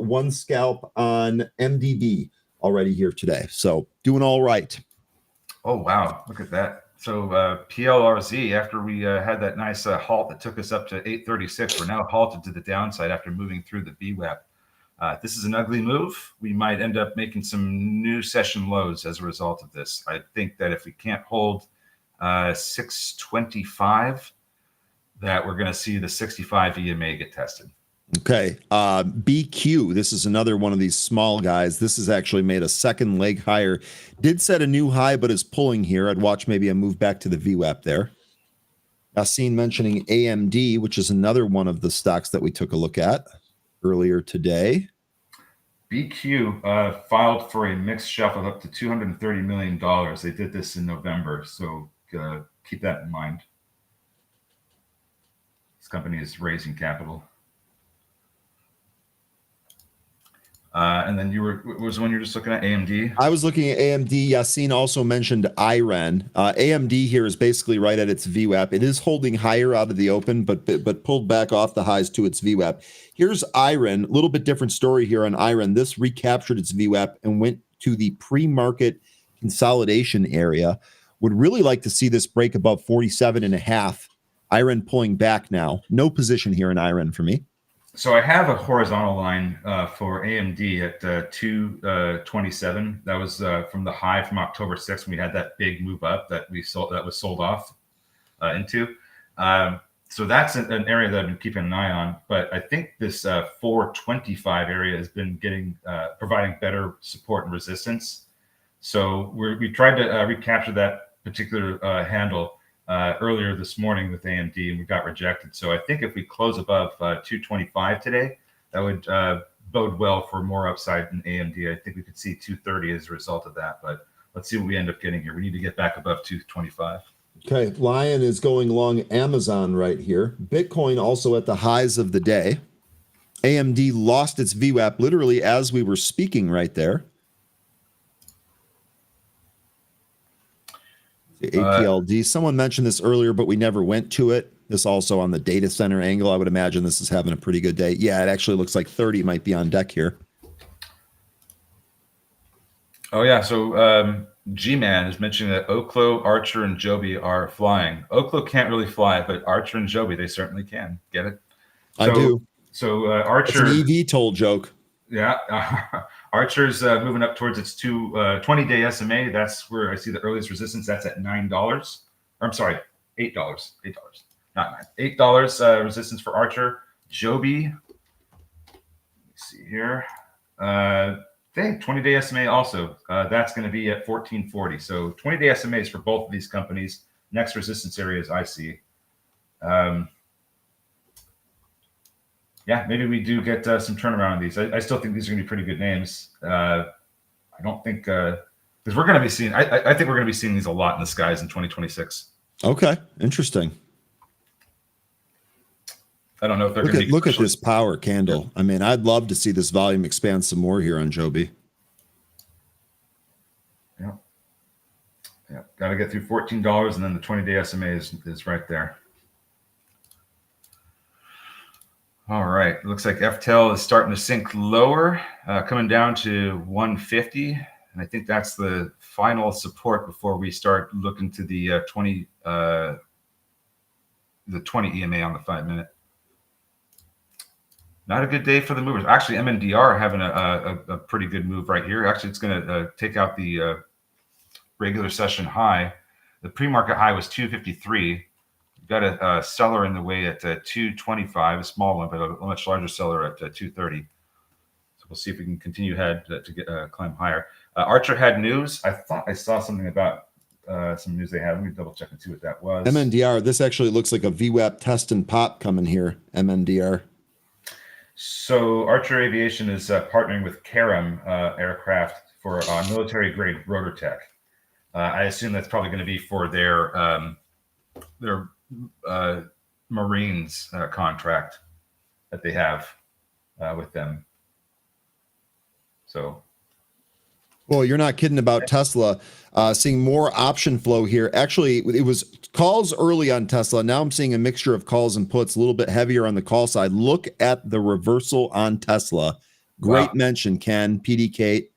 one scalp on MDB already here today. So doing all right. Oh, wow. Look at that. So PLRZ, after we had that nice halt that took us up to 836, we're now halted to the downside after moving through the VWAP. This is an ugly move. We might end up making some new session lows as a result of this. I think that if we can't hold 625, that we're going to see the 65 EMA get tested. Okay. BQ, this is another one of these small guys. This has actually made a second leg higher. Did set a new high, but is pulling here. I'd watch maybe a move back to the VWAP there. Yassine mentioning AMD, which is another one of the stocks that we took a look at earlier today. BQ filed for a mixed shuffle up to $230 million. They did this in November, so keep that in mind. This company is raising capital. And then was the one you're just looking at, AMD? I was looking at AMD. Yassine also mentioned IREN. AMD here is basically right at its VWAP. It is holding higher out of the open, but pulled back off the highs to its VWAP. Here's IREN. A little bit different story here on IREN. This recaptured its VWAP and went to the pre-market consolidation area. Would really like to see this break above 47.5. IREN pulling back now. No position here in IREN for me. So I have a horizontal line for AMD at 227. That was from the high from October 6th when we had that big move up that was sold off into. So that's an area that I've been keeping an eye on. But I think this 425 area has been providing better support and resistance. So we tried to recapture that particular handle earlier this morning with AMD, and we got rejected. So I think if we close above 225 today, that would bode well for more upside in AMD. I think we could see 230 as a result of that, but let's see what we end up getting here. We need to get back above 225. Okay, Lion is going long Amazon right here. Bitcoin also at the highs of the day. AMD lost its VWAP literally as we were speaking right there. The APLD. Someone mentioned this earlier, but we never went to it. This also on the data center angle. I would imagine this is having a pretty good day. Yeah, it actually looks like 30 might be on deck here. Oh, yeah. So G-Man is mentioning that Oklo, Archer, and Joby are flying. Oklo can't really fly, but Archer and Joby, they certainly can. Get it? I do. So Archer. It's an EV-toll joke. Yeah. Archer's moving up towards its 20-day SMA. That's where I see the earliest resistance. That's at $9. Or I'm sorry, $8. $8, not $9. $8 resistance for Archer. Joby. Let's see here. Dang, 20-day SMA also. That's going to be at 1440. So 20-day SMAs for both of these companies. Next resistance areas I see. Yeah, maybe we do get some turnaround on these. I still think these are going to be pretty good names. I don't think because we're going to be seeing. I think we're going to be seeing these a lot in the skies in 2026. Okay, interesting. I don't know if they're going to look at this power candle. I mean, I'd love to see this volume expand some more here on Joby. Yeah, got to get through $14, and then the 20-day SMA is right there. All right, looks like FTEL is starting to sink lower, coming down to 150, and I think that's the final support before we start looking to the 20 EMA on the 5-minute. Not a good day for the movers. Actually, MNDR having a pretty good move right here. Actually, it's going to take out the regular session high. The pre-market high was 253. Got a seller in the way at 225, a small one, but a much larger seller at 230. So we'll see if we can continue ahead to get climb higher. Archer had news. I thought I saw something about some news they had. Let me double check and see what that was. MNDR. This actually looks like a VWAP test and pop coming here. MNDR. So Archer Aviation is partnering with Karam Aircraft for military grade rotor tech. I assume that's probably going to be for their Marines contract that they have with them. So, well, you're not kidding about Tesla. Seeing more option flow here. Actually, it was calls early on Tesla. Now I'm seeing a mixture of calls and puts, a little bit heavier on the call side. Look at the reversal on Tesla. Great mention, Ken, PD Kate.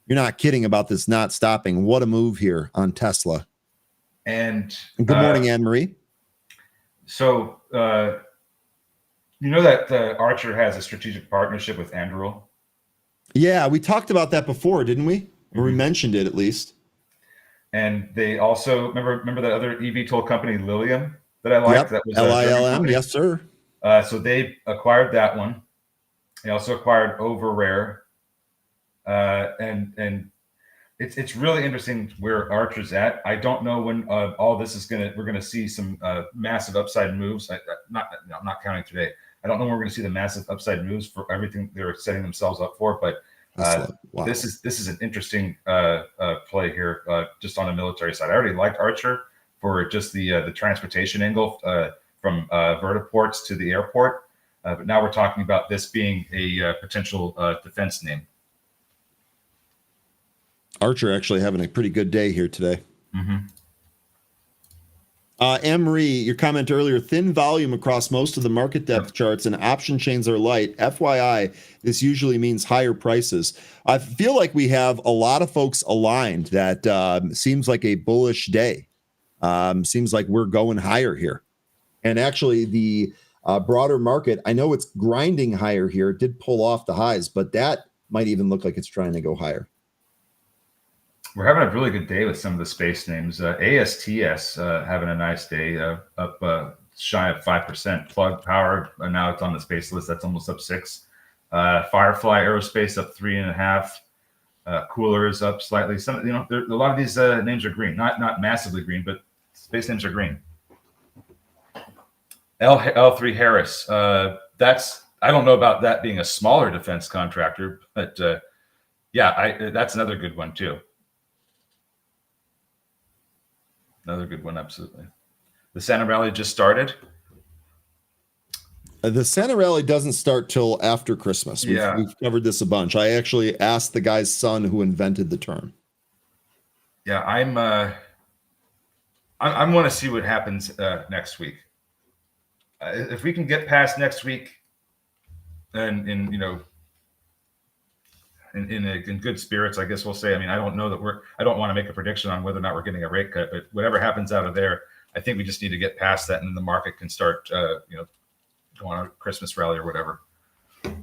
You're not kidding about this not stopping. What a move here on Tesla. And good morning, Anne-Marie. So, you know that Archer has a strategic partnership with Anduril? Yeah, we talked about that before, didn't we? Or we mentioned it at least. And they also remember that other eVTOL company, Lilium, that I liked. Yep. That was LILM. Yes, sir. So they acquired that one. They also acquired Overrare, and it's really interesting where Archer's at. I don't know when all this is we're gonna see some massive upside moves. I'm not counting today. I don't know when we're gonna see the massive upside moves for everything they're setting themselves up for, but wow. This is an interesting play here, just on the military side. I already liked Archer for just the transportation angle from vertiports to the airport, but now we're talking about this being a potential defense name. Archer actually having a pretty good day here today. Anne-Marie, your comment earlier, thin volume across most of the market depth charts and option chains are light. FYI, this usually means higher prices. I feel like we have a lot of folks aligned that seems like a bullish day. Seems like we're going higher here. And actually the broader market, I know it's grinding higher here. It did pull off the highs, but that might even look like it's trying to go higher. We're having a really good day with some of the space names. ASTS having a nice day, up shy of 5%. Plug Power, now it's on the space list. That's almost up 6. Firefly Aerospace up 3.5. Cooler is up slightly. Some, a lot of these names are green, not massively green, but space names are green. L3 Harris. I don't know about that being a smaller defense contractor, but that's another good one too. Another good one, absolutely. The Santa Rally just started. The Santa Rally doesn't start till after Christmas. We've covered this a bunch. I actually asked the guy's son who invented the term. Yeah, I want to see what happens next week. If we can get past next week, and in good spirits, I guess we'll say. I mean, I don't know that I don't want to make a prediction on whether or not we're getting a rate cut, but whatever happens out of there, I think we just need to get past that, and then the market can start, going on a Christmas rally or whatever.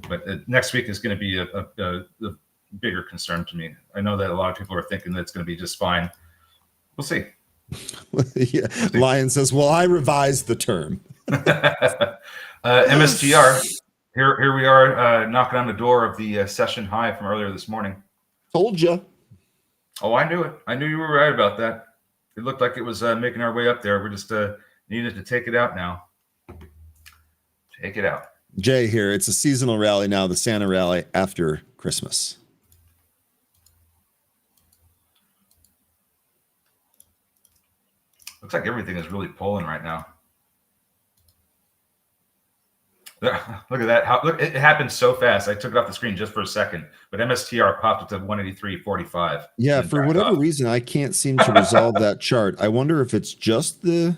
But next week is going to be a bigger concern to me. I know that a lot of people are thinking that it's going to be just fine. We'll see. Yeah. Lion says, "Well, I revised the term." MSTR. Here we are knocking on the door of the session high from earlier this morning. Told you. Oh, I knew it. I knew you were right about that. It looked like it was making our way up there. We're just needed to take it out now. Take it out. Jay here. It's a seasonal rally now, the Santa Rally after Christmas. Looks like everything is really pulling right now. Look at that. Look, it happened so fast. I took it off the screen just for a second, but MSTR popped up to 183.45. Yeah, for whatever reason, I can't seem to resolve that chart. I wonder if it's just the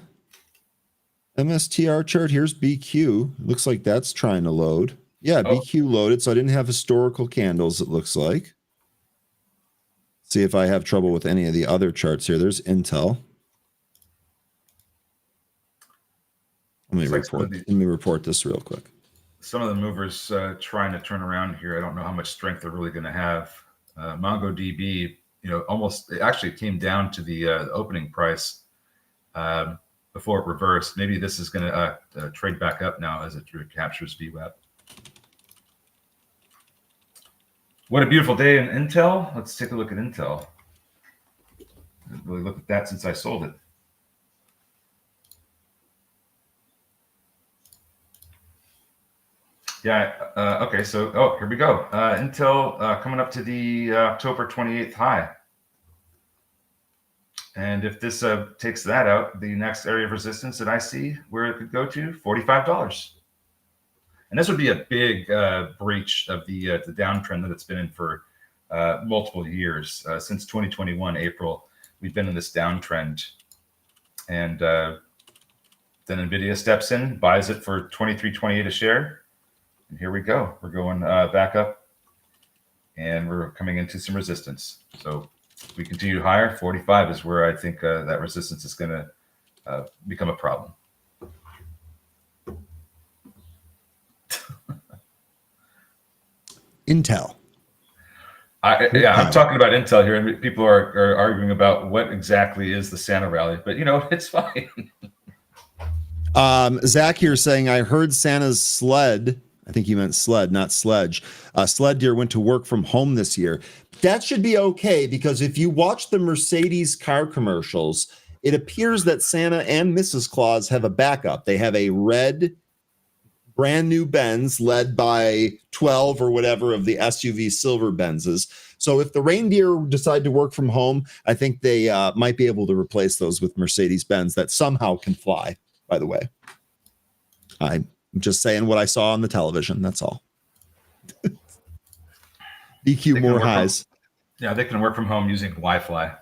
MSTR chart. Here's BQ. Looks like that's trying to load. Yeah, BQ loaded, so I didn't have historical candles, it looks like. See if I have trouble with any of the other charts here. There's Intel. Let me report this real quick. Some of the movers trying to turn around here. I don't know how much strength they're really going to have. MongoDB, it actually came down to the opening price before it reversed. Maybe this is going to trade back up now as it recaptures VWAP. What a beautiful day in Intel. Let's take a look at Intel. I haven't really looked at that since I sold it. Yeah. Okay. So, here we go. Intel coming up to the October 28th high. And if this takes that out, the next area of resistance that I see where it could go to, $45. And this would be a big breach of the downtrend that it's been in for multiple years. Since 2021, April, we've been in this downtrend. And then NVIDIA steps in, buys it for $23.28 a share. And here we go. We're going back up. And we're coming into some resistance. So if we continue higher, 45 is where I think that resistance is going to become a problem. Intel. I'm talking about Intel here, and people are arguing about what exactly is the Santa rally, but it's fine. Zach here saying, I heard Santa's sled. I think he meant sled, not sledge. Sled deer went to work from home this year. That should be okay, because if you watch the Mercedes car commercials, it appears that Santa and Mrs. Claus have a backup. They have a red brand new Benz led by 12 or whatever of the SUV silver Benzes. So if the reindeer decide to work from home, I think they might be able to replace those with Mercedes Benz that somehow can fly, by the way. I'm just saying what I saw on the television. That's all. DQ more highs. They can work from home using Wi-Fi.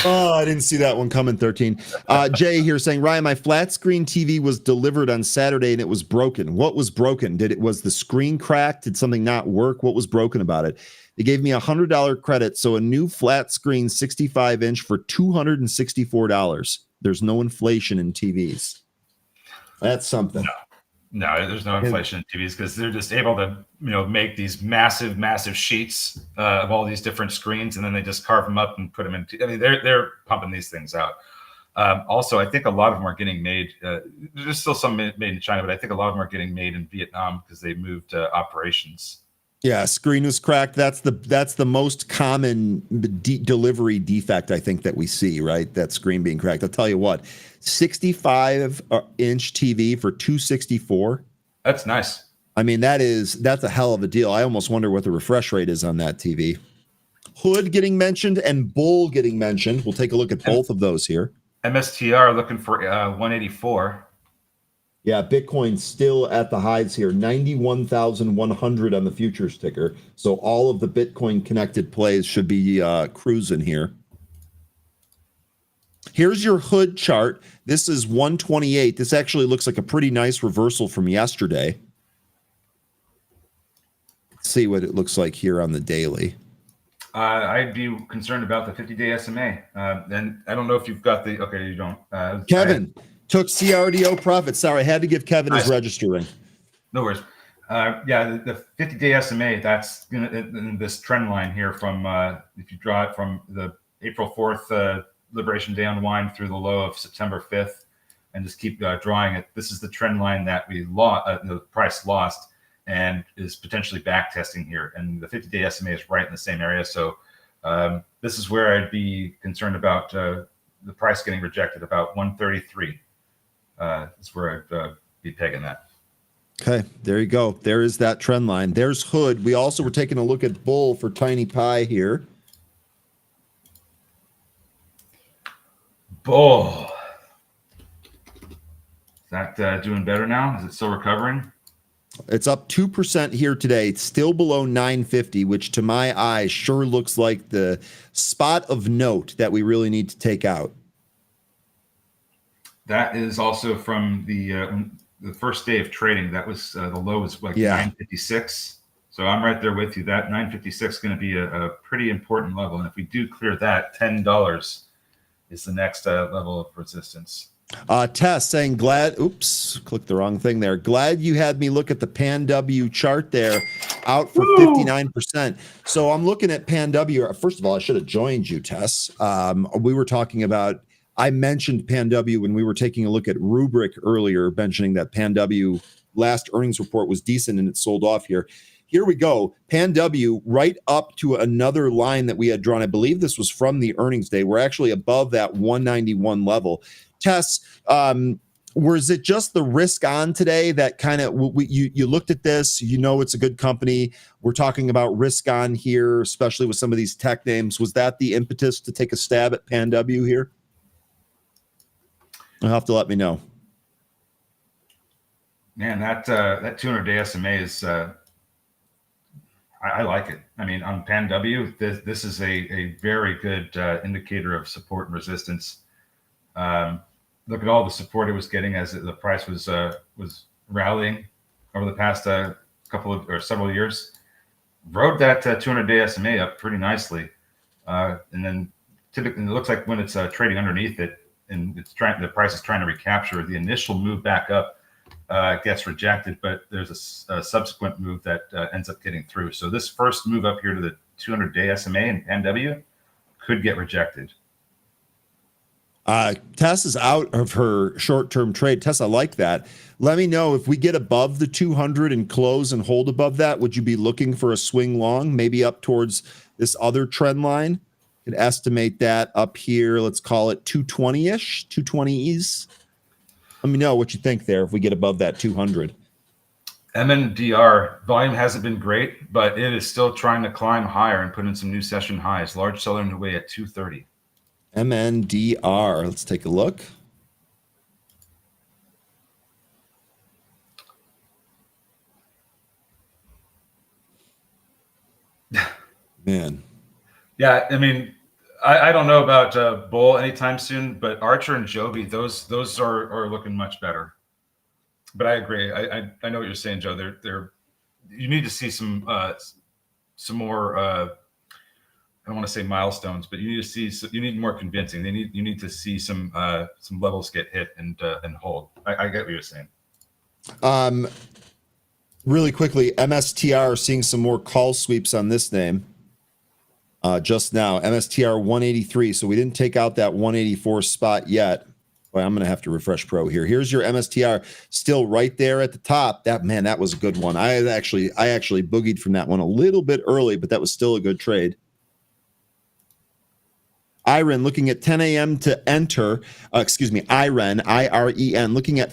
Oh, I didn't see that one coming, 13. Jay here saying, Ryan, my flat screen TV was delivered on Saturday and it was broken. What was broken? Was the screen cracked? Did something not work? What was broken about it? They gave me $100 credit. So a new flat screen 65-inch for $264. There's no inflation in TVs. That's something. No, there's no inflation in TVs because they're just able to, make these massive, massive sheets of all these different screens, and then they just carve them up and put them into. I mean, they're pumping these things out. Also, I think a lot of them are getting made. There's still some made in China, but I think a lot of them are getting made in Vietnam because they moved operations. Yeah, screen was cracked. That's the most common delivery defect I think that we see, right? That screen being cracked. I'll tell you what, 65-inch TV for $264. That's nice. I mean, that's a hell of a deal. I almost wonder what the refresh rate is on that TV. Hood getting mentioned and Bull getting mentioned. We'll take a look at both of those here. MSTR looking for 184. Yeah, Bitcoin still at the highs here, 91,100 on the futures ticker. So all of the Bitcoin connected plays should be cruising here. Here's your hood chart. This is 128. This actually looks like a pretty nice reversal from yesterday. Let's see what it looks like here on the daily. I'd be concerned about the 50-day SMA. And I don't know if you've got the, okay, you don't. Kevin. Took CRDO profits. Sorry, I had to give Kevin his registering. No worries. The 50-day SMA, that's in this trend line here from, if you draw it from the April 4th Liberation Day unwind through the low of September 5th, and just keep drawing it. This is the trend line that we lost, the price lost, and is potentially back testing here. And the 50-day SMA is right in the same area. So this is where I'd be concerned about the price getting rejected, about 133. Is where I'd be pegging that. Okay, there you go. There is that trend line. There's Hood. We also were taking a look at Bull for Tiny Pie here. Bull. Is that doing better now? Is it still recovering? It's up 2% here today. It's still below 950, which to my eyes sure looks like the spot of note that we really need to take out. That is also from the first day of trading. That was the low was like 956. So I'm right there with you. That 956 is going to be a pretty important level. And if we do clear that, $10 is the next level of resistance. Tess saying, clicked the wrong thing there. Glad you had me look at the PanW chart there, out for 59%. So I'm looking at PanW. First of all, I should have joined you, Tess. We were talking about, I mentioned PanW when we were taking a look at Rubric earlier, mentioning that PanW last earnings report was decent and it sold off here. Here we go. PanW right up to another line that we had drawn. I believe this was from the earnings day. We're actually above that 191 level. Tess, Was it just the risk on today that kind of you looked at this, it's a good company. We're talking about risk on here, especially with some of these tech names. Was that the impetus to take a stab at PanW here? You'll have to let me know. Man, that 200-day SMA is I like it. I mean, on PanW, this is a very good indicator of support and resistance. Look at all the support it was getting as the price was rallying over the past several years. Rode that 200-day SMA up pretty nicely, and then typically it looks like when it's trading underneath it and the price is trying to recapture the initial move back up, gets rejected, but there's a subsequent move that ends up getting through. So this first move up here to the 200-day SMA in PanW could get rejected. Tess is out of her short-term trade. Tess, I like that. Let me know if we get above the 200 and close and hold above that. Would you be looking for a swing long, maybe up towards this other trend line? Could estimate that up here. Let's call it 220-ish, 220s. Let me know what you think there if we get above that 200. MNDR volume hasn't been great, but it is still trying to climb higher and put in some new session highs. Large seller underway at 230. MNDR. Let's take a look. Man. Yeah, I mean, I don't know about Bull anytime soon, but Archer and Joby, those are looking much better. But I agree. I know what you're saying, Joe. They're you need to see some more. I don't want to say milestones, but you need more convincing. You need to see some levels get hit and hold. I get what you're saying. Really quickly, MSTR seeing some more call sweeps on this name. Just now, MSTR 183. So we didn't take out that 184 spot yet. Boy, I'm going to have to refresh pro here. Here's your MSTR still right there at the top. That was a good one. I actually boogied from that one a little bit early, but that was still a good trade. IREN looking at 10 a.m. to enter. IREN, IREN, looking at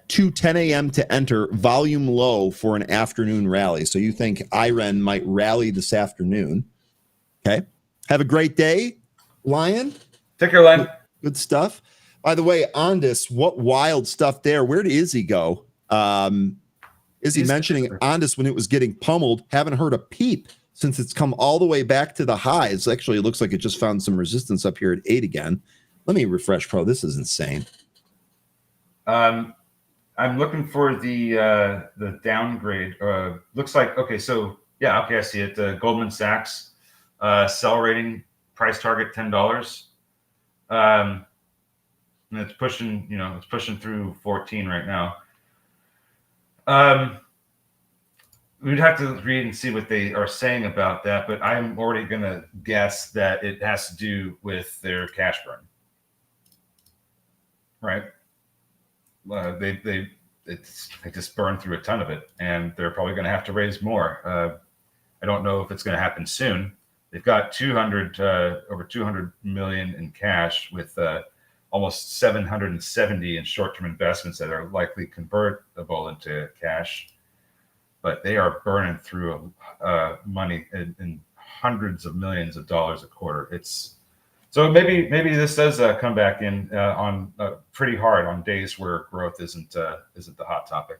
10 a.m. to enter, volume low for an afternoon rally. So you think IREN might rally this afternoon. Okay. Have a great day, Lion. Take care, Lion. Good stuff. By the way, Ondis, what wild stuff there. Where did Izzy go? Izzy mentioning Ondis when it was getting pummeled. Haven't heard a peep since it's come all the way back to the highs. Actually, it looks like it just found some resistance up here at 8 again. Let me refresh pro. This is insane. I'm looking for the downgrade. Looks like, okay, so yeah, okay, I see it. Goldman Sachs sell rating, price target $10. And it's pushing through 14 right now. We'd have to read and see what they are saying about that, but I'm already going to guess that it has to do with their cash burn, right? They just burned through a ton of it, and they're probably going to have to raise more. I don't know if it's going to happen soon. They've got over 200 million in cash with almost 770 in short-term investments that are likely convertible into cash. But they are burning through money in hundreds of millions of dollars a quarter. So maybe this does come back in on pretty hard on days where growth isn't the hot topic.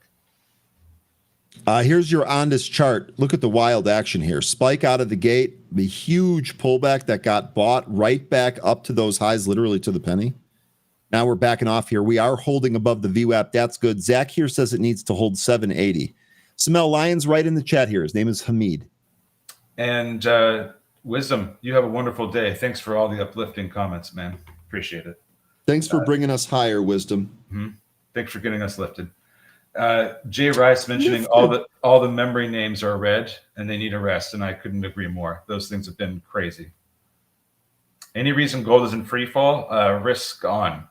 Here's your Ondis chart. Look at the wild action here. Spike out of the gate, the huge pullback that got bought right back up to those highs, literally to the penny. Now we're backing off here. We are holding above the VWAP. That's good. Zach here says it needs to hold 780. Samel Lyons right in the chat here. His name is Hamid. And Wisdom, you have a wonderful day. Thanks for all the uplifting comments, man. Appreciate it. Thanks for bringing us higher, Wisdom. Mm-hmm. Thanks for getting us lifted. Jay Rice mentioning all the memory names are red and they need a rest, and I couldn't agree more. Those things have been crazy. Any reason gold is in free fall? Risk on.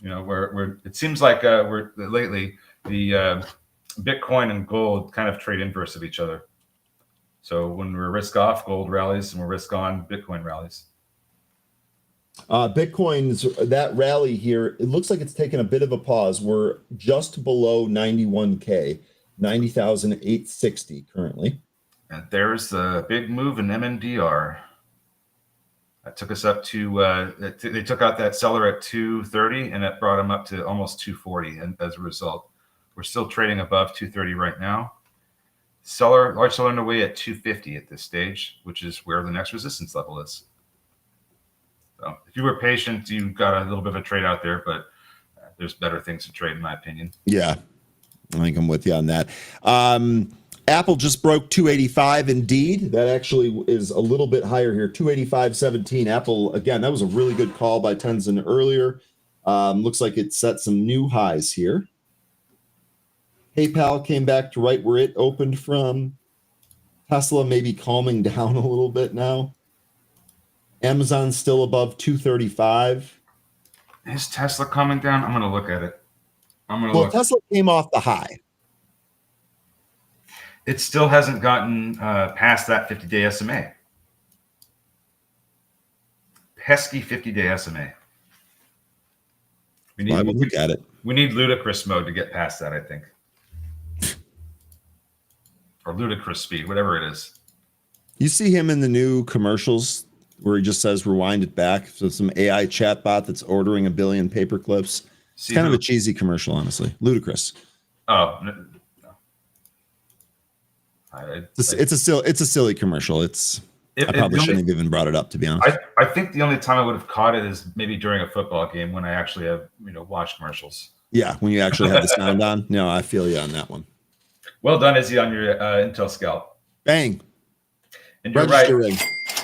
It seems like we're lately the Bitcoin and gold kind of trade inverse of each other. So when we're risk off, gold rallies, and we're risk on, Bitcoin rallies. Bitcoin's that rally here, it looks like it's taken a bit of a pause. We're just below 91K, 90,860 currently. And there's the big move in MNDR. That took us up to, they took out that seller at 230 and it brought them up to almost 240. And as a result, we're still trading above 230 right now. Large seller underway at 250 at this stage, which is where the next resistance level is. So if you were patient, you got a little bit of a trade out there, but there's better things to trade, in my opinion. Yeah, I think I'm with you on that. Apple just broke 285. Indeed, that actually is a little bit higher here. 285.17. Apple, again, that was a really good call by Tenzin earlier. Looks like it set some new highs here. PayPal came back to right where it opened from. Tesla maybe calming down a little bit now. Amazon still above 235. Is Tesla coming down? I'm going to look at it. Well, Tesla came off the high. It still hasn't gotten past that 50-day SMA. Pesky 50-day SMA. I would look at it. We need ludicrous mode to get past that, I think. Or ludicrous speed, whatever it is. You see him in the new commercials where he just says rewind it back. So some AI chatbot that's ordering 1 billion paper clips. It's kind of a cheesy commercial, honestly. Ludicrous. Oh, no. It's a silly commercial. I probably shouldn't have even brought it up, to be honest. I think the only time I would have caught it is maybe during a football game when I actually have watched commercials. Yeah, when you actually have the sound on. No, I feel you on that one. Well done, Izzy, on your Intel scalp. Bang. And you're right.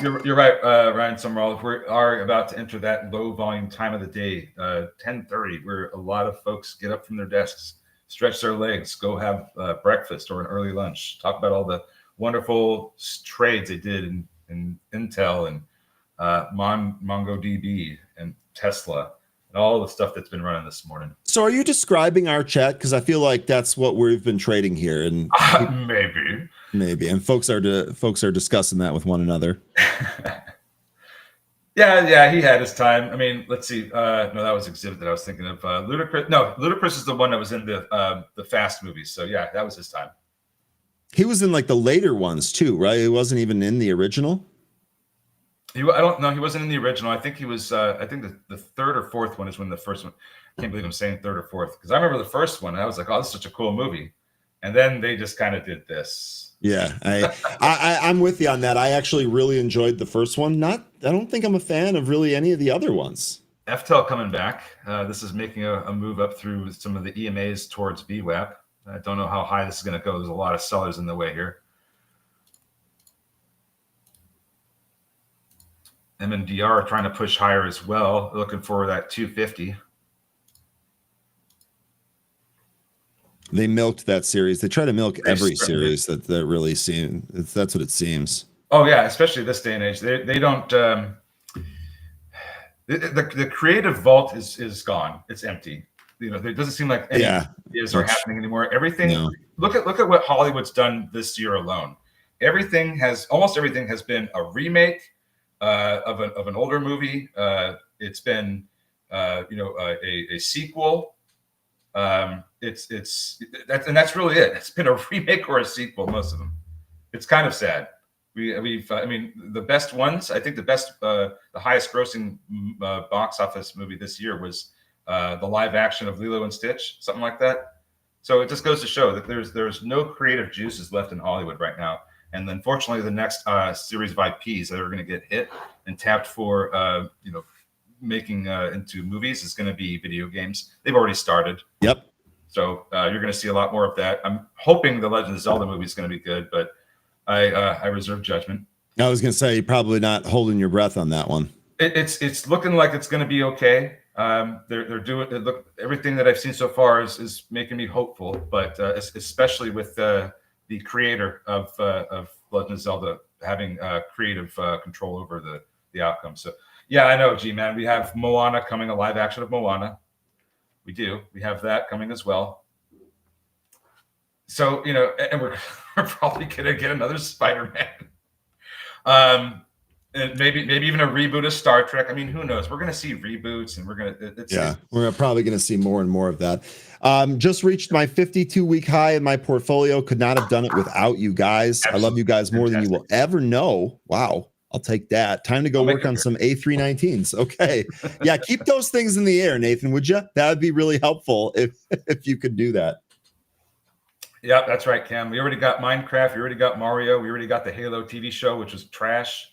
You're right, Ryan Summerall. We are about to enter that low volume time of the day, 10:30, where a lot of folks get up from their desks, stretch their legs, go have breakfast or an early lunch, talk about all the wonderful trades they did in Intel and MongoDB and Tesla and all the stuff that's been running this morning. So are you describing our chat? Because I feel like that's what we've been trading here. And maybe. And folks are discussing that with one another. Yeah, he had his time. I mean, let's see. No, that was Exhibit that I was thinking of. Ludacris. No, Ludacris is the one that was in the Fast movies. So yeah, that was his time. He was in like the later ones too, right? He wasn't even in the original. I don't know. He wasn't in the original. I think he was. I think the third or fourth one is when the first one. I can't believe I'm saying third or fourth because I remember the first one. And I was like, oh, this is such a cool movie. And then they just kind of did this. Yeah, I'm with you on that. I actually really enjoyed the first one. I don't think I'm a fan of really any of the other ones. FTEL coming back. This is making a move up through some of the EMAs towards VWAP. I don't know how high this is going to go. There's a lot of sellers in the way here. MNDR trying to push higher as well, looking for that 250. They milked that series. They try to milk every series that really seems. That's what it seems. Oh yeah, especially this day and age. They don't. The creative vault is gone. It's empty. There doesn't seem like any ideas are happening anymore. Everything. No. Look at what Hollywood's done this year alone. Almost everything has been a remake of an older movie. It's been a sequel. That's really it. It's been a remake or a sequel, most of them. It's kind of sad. The best ones, I think the highest grossing box office movie this year was the live action of Lilo and Stitch, something like that. So it just goes to show that there's no creative juices left in Hollywood right now. And unfortunately, the next series of IPs that are going to get hit and tapped for, making into movies is going to be video games. They've already started. Yep. So you're going to see a lot more of that. I'm hoping the Legend of Zelda movie is going to be good, but I reserve judgment. I was going to say, you're probably not holding your breath on that one. It's looking like it's going to be okay. They're doing it. Look, everything that I've seen so far is making me hopeful, but especially with the creator of Legend of Zelda having creative control over the outcome. So yeah, I know, G-Man. We have Moana coming, a live action of Moana. We do. We have that coming as well. So, and we're probably going to get another Spider-Man. And maybe even a reboot of Star Trek. I mean, who knows? We're going to see reboots, and We're probably going to see more and more of that. Just reached my 52-week high in my portfolio. Could not have done it without you guys. I love you guys more than you will ever know. Wow. I'll take that. Time to go work on some A319s. Okay. Yeah, keep those things in the air, Nathan, would you? That would be really helpful if you could do that. Yeah, that's right, Cam. We already got Minecraft. We already got Mario. We already got the Halo TV show, which was trash.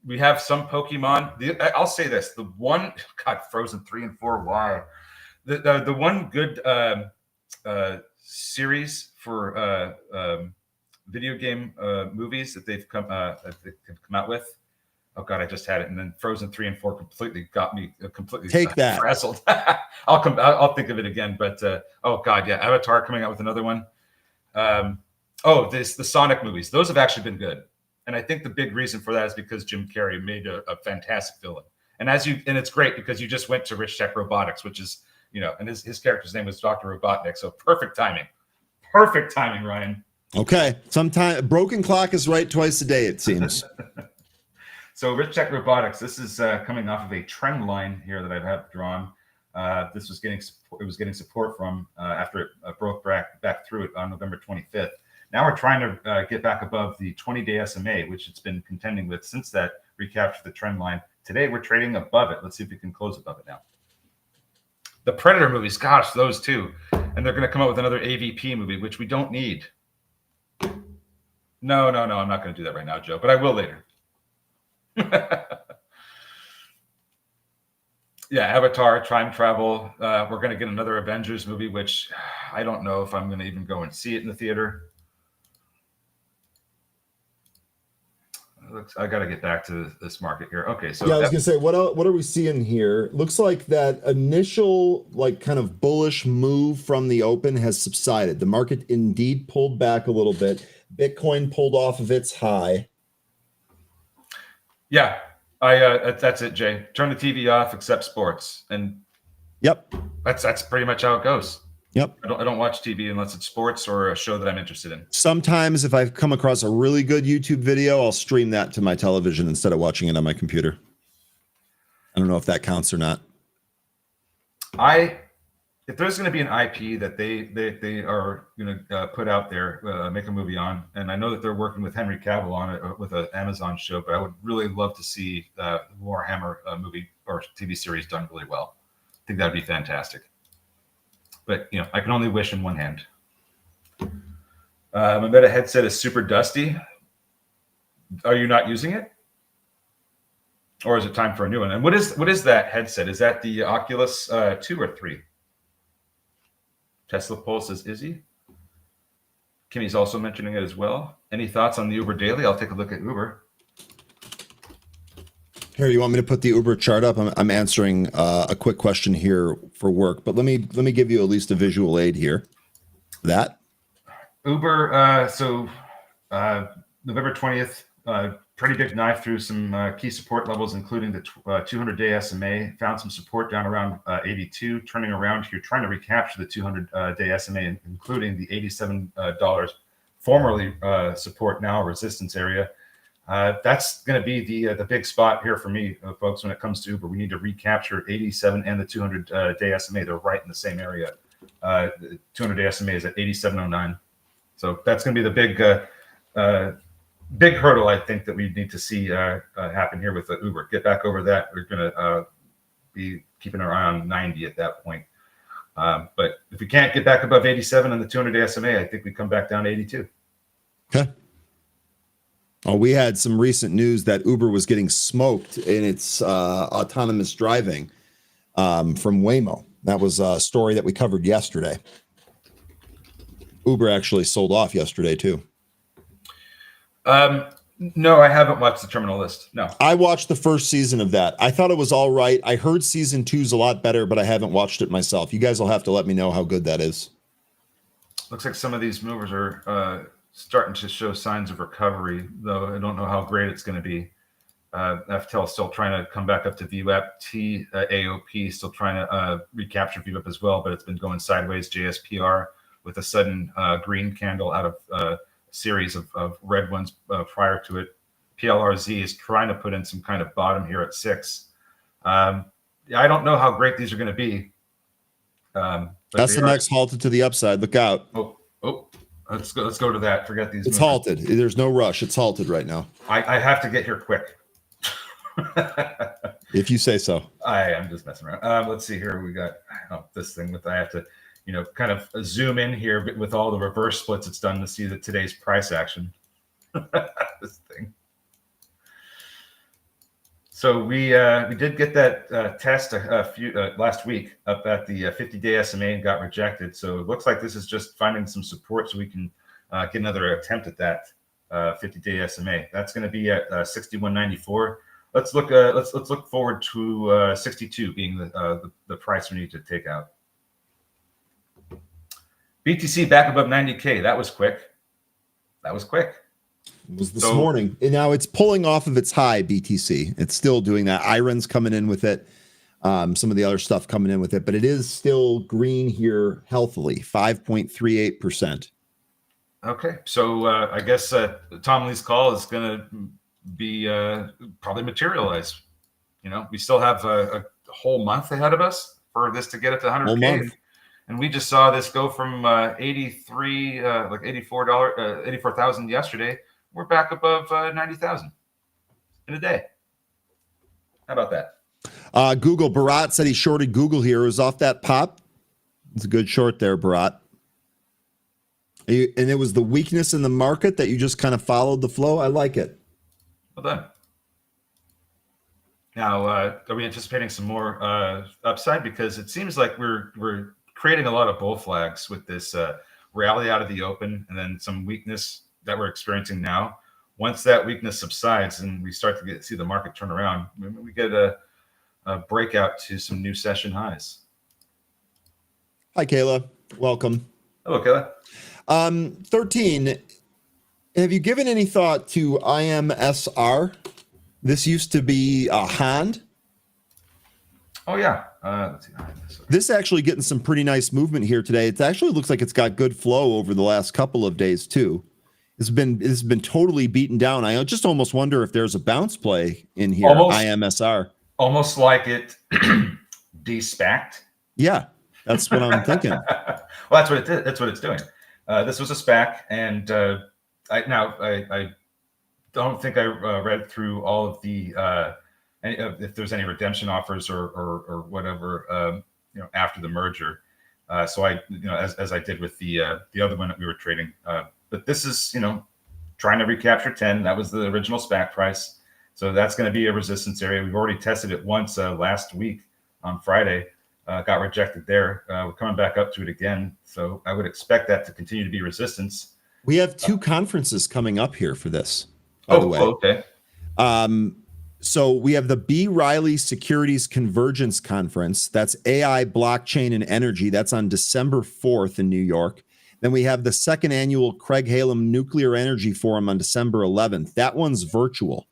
We have some Pokemon. I'll say this: the one, God, Frozen 3 and 4. Why? The one good series for video game movies that they've come out with. Oh God, I just had it, and then Frozen 3 and 4 completely got me Take that. frazzled. I'll think of it again. But oh God, yeah, Avatar coming out with another one. The Sonic movies. Those have actually been good. And I think the big reason for that is because Jim Carrey made a fantastic villain. And it's great because you just went to Rich Tech Robotics, which is, and his character's name was Dr. Robotnik. So perfect timing. Perfect timing, Ryan. Okay. Sometimes broken clock is right twice a day, it seems. So Rich Tech Robotics, this is coming off of a trend line here that I have drawn. This was getting support from after it broke back through it on November 25th. Now we're trying to get back above the 20-day SMA, which it's been contending with since that recaptured the trend line. Today we're trading above it. Let's see if we can close above it now. The Predator movies, gosh, those two. And they're going to come out with another AVP movie, which we don't need. No, I'm not going to do that right now, Joe, but I will later. Yeah, Avatar, time travel. We're going to get another Avengers movie, which I don't know if I'm going to even go and see it in the theater. I got to get back to this market here. Okay, so yeah, I was gonna say, what are we seeing here? Looks like that initial kind of bullish move from the open has subsided. The market indeed pulled back a little bit. Bitcoin pulled off of its high. Yeah, that's it, Jay. Turn the TV off, except sports, and yep, that's pretty much how it goes. Yep. I don't watch TV unless it's sports or a show that I'm interested in. Sometimes if I come across a really good YouTube video, I'll stream that to my television instead of watching it on my computer. I don't know if that counts or not. If there's going to be an IP that they are going to put out there, make a movie on, and I know that they're working with Henry Cavill on it with an Amazon show, but I would really love to see Warhammer movie or TV series done really well. I think that'd be fantastic. But I can only wish in one hand. My Meta headset is super dusty. Are you not using it, or is it time for a new one? And what is that headset? Is that the Oculus 2 or 3? Tesla Pulse says Izzy. Kimmy's also mentioning it as well. Any thoughts on the Uber Daily? I'll take a look at Uber. Here, you want me to put the Uber chart up? I'm answering a quick question here for work, but let me give you at least a visual aid here. That Uber. November 20th, pretty big knife through some key support levels, including the 200-day SMA. Found some support down around 82. Turning around here, trying to recapture the 200-day SMA, including the $87, formerly support, now resistance area. That's going to be the big spot here for me, folks, when it comes to Uber. We need to recapture 87 and the 200-day SMA. They're right in the same area. The 200-day SMA is at 87.09. So that's going to be the big hurdle, I think, that we need to see happen here with the Uber. Get back over that. We're going to be keeping our eye on 90 at that point. But if we can't get back above 87 on the 200-day SMA, I think we come back down to 82. Okay. Oh, we had some recent news that Uber was getting smoked in its autonomous driving from Waymo. That was a story that we covered yesterday. Uber actually sold off yesterday too. No, I haven't watched the Terminal List. No. I watched the first season of that. I thought it was all right. I heard season 2's a lot better, but I haven't watched it myself. You guys will have to let me know how good that is. Looks like some of these movers are starting to show signs of recovery, though I don't know how great it's going to be. FTEL still trying to come back up to VWAP. AOP still trying to recapture VWAP as well, but it's been going sideways. JSPR with a sudden green candle out of a series of red ones prior to it. PLRZ is trying to put in some kind of bottom here at 6. I don't know how great these are going to be. But SMX halted to the upside. Look out. Oh, let's go to that. Forget these. It's halted. There's no rush. It's halted right now. I have to get here quick. If you say so. I'm just messing around. Let's see here. We got this thing with I have to, kind of zoom in here with all the reverse splits it's done to see today's price action. This thing. So we did get that test a few last week up at the 50-day SMA and got rejected. So it looks like this is just finding some support so we can get another attempt at that 50-day SMA. That's going to be at 61.94. Let's look forward to 62 being the price we need to take out. BTC back above 90K. That was quick. It was this morning. And now it's pulling off of its high, BTC. It's still doing that. Iron's coming in with it. Some of the other stuff coming in with it, but it is still green here healthily, 5.38%. Okay. So I guess Tom Lee's call is going to be probably materialize. We still have a whole month ahead of us for this to get up to 100K. And we just saw this go from 83, like $84,000 yesterday. We're back above 90,000 in a day. How about that? Google, Bharat said he shorted Google here. It was off that pop. It's a good short there, Bharat. And it was the weakness in the market that you just kind of followed the flow. I like it. Well done. Now, are we anticipating some more upside? Because it seems like we're creating a lot of bull flags with this rally out of the open and then some weakness that we're experiencing now. Once that weakness subsides and we start to see the market turn around, we get a breakout to some new session highs. Hi, Kayla. Welcome. Hello, Kayla. 13. Have you given any thought to IMSR? This used to be a HAND. Oh, yeah. Let's see. This actually getting some pretty nice movement here today. It actually looks like it's got good flow over the last couple of days, too. It's been totally beaten down. I just almost wonder if there's a bounce play in here, IMSR. Almost like it de-spacked. Yeah, that's what I'm thinking. Well, that's what it did. That's what it's doing. This was a SPAC, and I don't think I read through all of the if there's any redemption offers or whatever after the merger. So I as I did with the other one that we were trading. But this is trying to recapture 10. That was the original SPAC price. So that's going to be a resistance area. We've already tested it once last week on Friday. Got rejected there. We're coming back up to it again. So I would expect that to continue to be resistance. We have two conferences coming up here for this, by the way. Okay. So we have the B. Riley Securities Convergence Conference. That's AI, blockchain, and energy. That's on December 4th in New York. Then we have the second annual Craig Halem Nuclear Energy Forum on December 11th. That one's virtual.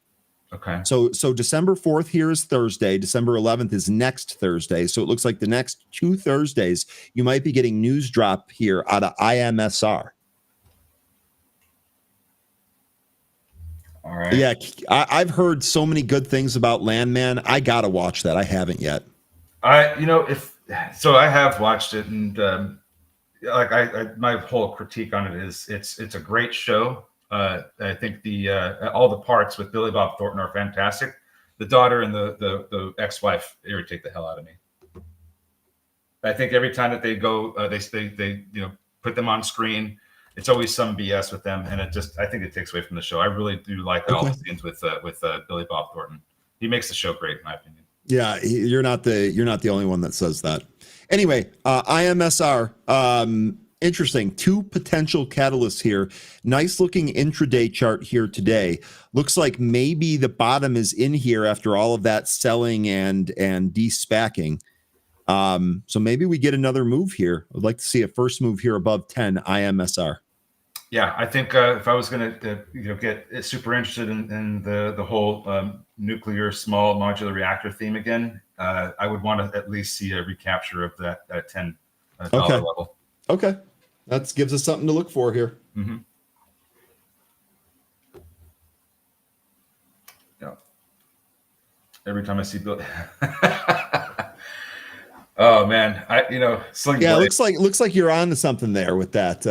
Okay. So December 4th here is Thursday. December 11th is next Thursday. So it looks like the next 2 Thursdays, you might be getting news drop here out of IMSR. All right. Yeah, I've heard so many good things about Landman. I got to watch that. I haven't yet. I have watched it, and my whole critique on it is it's a great show. I think all the parts with Billy Bob Thornton are fantastic. The daughter and the ex-wife irritate the hell out of me. I think every time that they go, they put them on screen. It's always some BS with them, and I think it takes away from the show. I really do like all the scenes with Billy Bob Thornton. He makes the show great, in my opinion. Yeah, you're not the only one that says that. Anyway, IMSR, interesting. 2 potential catalysts here. Nice looking intraday chart here today. Looks like maybe the bottom is in here after all of that selling and de-spacking. So maybe we get another move here. I'd like to see a first move here above 10 IMSR. Yeah, I think if I was going to get super interested in the whole nuclear small modular reactor theme again, I would want to at least see a recapture of that $10 level. Okay, that gives us something to look for here. Mm-hmm. Every time I see Bill. Oh man, Sling Yeah, Blade. it looks like you're on to something there with that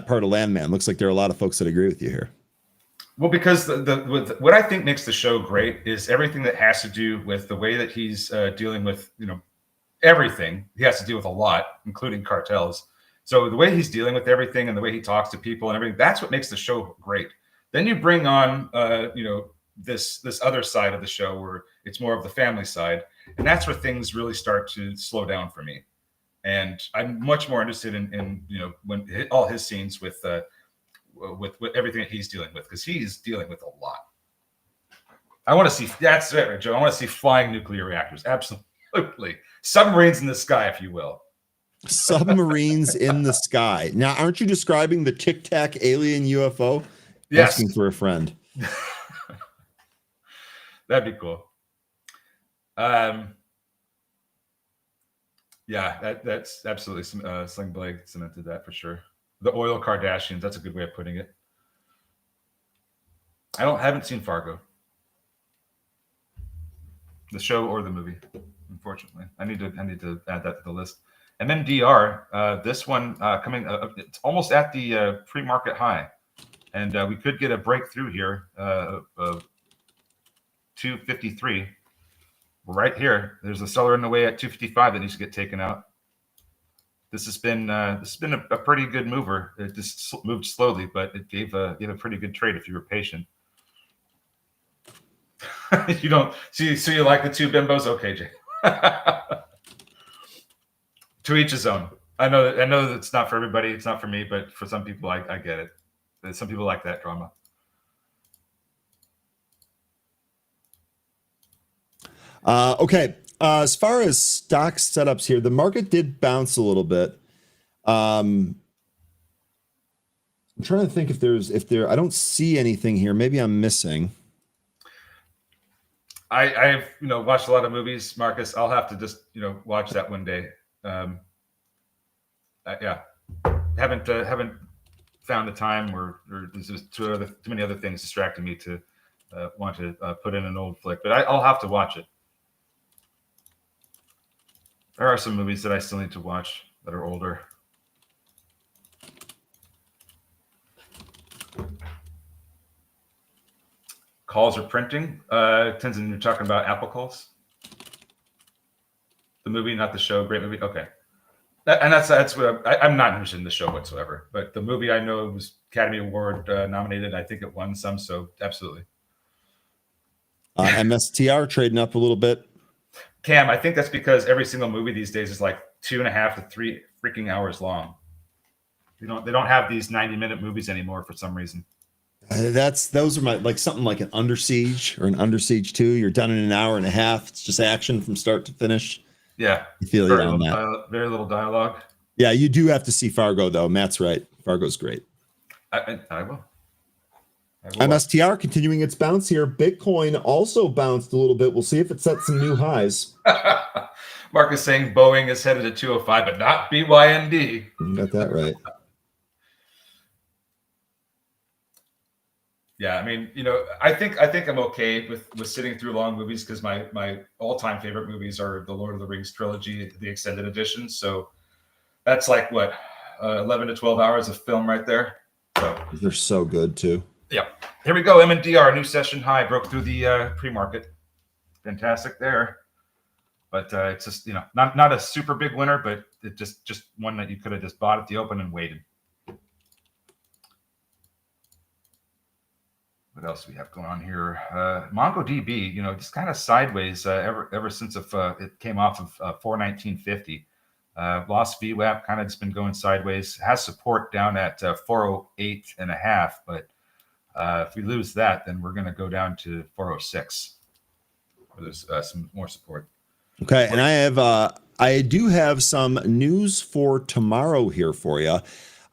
part of Landman. Looks like there are a lot of folks that agree with you here. Well, because with what I think makes the show great is everything that has to do with the way that he's dealing with, everything. He has to deal with a lot, including cartels. So the way he's dealing with everything and the way he talks to people and everything, that's what makes the show great. Then you bring on, this other side of the show where it's more of the family side, and that's where things really start to slow down for me. And I'm much more interested in when all his scenes with everything that he's dealing with, because he's dealing with a lot. I want to see, that's it, Joe. I want to see flying nuclear reactors. Absolutely. Submarines in the sky, if you will. Submarines in the sky. Now, aren't you describing the Tic Tac alien UFO? Yes. Asking for a friend. That'd be cool. Yeah, that's absolutely Sling Blade cemented that for sure. The oil Kardashians, that's a good way of putting it. I haven't seen Fargo, the show or the movie, unfortunately. I need to add that to the list. And then DR, this one coming, it's almost at the pre-market high, and we could get a breakthrough here of 253. Right here, there's a seller in the way at 255 that needs to get taken out. This has been a pretty good mover. It just moved slowly, but it gave a pretty good trade if you were patient. You don't see, so you like the two bimbos? Okay, Jay. To each his own. I know that it's not for everybody. It's not for me, but for some people, I get it. Some people like that drama. Okay. As far as stock setups here, the market did bounce a little bit. I'm trying to think if I don't see anything here. Maybe I'm missing. I've watched a lot of movies, Marcus. I'll have to just watch that one day. Yeah, haven't found the time, or there's just too many other things distracting me to want to put in an old flick. But I'll have to watch it. There are some movies that I still need to watch that are older. Calls are printing. Tenzin, you're talking about Apple calls? The movie, not the show. Great movie. Okay. That's what I'm not interested in the show whatsoever. But the movie, I know it was Academy Award nominated. I think it won some, so absolutely. MSTR trading up a little bit. Cam, I think that's because every single movie these days is like 2.5 to 3 freaking hours long. They don't have these 90-minute movies anymore for some reason. Those are my something like an Under Siege or an Under Siege 2. You're done in an hour and a half. It's just action from start to finish. Yeah, I feel you on that. Very little dialogue. Yeah, you do have to see Fargo though. Matt's right. Fargo's great. I will. MSTR continuing its bounce here. Bitcoin also bounced a little bit. We'll see if it sets some new highs. Mark is saying Boeing is headed to 205, but not BYND. You got that right. Yeah, I mean, I think I'm okay with sitting through long movies, because my all-time favorite movies are the Lord of the Rings trilogy, the extended edition. So that's like what 11 to 12 hours of film right there. So they're so good too. Yep. Here we go. MNDR, new session high, broke through the pre-market. Fantastic there. But it's just, not a super big winner, but it just one that you could have just bought at the open and waited. What else do we have going on here? MongoDB, just kind of sideways ever since it came off of 419.50. Lost VWAP, kind of just been going sideways. Has support down at 408.5, but if we lose that, then we're going to go down to 406. Where there's some more support. Okay, and I do have some news for tomorrow here for you.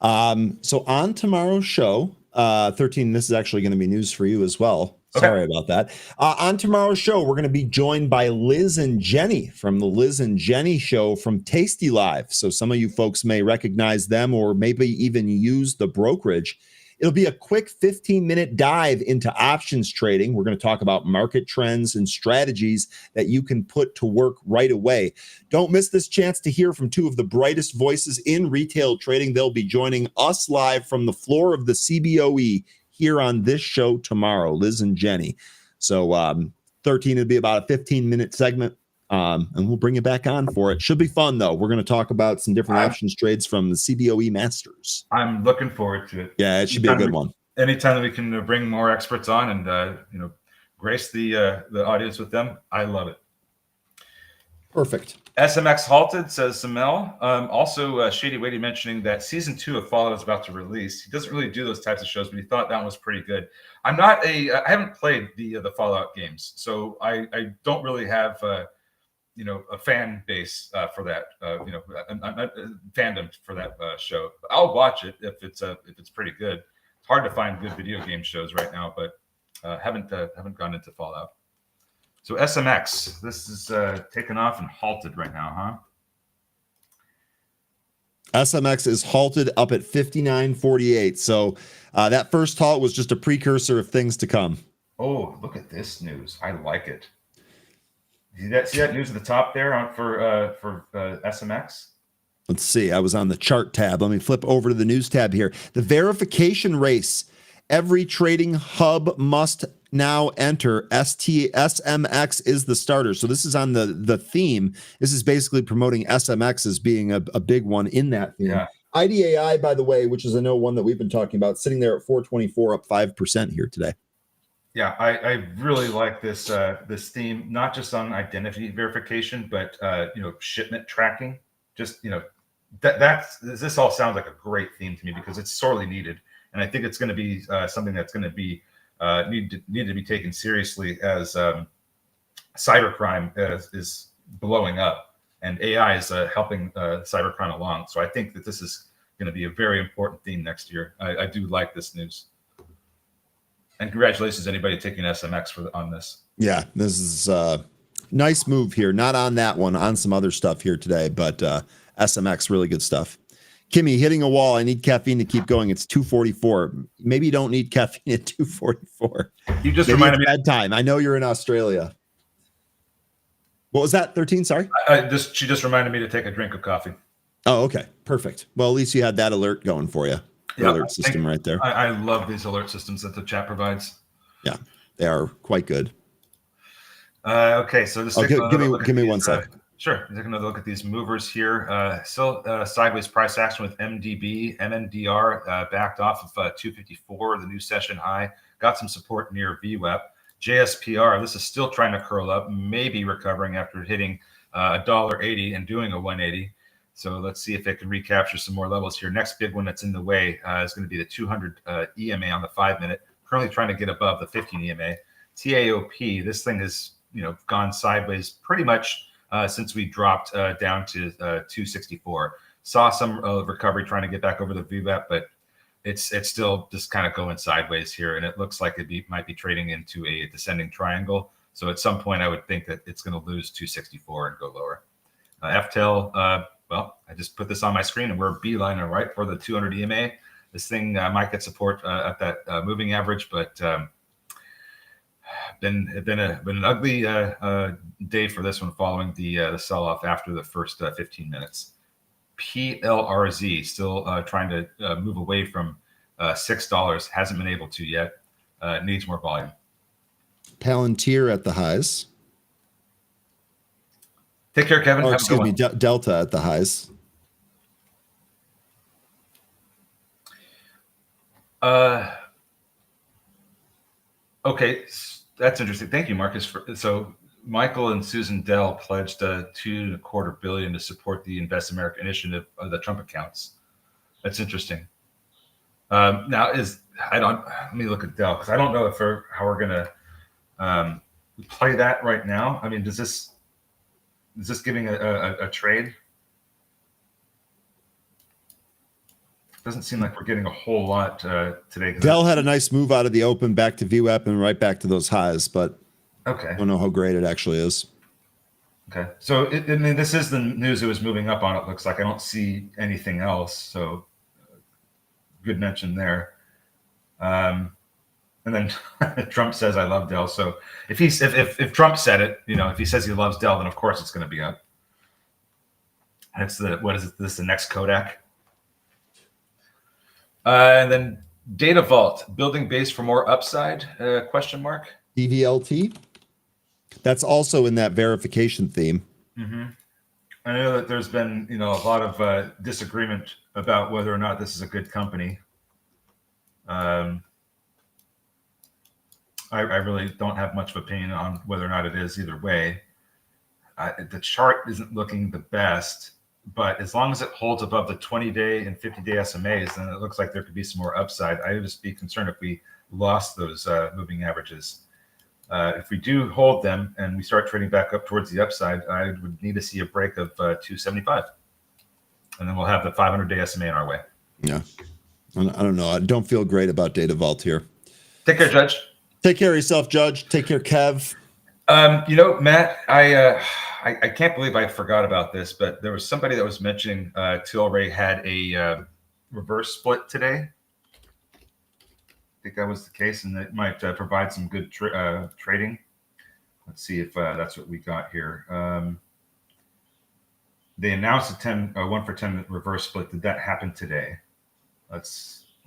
So on tomorrow's show, 13, this is actually going to be news for you as well. Okay. Sorry about that. On tomorrow's show, we're going to be joined by Liz and Jenny from the Liz and Jenny Show from Tasty Live. So some of you folks may recognize them or maybe even use the brokerage It'll be a quick 15-minute dive into options trading. We're going to talk about market trends and strategies that you can put to work right away. Don't miss this chance to hear from two of the brightest voices in retail trading. They'll be joining us live from the floor of the CBOE here on this show tomorrow, Liz and Jenny. So 13 would be about a 15-minute segment. And we'll bring you back on for it. Should be fun, though. We're going to talk about some different options trades from the CBOE Masters. I'm looking forward to it. Yeah, it should be a good one. Anytime that we can bring more experts on and grace the audience with them, I love it. Perfect. SMX halted, says Samel. Also, Shady Wadey mentioning that season 2 of Fallout is about to release. He doesn't really do those types of shows, but he thought that one was pretty good. I haven't played the Fallout games, so I don't really have a fan base for that, fandom for that show. I'll watch it if it's pretty good. It's hard to find good video game shows right now, but haven't gone into Fallout. So SMX, this is taken off and halted right now, huh? SMX is halted up at 59.48. So that first halt was just a precursor of things to come. Oh, look at this news. I like it. See that news at the top there for SMX? Let's see. I was on the chart tab. Let me flip over to the news tab here. The verification race. Every trading hub must now enter. SMX is the starter. So this is on the theme. This is basically promoting SMX as being a big one in that theme. Yeah. IDAI, by the way, which is one that we've been talking about, sitting there at 424, up 5% here today. Yeah, I really like this theme, not just on identity verification, but shipment tracking. Just this all sounds like a great theme to me because it's sorely needed, and I think it's going to be something that's going to be need to be taken seriously as cybercrime is blowing up, and AI is helping cybercrime along. So I think that this is going to be a very important theme next year. I do like this news. And congratulations, anybody taking SMX on this. Yeah, this is a nice move here. Not on that one, on some other stuff here today, but SMX, really good stuff. Kimmy, hitting a wall. I need caffeine to keep going. It's 2:44. Maybe you don't need caffeine at 2:44. You just reminded me. Bedtime. I know you're in Australia. What was that? 13? Sorry. She just reminded me to take a drink of coffee. Oh, okay, perfect. Well, at least you had that alert going for you. Alert system right there. I love these alert systems that the chat provides. Yeah, they are quite good. Okay, so just give me one sec. Sure, taking another look at these movers here. Still sideways price action with MDB, MNDR backed off of 254, the new session high. Got some support near VWAP. JSPR, this is still trying to curl up, maybe recovering after hitting $1.80 and doing a 180. So let's see if it can recapture some more levels here. Next big one that's in the way is going to be the 200 EMA on the 5-minute. Currently trying to get above the 15 EMA. TAOP, this thing has gone sideways pretty much since we dropped down to 264. Saw some recovery trying to get back over the VWAP, but it's still just kind of going sideways here, and it looks like it might be trading into a descending triangle. So at some point, I would think that it's going to lose 264 and go lower. FTEL. Well, I just put this on my screen, and we're beelining right for the 200 EMA. This thing might get support at that moving average, but been an ugly day for this one following the sell-off after the first 15 minutes. PLRZ still trying to move away from $6. Hasn't been able to yet. Needs more volume. Palantir at the highs. Take care, Kevin. Oh, excuse me, Delta at the highs. Okay, that's interesting. Thank you, Marcus. So Michael and Susan Dell pledged $2.25 billion to support the Invest America initiative of the Trump accounts. That's interesting. Let me look at Dell because I don't know how we're gonna play that right now. I mean, is this giving a trade? Doesn't seem like we're getting a whole lot today. Dell had a nice move out of the open back to VWAP and right back to those highs, but okay, I don't know how great it actually is. Okay, so I mean, this is the news it was moving up on. It looks like I don't see anything else. So good mention there. And then Trump says, "I love Dell." So if Trump said it, if he says he loves Dell, then of course it's going to be up. That's what is it? This is the next Kodak. And then Data Vault, building base for more upside? Question mark. DVLT. That's also in that verification theme. Mm-hmm. I know that there's been a lot of disagreement about whether or not this is a good company. I really don't have much of an opinion on whether or not it is either way. The chart isn't looking the best, but as long as it holds above the 20-day and 50-day SMAs, then it looks like there could be some more upside. I would just be concerned if we lost those moving averages. If we do hold them and we start trading back up towards the upside, I would need to see a break of 275. And then we'll have the 500-day SMA in our way. Yeah. I don't know. I don't feel great about Data Vault here. Take care, Judge. Take care of yourself, Judge. Take care, Kev. Matt, I can't believe I forgot about this, but there was somebody that was mentioning Tilray had a reverse split today. I think that was the case, and it might provide some good trading. Let's see if that's what we got here. They announced a 1 for 10 reverse split. Did that happen today? Let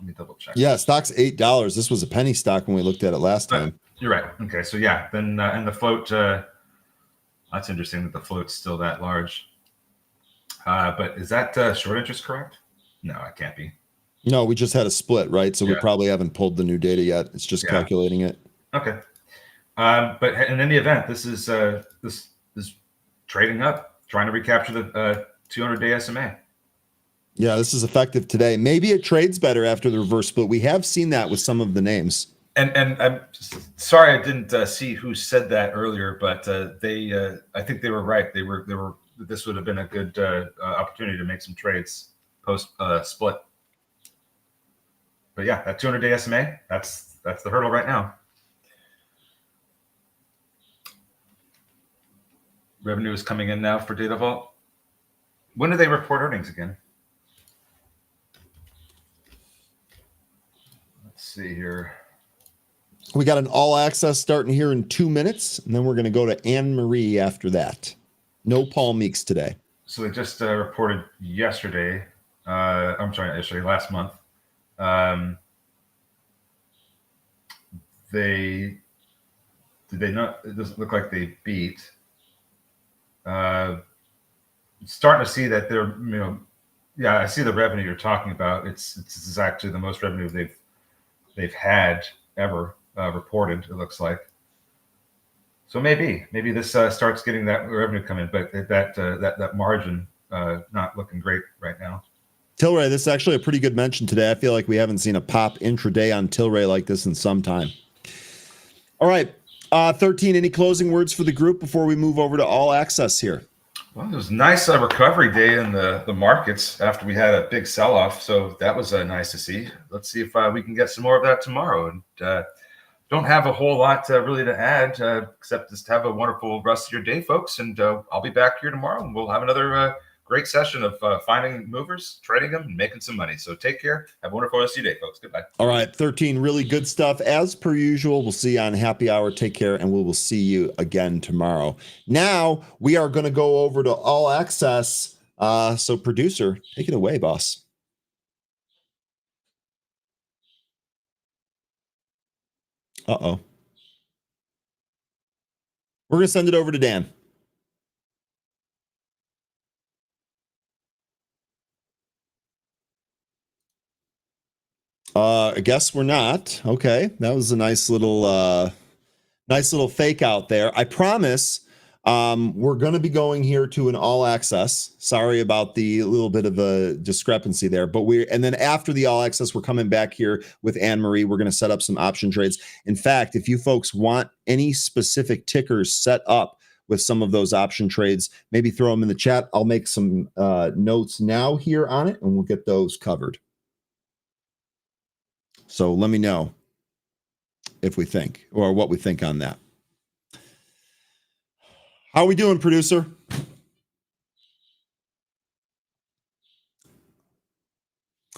me double check. Yeah, stock's $8. This was a penny stock when we looked at it last time. You're right. Okay, so yeah, then and the float. That's interesting that the float's still that large. But is that short interest correct? No, it can't be. No, we just had a split, right? So we probably haven't pulled the new data yet. It's just calculating it. Okay. But in any event, this is trading up, trying to recapture the 200-day SMA. Yeah, this is effective today. Maybe it trades better after the reverse split. We have seen that with some of the names. And I'm sorry I didn't see who said that earlier, but I think they were right. They were. This would have been a good opportunity to make some trades post split. But yeah, that 200-day SMA, that's the hurdle right now. Revenue is coming in now for Data Vault. When do they report earnings again? Let's see here. We got an all access starting here in 2 minutes, and then we're going to go to Anne Marie after that. No Paul Meeks today. So they just reported yesterday. Last month. Did they not? It doesn't look like they beat. Starting to see that they're, I see the revenue you're talking about. It's actually the most revenue they've had ever reported. It looks like. So maybe this starts getting that revenue coming, but that margin not looking great right now. Tilray, this is actually a pretty good mention today. I feel like we haven't seen a pop intraday on Tilray like this in some time. All right, 13, any closing words for the group before we move over to all access here? Well, it was a nice recovery day in the markets after we had a big sell-off, so that was nice to see. Let's see if we can get some more of that tomorrow. And don't have a whole lot really to add, except just have a wonderful rest of your day, folks. And I'll be back here tomorrow, and we'll have another great session of finding movers, trading them, and making some money. So take care. Have a wonderful rest of your day, folks. Goodbye. All right, 13, really good stuff. As per usual, we'll see you on Happy Hour. Take care, and we will see you again tomorrow. Now, we are going to go over to All Access. So, producer, take it away, boss. Uh-oh. We're going to send it over to Dan. I guess we're not. Okay. That was a nice little fake out there. I promise we're going to be going here to an all access. Sorry about the little bit of a discrepancy there, but and then after the all access, we're coming back here with Anne Marie. We're going to set up some option trades. In fact, if you folks want any specific tickers set up with some of those option trades, maybe throw them in the chat. I'll make some notes now here on it, and we'll get those covered. So let me know if we think, or what we think on that. How are we doing, producer?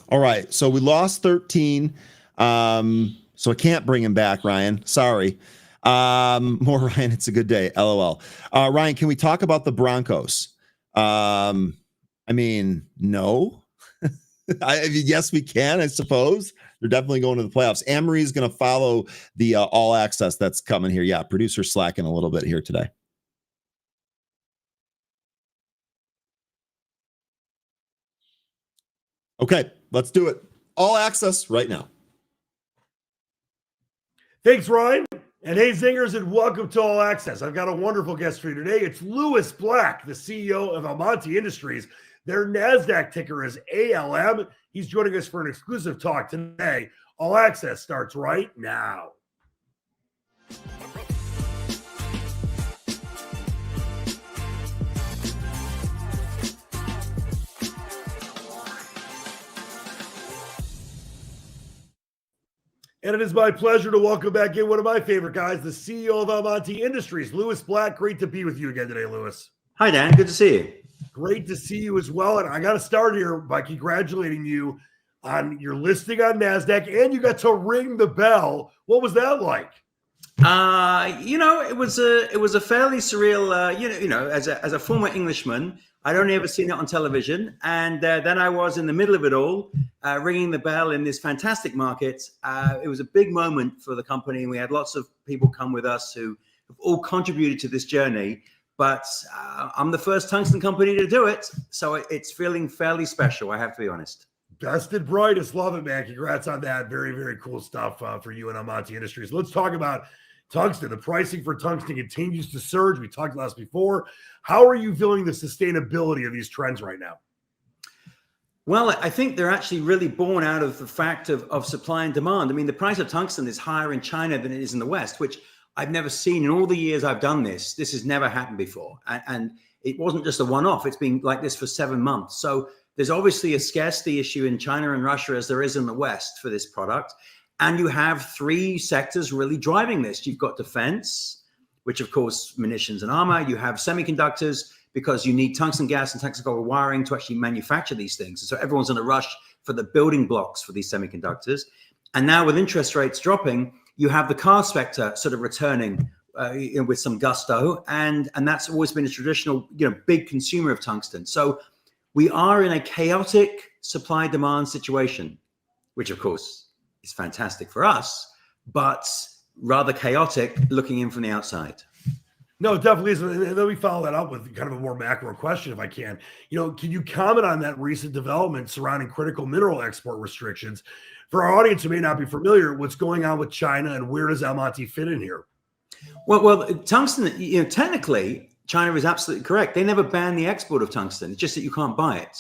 All right. So we lost 13. So I can't bring him back, Ryan. Sorry. More Ryan, it's a good day. LOL. Ryan, can we talk about the Broncos? I mean, no. Yes, we can, I suppose. They're definitely going to the playoffs. Anne-Marie is going to follow the all access that's coming here. Yeah, producer slacking a little bit here today. Okay, let's do it. All access right now. Thanks, Ryan. And hey, Zingers, and welcome to All Access. I've got a wonderful guest for you today. It's Louis Black, the CEO of Almonte Industries. Their NASDAQ ticker is ALM. He's joining us for an exclusive talk today. All Access starts right now. And it is my pleasure to welcome back in one of my favorite guys, the CEO of Almonte Industries, Louis Black. Great to be with you again today, Louis. Hi, Dan. Good to see you. Great to see you as well. And I got to start here by congratulating you on your listing on NASDAQ, and you got to ring the bell. What was that like? It was a fairly surreal, as a former Englishman, I'd only ever seen it on television. And then I was in the middle of it all, ringing the bell in this fantastic market. It was a big moment for the company. And we had lots of people come with us who have all contributed to this journey. But I'm the first tungsten company to do it. So it's feeling fairly special, I have to be honest. Best and brightest. Love it, man. Congrats on that. Very, very cool stuff for you and Almonte Industries. Let's talk about tungsten. The pricing for tungsten continues to surge. We talked about this before. How are you feeling the sustainability of these trends right now? Well, I think they're actually really born out of the fact of supply and demand. I mean, the price of tungsten is higher in China than it is in the West, which I've never seen in all the years I've done this. This has never happened before. And it wasn't just a one-off. It's been like this for 7 months. So there's obviously a scarcity issue in China and Russia as there is in the West for this product. And you have 3 sectors really driving this. You've got defense, which of course, munitions and armor. You have semiconductors, because you need tungsten gas and tungsten copper wiring to actually manufacture these things. And so everyone's in a rush for the building blocks for these semiconductors. And now with interest rates dropping, you have the car sector sort of returning with some gusto. And that's always been a traditional, big consumer of tungsten. So we are in a chaotic supply demand situation, which of course is fantastic for us, but rather chaotic looking in from the outside. No, it definitely is. And then we follow that up with kind of a more macro question, if I can. Can you comment on that recent development surrounding critical mineral export restrictions? For our audience who may not be familiar, what's going on with China and where does Almonte fit in here? Well, tungsten, technically, China is absolutely correct. They never banned the export of tungsten. It's just that you can't buy it.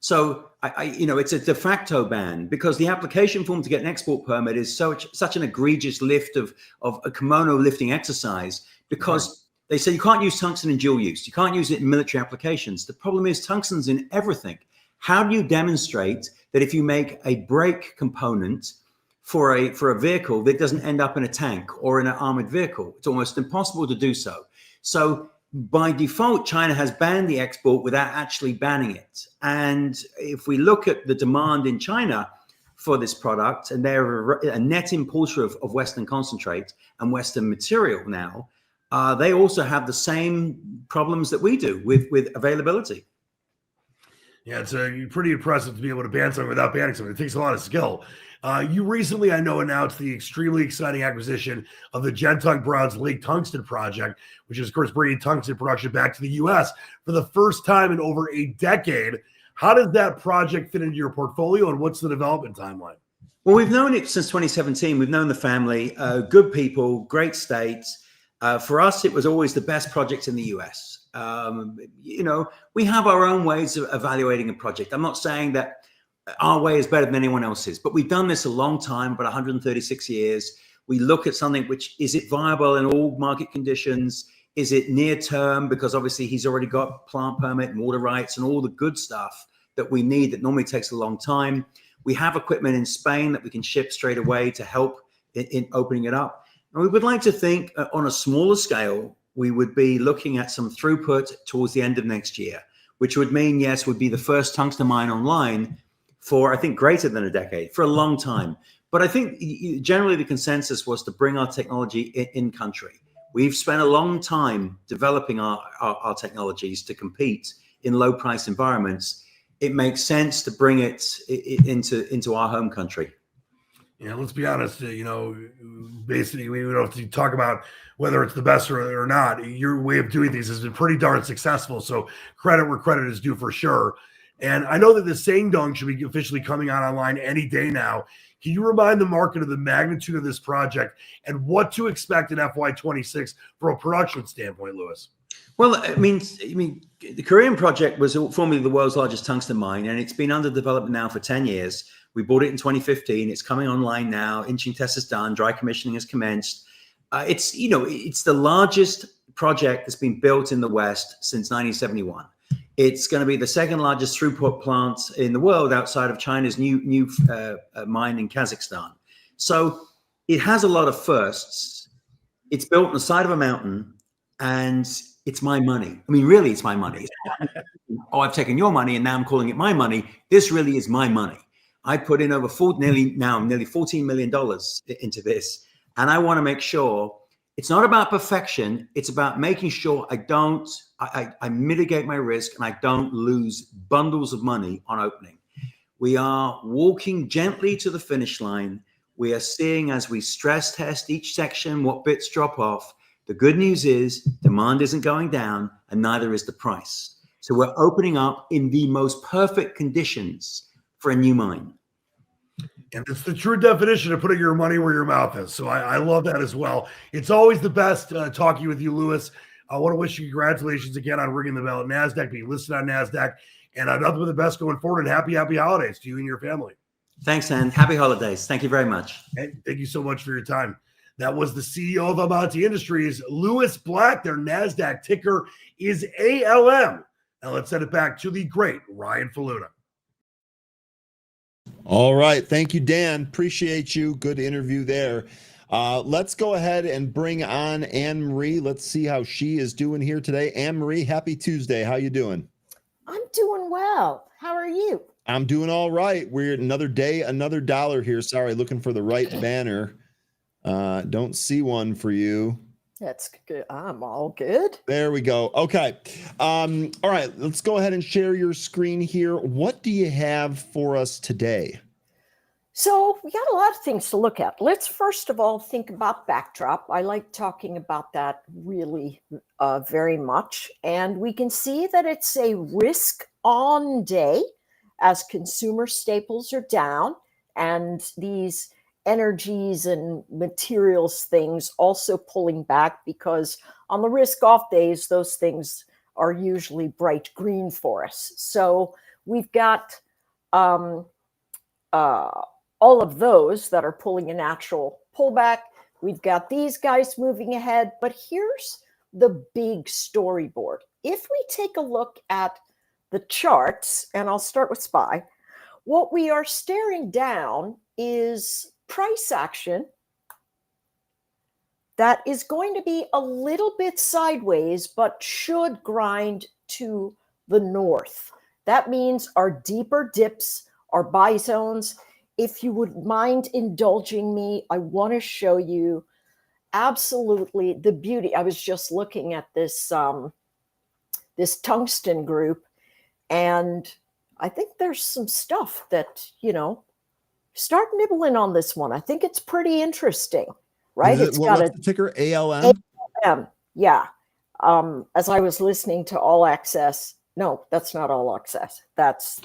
So, it's a de facto ban because the application form to get an export permit is such an egregious lift of a kimono lifting exercise because they say you can't use tungsten in dual use. You can't use it in military applications. The problem is tungsten's in everything. How do you demonstrate that if you make a brake component for a vehicle that doesn't end up in a tank or in an armored vehicle? It's almost impossible to do so. So by default, China has banned the export without actually banning it. And if we look at the demand in China for this product, and they're a net importer of Western concentrate and Western material now, they also have the same problems that we do with availability. Yeah, it's pretty impressive to be able to ban something without banning something. It takes a lot of skill. You recently, I know, announced the extremely exciting acquisition of the Gentung Browns Lake Tungsten Project, which is, of course, bringing tungsten production back to the U.S. for the first time in over a decade. How does that project fit into your portfolio, and what's the development timeline? Well, we've known it since 2017. We've known the family, good people, great states. For us, it was always the best project in the U.S. We have our own ways of evaluating a project. I'm not saying that our way is better than anyone else's, but we've done this a long time, about 136 years. We look at something which, is it viable in all market conditions? Is it near term? Because obviously he's already got plant permit and water rights and all the good stuff that we need that normally takes a long time. We have equipment in Spain that we can ship straight away to help in opening it up. And we would like to think on a smaller scale, we would be looking at some throughput towards the end of next year, which would mean, yes, would be the first tungsten mine online for, I think, greater than a decade, for a long time. But I think generally the consensus was to bring our technology in country. We've spent a long time developing our technologies to compete in low price environments. It makes sense to bring it into our home country. Yeah, let's be honest. Basically, we don't have to talk about whether it's the best or not. Your way of doing things has been pretty darn successful. So credit where credit is due for sure. And I know that the Sangdong should be officially coming out online any day now. Can you remind the market of the magnitude of this project and what to expect in FY26 from a production standpoint, Lewis? Well, I mean, the Korean project was formerly the world's largest tungsten mine, and it's been under development now for 10 years. We bought it in 2015. It's coming online now. Inching test is done. Dry commissioning has commenced. It's the largest project that's been built in the West since 1971. It's going to be the second largest throughput plant in the world outside of China's new mine in Kazakhstan. So it has a lot of firsts. It's built on the side of a mountain, and it's my money. I mean, really, it's my money. Oh, I've taken your money, and now I'm calling it my money. This really is my money. I put in over nearly $14 million into this, and I want to make sure it's not about perfection. It's about making sure I mitigate my risk and I don't lose bundles of money on opening. We are walking gently to the finish line. We are seeing as we stress test each section what bits drop off. The good news is demand isn't going down, and neither is the price. So we're opening up in the most perfect conditions for a new mine. And it's the true definition of putting your money where your mouth is. So I love that as well. It's always the best talking with you, Lewis. I want to wish you congratulations again on ringing the bell at NASDAQ, being listed on NASDAQ, and nothing but the best going forward, and happy holidays to you and your family. Thanks, Dan. Happy holidays. Thank you very much. And thank you so much for your time. That was the CEO of Amonte Industries, Lewis Black. Their NASDAQ ticker is ALM. Now let's send it back to the great Ryan Faluna. All right. Thank you, Dan. Appreciate you. Good interview there. Let's go ahead and bring on Anne-Marie. Let's see how she is doing here today. Anne-Marie, happy Tuesday. How you doing? I'm doing well. How are you? I'm doing all right. We're another day, another dollar here. Sorry, looking for the right banner. Don't see one for you. That's good. I'm all good. There we go. Okay. All right. Let's go ahead and share your screen here. What do you have for us today? So we got a lot of things to look at. Let's first of all think about backdrop. I like talking about that really very much. And we can see that it's a risk on day as consumer staples are down, and these energies and materials things also pulling back, because on the risk off days, those things are usually bright green for us. So we've got all of those that are pulling a natural pullback. We've got these guys moving ahead, but here's the big storyboard. If we take a look at the charts, and I'll start with SPY, what we are staring down is price action that is going to be a little bit sideways, but should grind to the north. That means our deeper dips, our buy zones. If you would mind indulging me, I want to show you absolutely the beauty. I was just looking at this this tungsten group, and I think there's some stuff that, start nibbling on this one. I think it's pretty interesting, right? It's got a ticker, ALM? ALM, yeah. As I was listening to All Access, no, that's not All Access. That's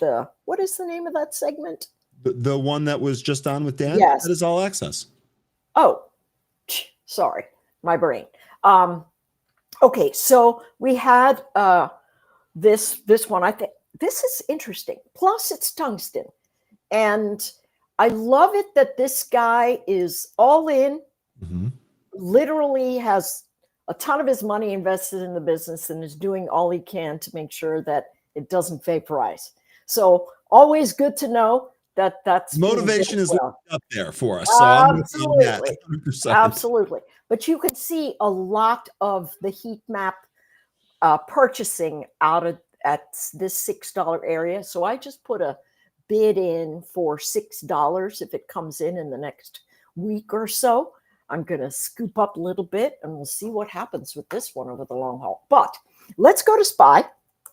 what is the name of that segment? The one that was just on with Dan? Yes. That is All Access. Oh, sorry, my brain. Okay, so we had this one. I think this is interesting. Plus, it's tungsten, and I love it that this guy is all in. Mm-hmm. Literally has a ton of his money invested in the business and is doing all he can to make sure that it doesn't vaporize. So always good to know that that's motivation is up there for us. So absolutely. I'm with you on that 100%. Absolutely. But you can see a lot of the heat map purchasing out at this $6 area. So I just put a bid in for $6 if it comes in the next week or so. I'm going to scoop up a little bit and we'll see what happens with this one over the long haul. But let's go to SPY.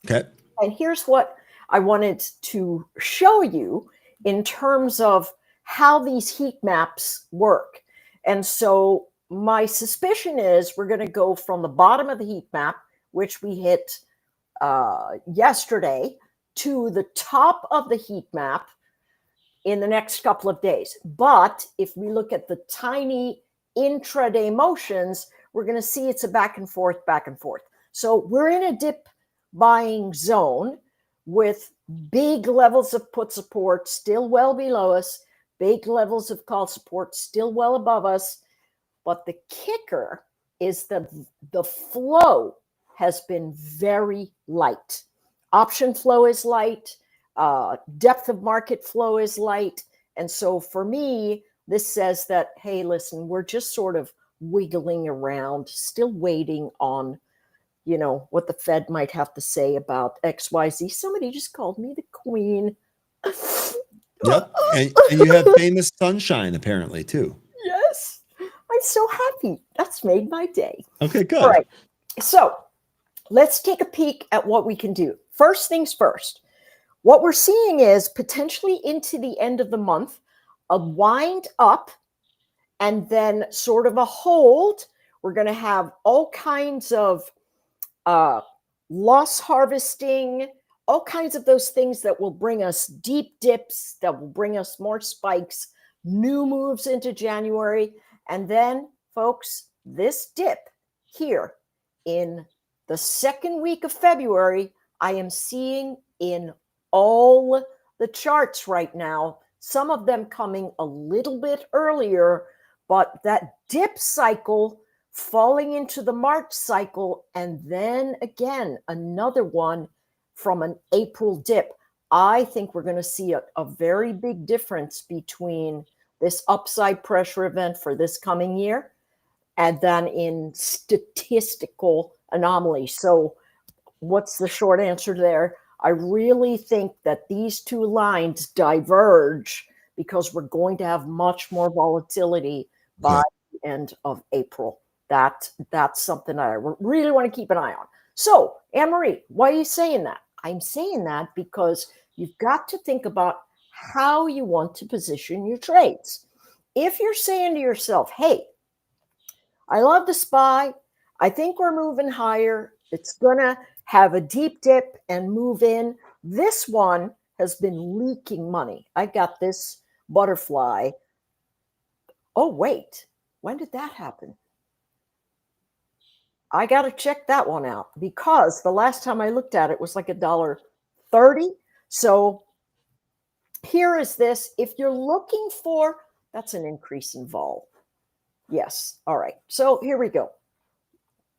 Okay. And here's what I wanted to show you in terms of how these heat maps work. And so my suspicion is we're going to go from the bottom of the heat map, which we hit yesterday, to the top of the heat map in the next couple of days. But if we look at the tiny intraday motions, we're going to see it's a back and forth, back and forth. So we're in a dip buying zone with big levels of put support still well below us, big levels of call support still well above us. But the kicker is that the flow has been very light. Option flow is light. Depth of market flow is light. And so for me, this says that, hey, listen, we're just sort of wiggling around, still waiting on, you know, what the Fed might have to say about XYZ. Somebody just called me the queen. Yep. And you have famous sunshine apparently too. Yes. I'm so happy. That's made my day. Okay, good. All right. So let's take a peek at what we can do. First things first. What we're seeing is potentially into the end of the month, a wind up and then sort of a hold. We're going to have all kinds of loss harvesting, all kinds of those things that will bring us deep dips, that will bring us more spikes, new moves into January. And then, folks, this dip here in the second week of February, I am seeing in all the charts right now, some of them coming a little bit earlier, but that dip cycle falling into the March cycle, and then again, another one from an April dip. I think we're going to see a very big difference between this upside pressure event for this coming year and then in statistical anomaly. So what's the short answer there? I really think that these two lines diverge because we're going to have much more volatility by the end of April. That's something I really want to keep an eye on. So, Anne-Marie, why are you saying that? I'm saying that because you've got to think about how you want to position your trades. If you're saying to yourself, hey, I love the SPY, I think we're moving higher, it's going to have a deep dip and move in. This one has been leaking money. I got this butterfly. Oh, wait, when did that happen? I got to check that one out because the last time I looked at it was like $1.30. So here is this. If you're looking for, that's an increase in vol. Yes. All right. So here we go.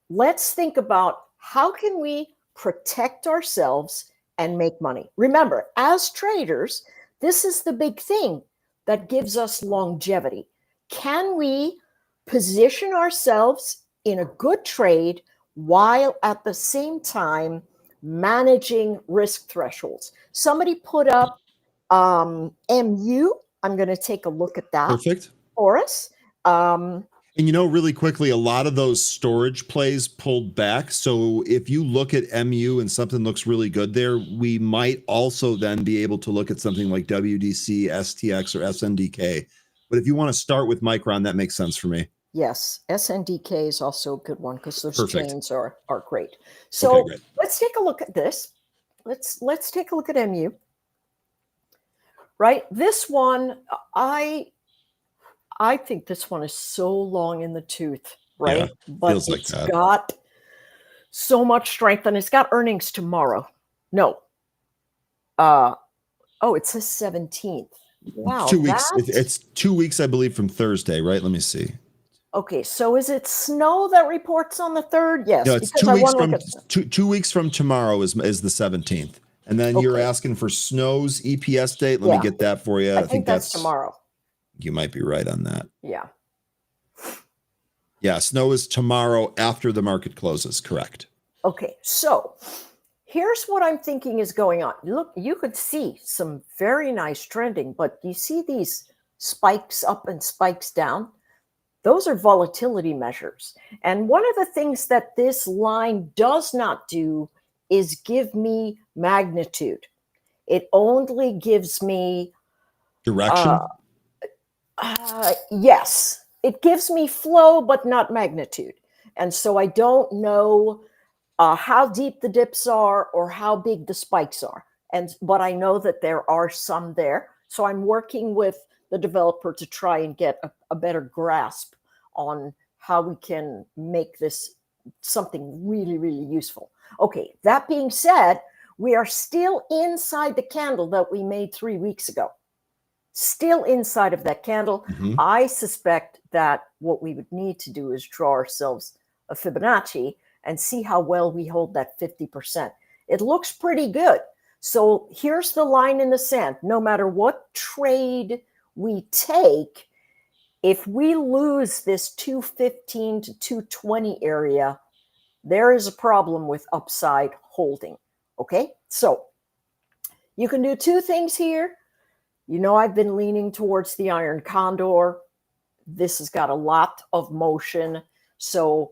Let's think about how can we protect ourselves and make money. Remember, as traders, this is the big thing that gives us longevity. Can we position ourselves in a good trade while at the same time managing risk thresholds? Somebody put up MU. I'm going to take a look at that. Perfect. For us. And you know, really quickly, a lot of those storage plays pulled back. So if you look at MU and something looks really good there, we might also then be able to look at something like WDC, STX, or SNDK. But if you want to start with Micron, that makes sense for me. Yes, SNDK is also a good one because those Perfect. chains are great. So Okay, great. let's take a look at this. Let's take a look at MU. Right, this one I think this one is so long in the tooth, right? Yeah, but feels like it's that. got so much strength, and it's got earnings tomorrow. No, oh, it says 17th. Wow, 2 weeks. that- It's 2 weeks, I believe, from Thursday, right? Let me see. Okay, so is it Snow that reports on the 3rd? Yes. No, it's because 2 I weeks wanna from look at- 2 weeks from tomorrow is the 17th. And then you're Okay. asking for Snow's EPS date. Let me Yeah. get that for you. I think that's tomorrow. You might be right on that. Yeah. Yeah, Snow is tomorrow after the market closes. Correct. Okay, so Here's what I'm thinking is going on. Look, you could see some very nice trending, but you see these spikes up and spikes down? Those are volatility measures. And one of the things that this line does not do is give me magnitude. It only gives me Direction. yes, it gives me flow, but not magnitude. And so I don't know how deep the dips are or how big the spikes are. But I know that there are some there. So I'm working with the developer to try and get a better grasp on how we can make this something really, really useful. Okay, that being said, we are still inside the candle that we made 3 weeks ago. Still inside of that candle. I suspect that what we would need to do is draw ourselves a Fibonacci and see how well we hold that 50%. It looks pretty good. So here's the line in the sand. No matter what trade we take, if we lose this 215 to 220 area, there is a problem with upside holding. Okay, so you can do two things here. You know, I've been leaning towards the iron condor. This has got a lot of motion. So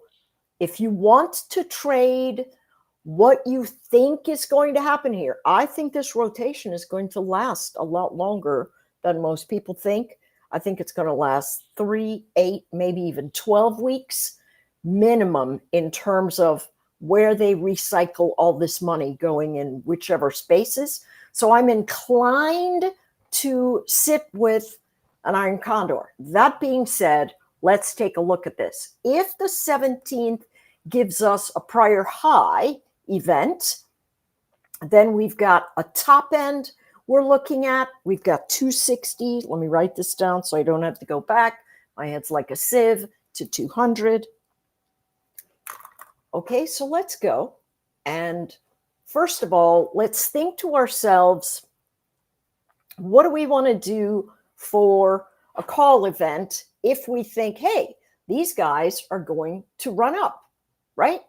if you want to trade what you think is going to happen here, I think this rotation is going to last a lot longer than most people think. I think it's going to last 3, 8, maybe even 12 weeks minimum in terms of where they recycle all this money going in whichever spaces. So I'm inclined to sit with an iron condor. That being said, let's take a look at this. If the 17th gives us a prior high event, then we've got a top end we're looking at. We've got 260. Let me write this down so I don't have to go back. My head's like a sieve to 200. Okay, so let's go. And first of all, let's think to ourselves, what do we want to do for a call event if we think, hey, these guys are going to run up, right?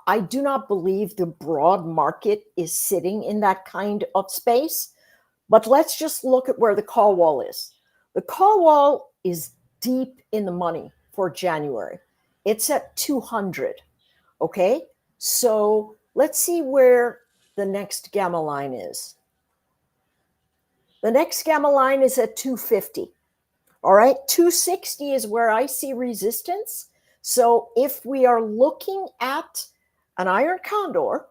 I do not believe the broad market is sitting in that kind of space, but let's just look at where the call wall is. The call wall is deep in the money for January. It's at 200, okay? So let's see where the next gamma line is. The next gamma line is at 250. All right, 260 is where I see resistance. So if we are looking at an iron condor,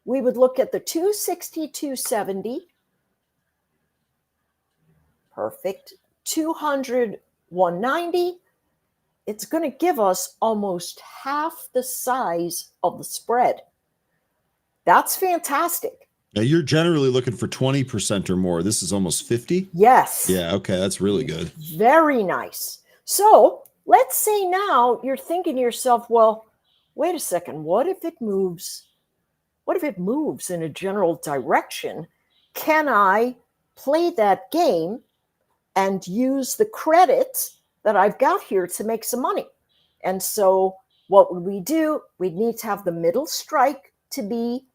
we would look at the 260, 270. Perfect. 200, 190. It's going to give us almost half the size of the spread. That's fantastic. Now you're generally looking for 20% or more. This is almost 50. Yes. Yeah. Okay. That's really good. Very nice. So let's say now you're thinking to yourself, well, wait a second. What if it moves? What if it moves in a general direction? Can I play that game and use the credit that I've got here to make some money? And so what would we do? We'd need to have the middle strike to be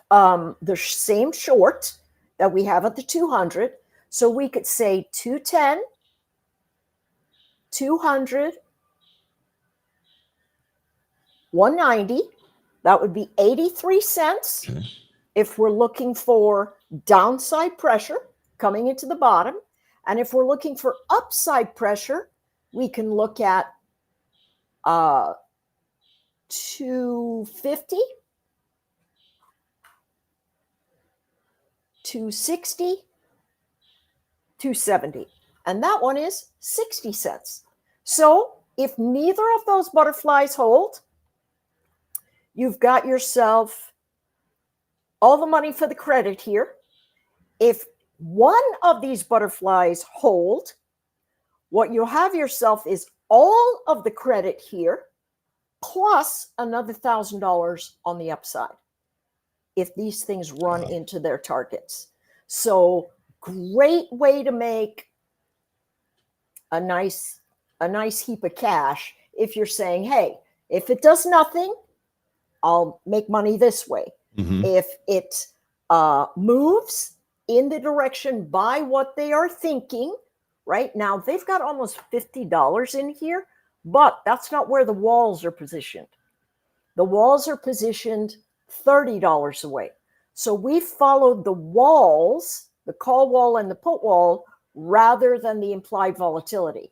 the same short that we have at the 200. So we could say 210, 200, 190. That would be 83 cents. Okay. If we're looking for downside pressure coming into the bottom. And if we're looking for upside pressure, we can look at 250, 260, 270. And that one is 60 cents. So if neither of those butterflies hold, you've got yourself all the money for the credit here. If one of these butterflies hold, what you'll have yourself is all of the credit here, plus another $1,000 on the upside, if these things run into their targets. So great way to make a nice heap of cash if you're saying, hey, if it does nothing, I'll make money this way. Mhm. If it moves in the direction by what they are thinking, right now they've got almost $50 in here, but that's not where the walls are positioned. The walls are positioned $30 away. So we followed the walls, the call wall and the put wall, rather than the implied volatility.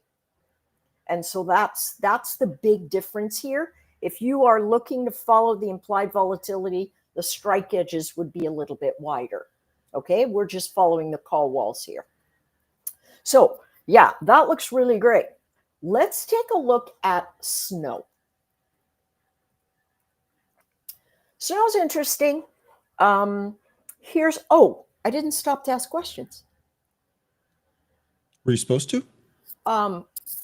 And so that's the big difference here. If you are looking to follow the implied volatility, the strike edges would be a little bit wider. Okay, we're just following the call walls here. So yeah, that looks really great. Let's take a look at snow. Snow's interesting. I didn't stop to ask questions. Were you supposed to?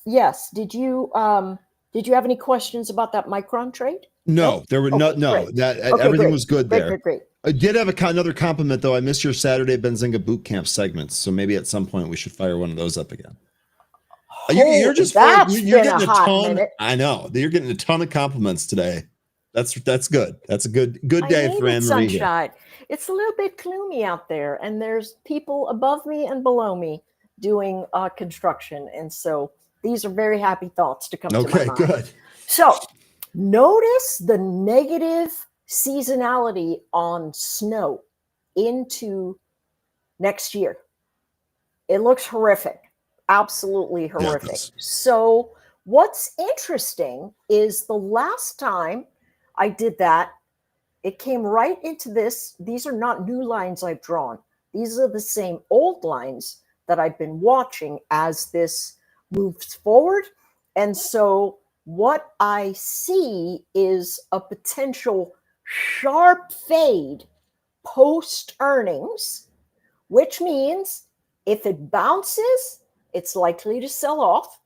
Yes. Did you have any questions about that Micron trade? No, there were Okay, no. great. That Okay, everything great. was good Great, there. great. I did have another compliment though. I missed your Saturday Benzinga Bootcamp segments, so maybe at some point we should fire one of those up again. You're just that's you're been getting a a hot ton. minute. I know you're getting a ton of compliments today. That's good. That's a good day for I Anne needed Marie. sunshine. It's a little bit gloomy out there, and there's people above me and below me doing construction, and so these are very happy thoughts to come to my Okay, mind. good. So notice the negative seasonality on snow into next year. It looks horrific, absolutely horrific. does. So what's interesting is the last time I did that, it came right into this. These are not new lines I've drawn. These are the same old lines that I've been watching as this moves forward. And so what I see is a potential sharp fade post earnings, which means if it bounces, it's likely to sell off.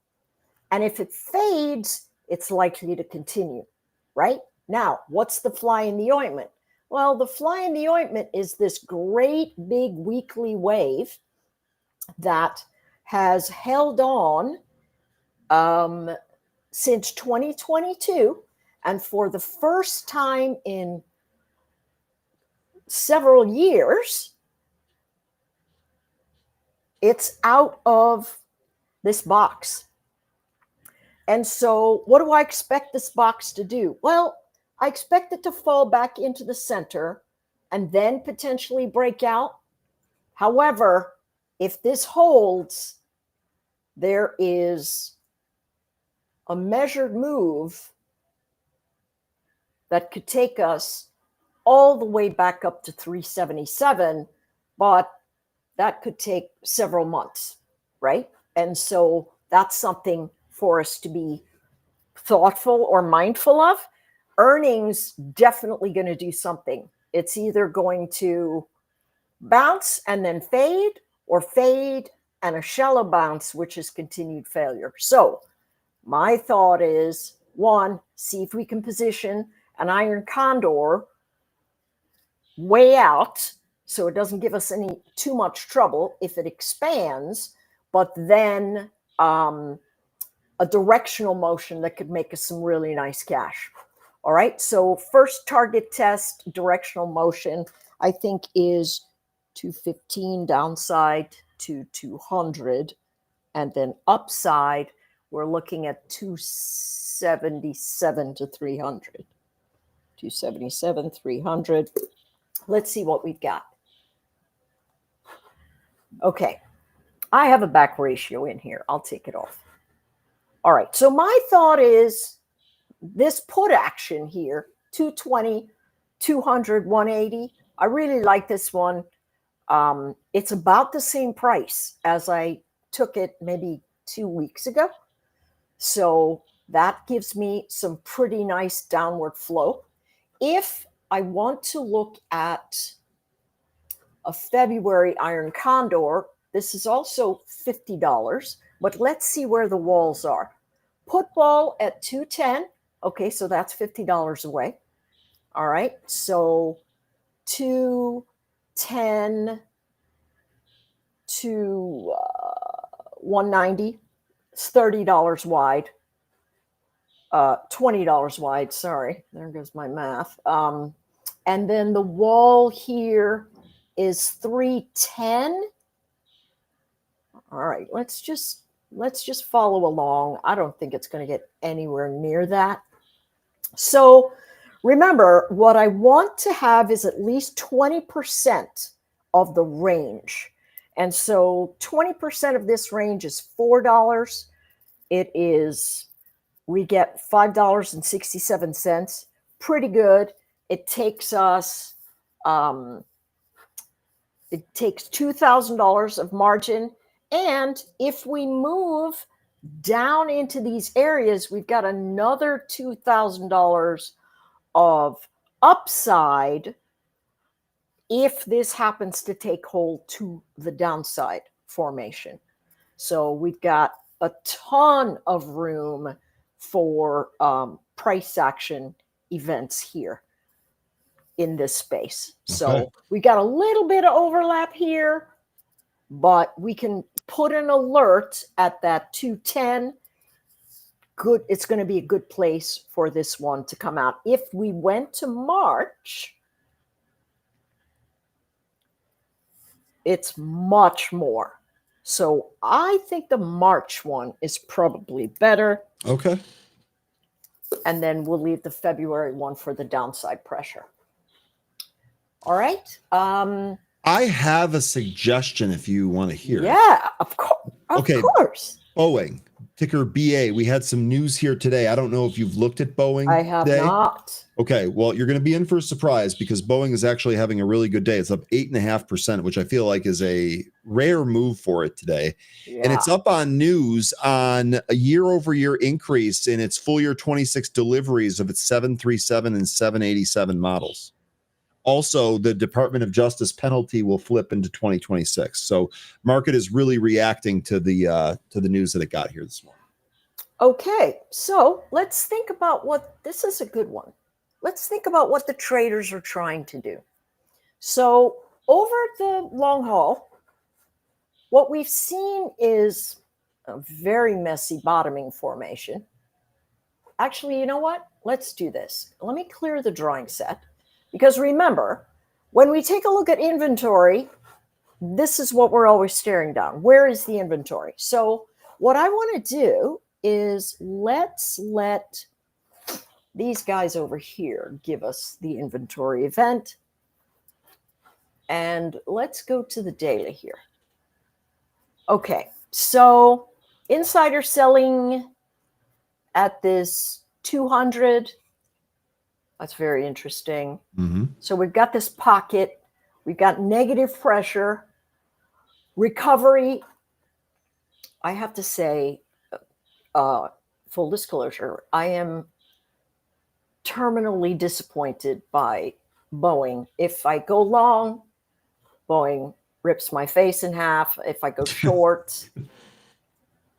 And if it fades, it's likely to continue, right? Now, what's the fly in the ointment? Well, the fly in the ointment is this great big weekly wave that has held on since 2022. And for the first time in several years, it's out of this box. And so what do I expect this box to do? Well, I expect it to fall back into the center and then potentially break out. However, if this holds, there is a measured move that could take us all the way back up to 377, but that could take several months, right? And so that's something for us to be thoughtful or mindful of. Earnings definitely going to do something. It's either going to bounce and then fade, or fade and a shallow bounce, which is continued failure. So my thought is, one, see if we can position an iron condor way out so it doesn't give us any too much trouble if it expands, but then a directional motion that could make us some really nice cash. All right, so first target test directional motion, I think, is 215 downside to 200, and then upside we're looking at 277 to 300. 277, 300. Let's see what we've got. Okay, I have a back ratio in here. I'll take it off. All right, so my thought is this put action here, 220, 200, 180. I really like this one. It's about the same price as I took it maybe 2 weeks ago. So that gives me some pretty nice downward flow. If I want to look at a February iron condor, this is also $50, but let's see where the walls are. Put wall at 210. Okay, so that's $50 away. All right, so 210 to 190. It's $30 wide. $20 wide. Sorry, there goes my math. And then the wall here is 310. All right, let's just follow along. I don't think it's going to get anywhere near that. So remember, what I want to have is at least 20% of the range. And so 20% of this range is $4. We get $5.67. Pretty good. It takes us, it takes $2,000 of margin. And if we move down into these areas, we've got another $2,000 of upside if this happens to take hold to the downside formation. So we've got a ton of room for price action events here in this space. Okay. So we got a little bit of overlap here, but we can put an alert at that 210. Good. It's going to be a good place for this one to come out. If we went to March, it's much more. So I think the March one is probably better. Okay. And then we'll leave the February one for the downside pressure. All right. I have a suggestion if you want to hear it. Yeah, of course. Of course. Boeing, ticker BA. We had some news here today. I don't know if you've looked at Boeing. I have today. not. Okay, well, you're going to be in for a surprise because Boeing is actually having a really good day. It's up 8.5%, which I feel like is a rare move for it today. Yeah. And it's up on news on a year-over-year increase in its full year 26 deliveries of its 737 and 787 models. Also, the Department of Justice penalty will flip into 2026. So, market is really reacting to the news that it got here this morning. Okay, so let's think about what this is a good one. Let's think about what the traders are trying to do. So, over the long haul, what we've seen is a very messy bottoming formation. Actually, you know what? Let's do this. Let me clear the drawing set. Because remember, when we take a look at inventory, this is what we're always staring down. Where is the inventory? So what I want to do is let's let these guys over here give us the inventory event. And let's go to the daily here. Okay, so insider selling at this 200. That's very interesting. Mm-hmm. So we've got this pocket. We've got negative pressure. Recovery. I have to say, full disclosure, I am terminally disappointed by Boeing. If I go long, Boeing rips my face in half. If I go short,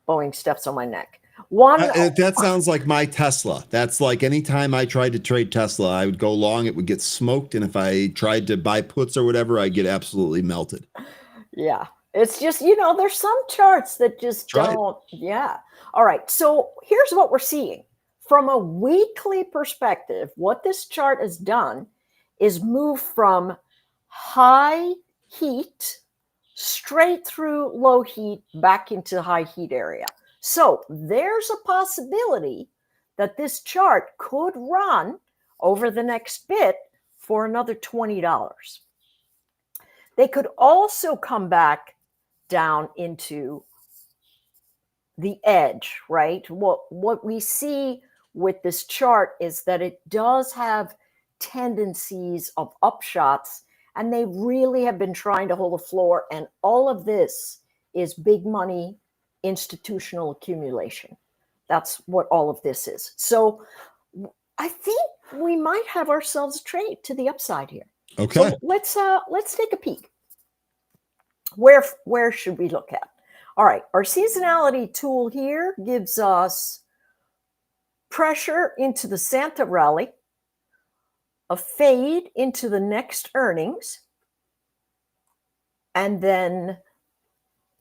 Boeing steps on my neck. That sounds like my Tesla. That's like anytime I tried to trade Tesla, I would go long, it would get smoked. And if I tried to buy puts or whatever, I'd get absolutely melted. Yeah. It's just, there's some charts that just don't. Yeah. All right. So here's what we're seeing. From a weekly perspective, what this chart has done is move from high heat straight through low heat back into high heat area. So there's a possibility that this chart could run over the next bit for another $20. They could also come back down into the edge, right? What we see with this chart is that it does have tendencies of upshots, and they really have been trying to hold the floor. And all of this is big money institutional accumulation. That's what all of this is. So I think we might have ourselves a trade to the upside here. Okay. So let's take a peek. Where should we look at? All right, our seasonality tool here gives us pressure into the Santa rally, a fade into the next earnings, and then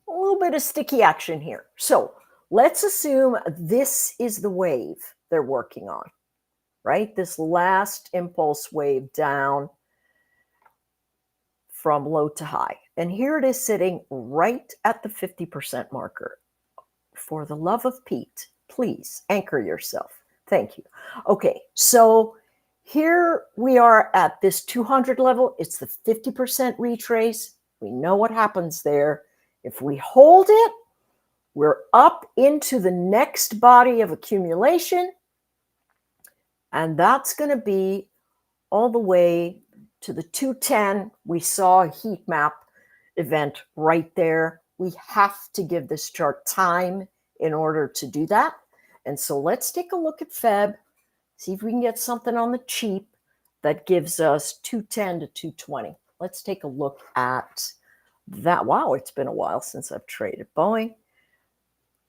a little bit of sticky action here. So let's assume this is the wave. they're working on, right? This last impulse wave down from low to high. And here it is sitting right at the 50% marker. For the love of Pete, please anchor yourself. Thank you. Okay, so here we are at this 200 level. It's the 50% retrace. We know what happens there. If we hold it, we're up into the next body of accumulation. And that's going to be all the way to the 210. We saw a heat map event right there. We have to give this chart time in order to do that. And so let's take a look at Feb, see if we can get something on the cheap that gives us 210 to 220. Let's take a look at that. Wow, it's been a while since I've traded Boeing.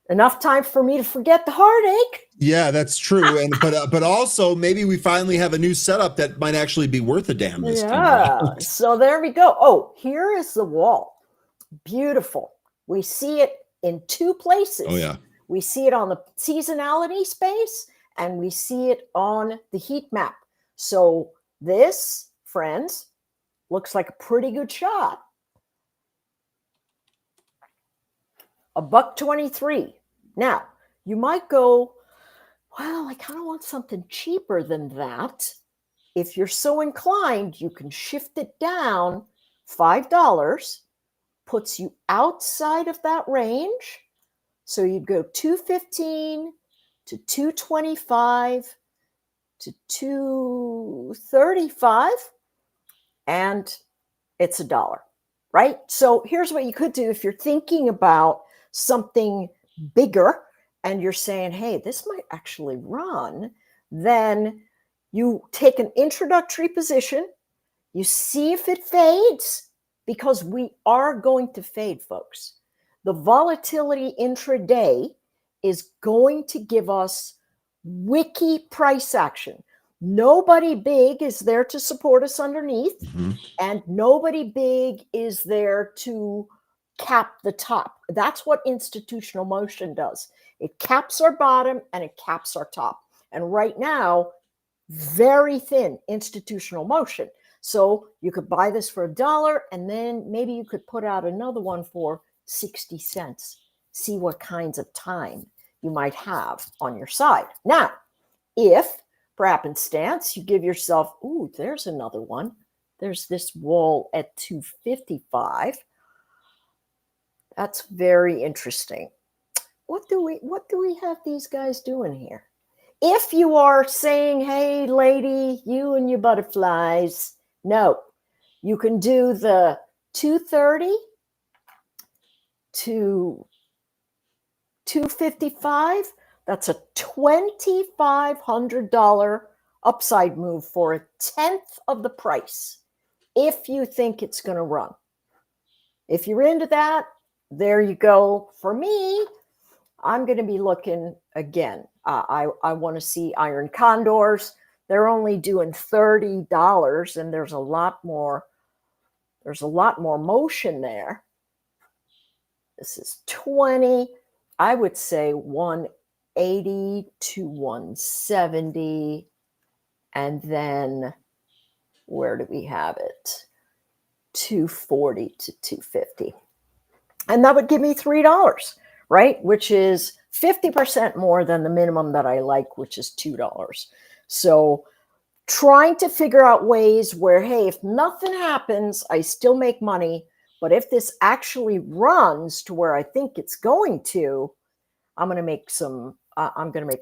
Enough time for me to forget the heartache. Yeah, that's true. And but also maybe we finally have a new setup that might actually be worth a damn this time around. So there we go. Oh, here is the wall. Beautiful. We see it in two places. Oh, yeah. We see it on the seasonality space and we see it on the heat map. So this, friends, looks like a pretty good shot. $1.23. Now, you might go, well, I kind of want something cheaper than that. If you're so inclined, you can shift it down $5, puts you outside of that range. So you'd go 215 to 225 to 235, and it's $1, right? So here's what you could do if you're thinking about something bigger and you're saying, hey, this might actually run, then you take an introductory position, you see if it fades, because we are going to fade, folks. The volatility intraday is going to give us wicky price action. Nobody big is there to support us underneath, and nobody big is there to cap the top. That's what institutional motion does. It caps our bottom and it caps our top. And right now, very thin institutional motion. So you could buy this for $1 and then maybe you could put out another one for 60 cents. See what kinds of time you might have on your side. Now, if for happenstance you give yourself, ooh, there's another one. There's this wall at 255. That's very interesting. What do we have these guys doing here? If you are saying, hey, lady, you and your butterflies, no, you can do the 230 to 255. That's a $2,500 upside move for a tenth of the price if you think it's going to run. If you're into that, there you go. For me, I'm going to be looking again. I want to see iron condors. They're only doing $30, and there's a lot more. There's a lot more motion there. This is 20. I would say 180 to 170, and then where do we have it? 240 to 250, and that would give me $3. Right? Which is 50% more than the minimum that I like, which is $2. So trying to figure out ways where, hey, if nothing happens, I still make money. But if this actually runs to where I think it's going to, I'm going to make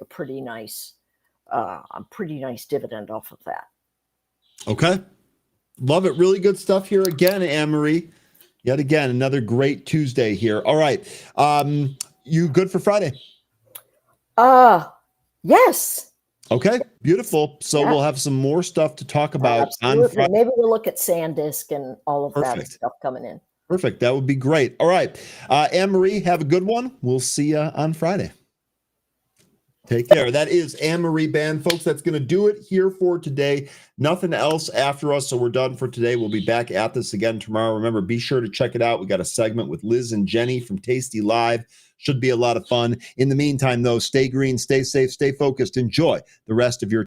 a pretty nice dividend off of that. Okay. Love it. Really good stuff here again, Anne-Marie. Yet again, another great Tuesday here. All right. You good for Friday? Yes. Okay, beautiful. So we'll have some more stuff to talk about on Friday. Maybe we'll look at SanDisk and all of that stuff coming in. Perfect. That would be great. All right. Anne-Marie, have a good one. We'll see you on Friday. Take care. That is Anne-Marie Band. Folks, that's going to do it here for today. Nothing else after us, so we're done for today. We'll be back at this again tomorrow. Remember, be sure to check it out. We got a segment with Liz and Jenny from Tasty Live. Should be a lot of fun. In the meantime, though, stay green, stay safe, stay focused. Enjoy the rest of your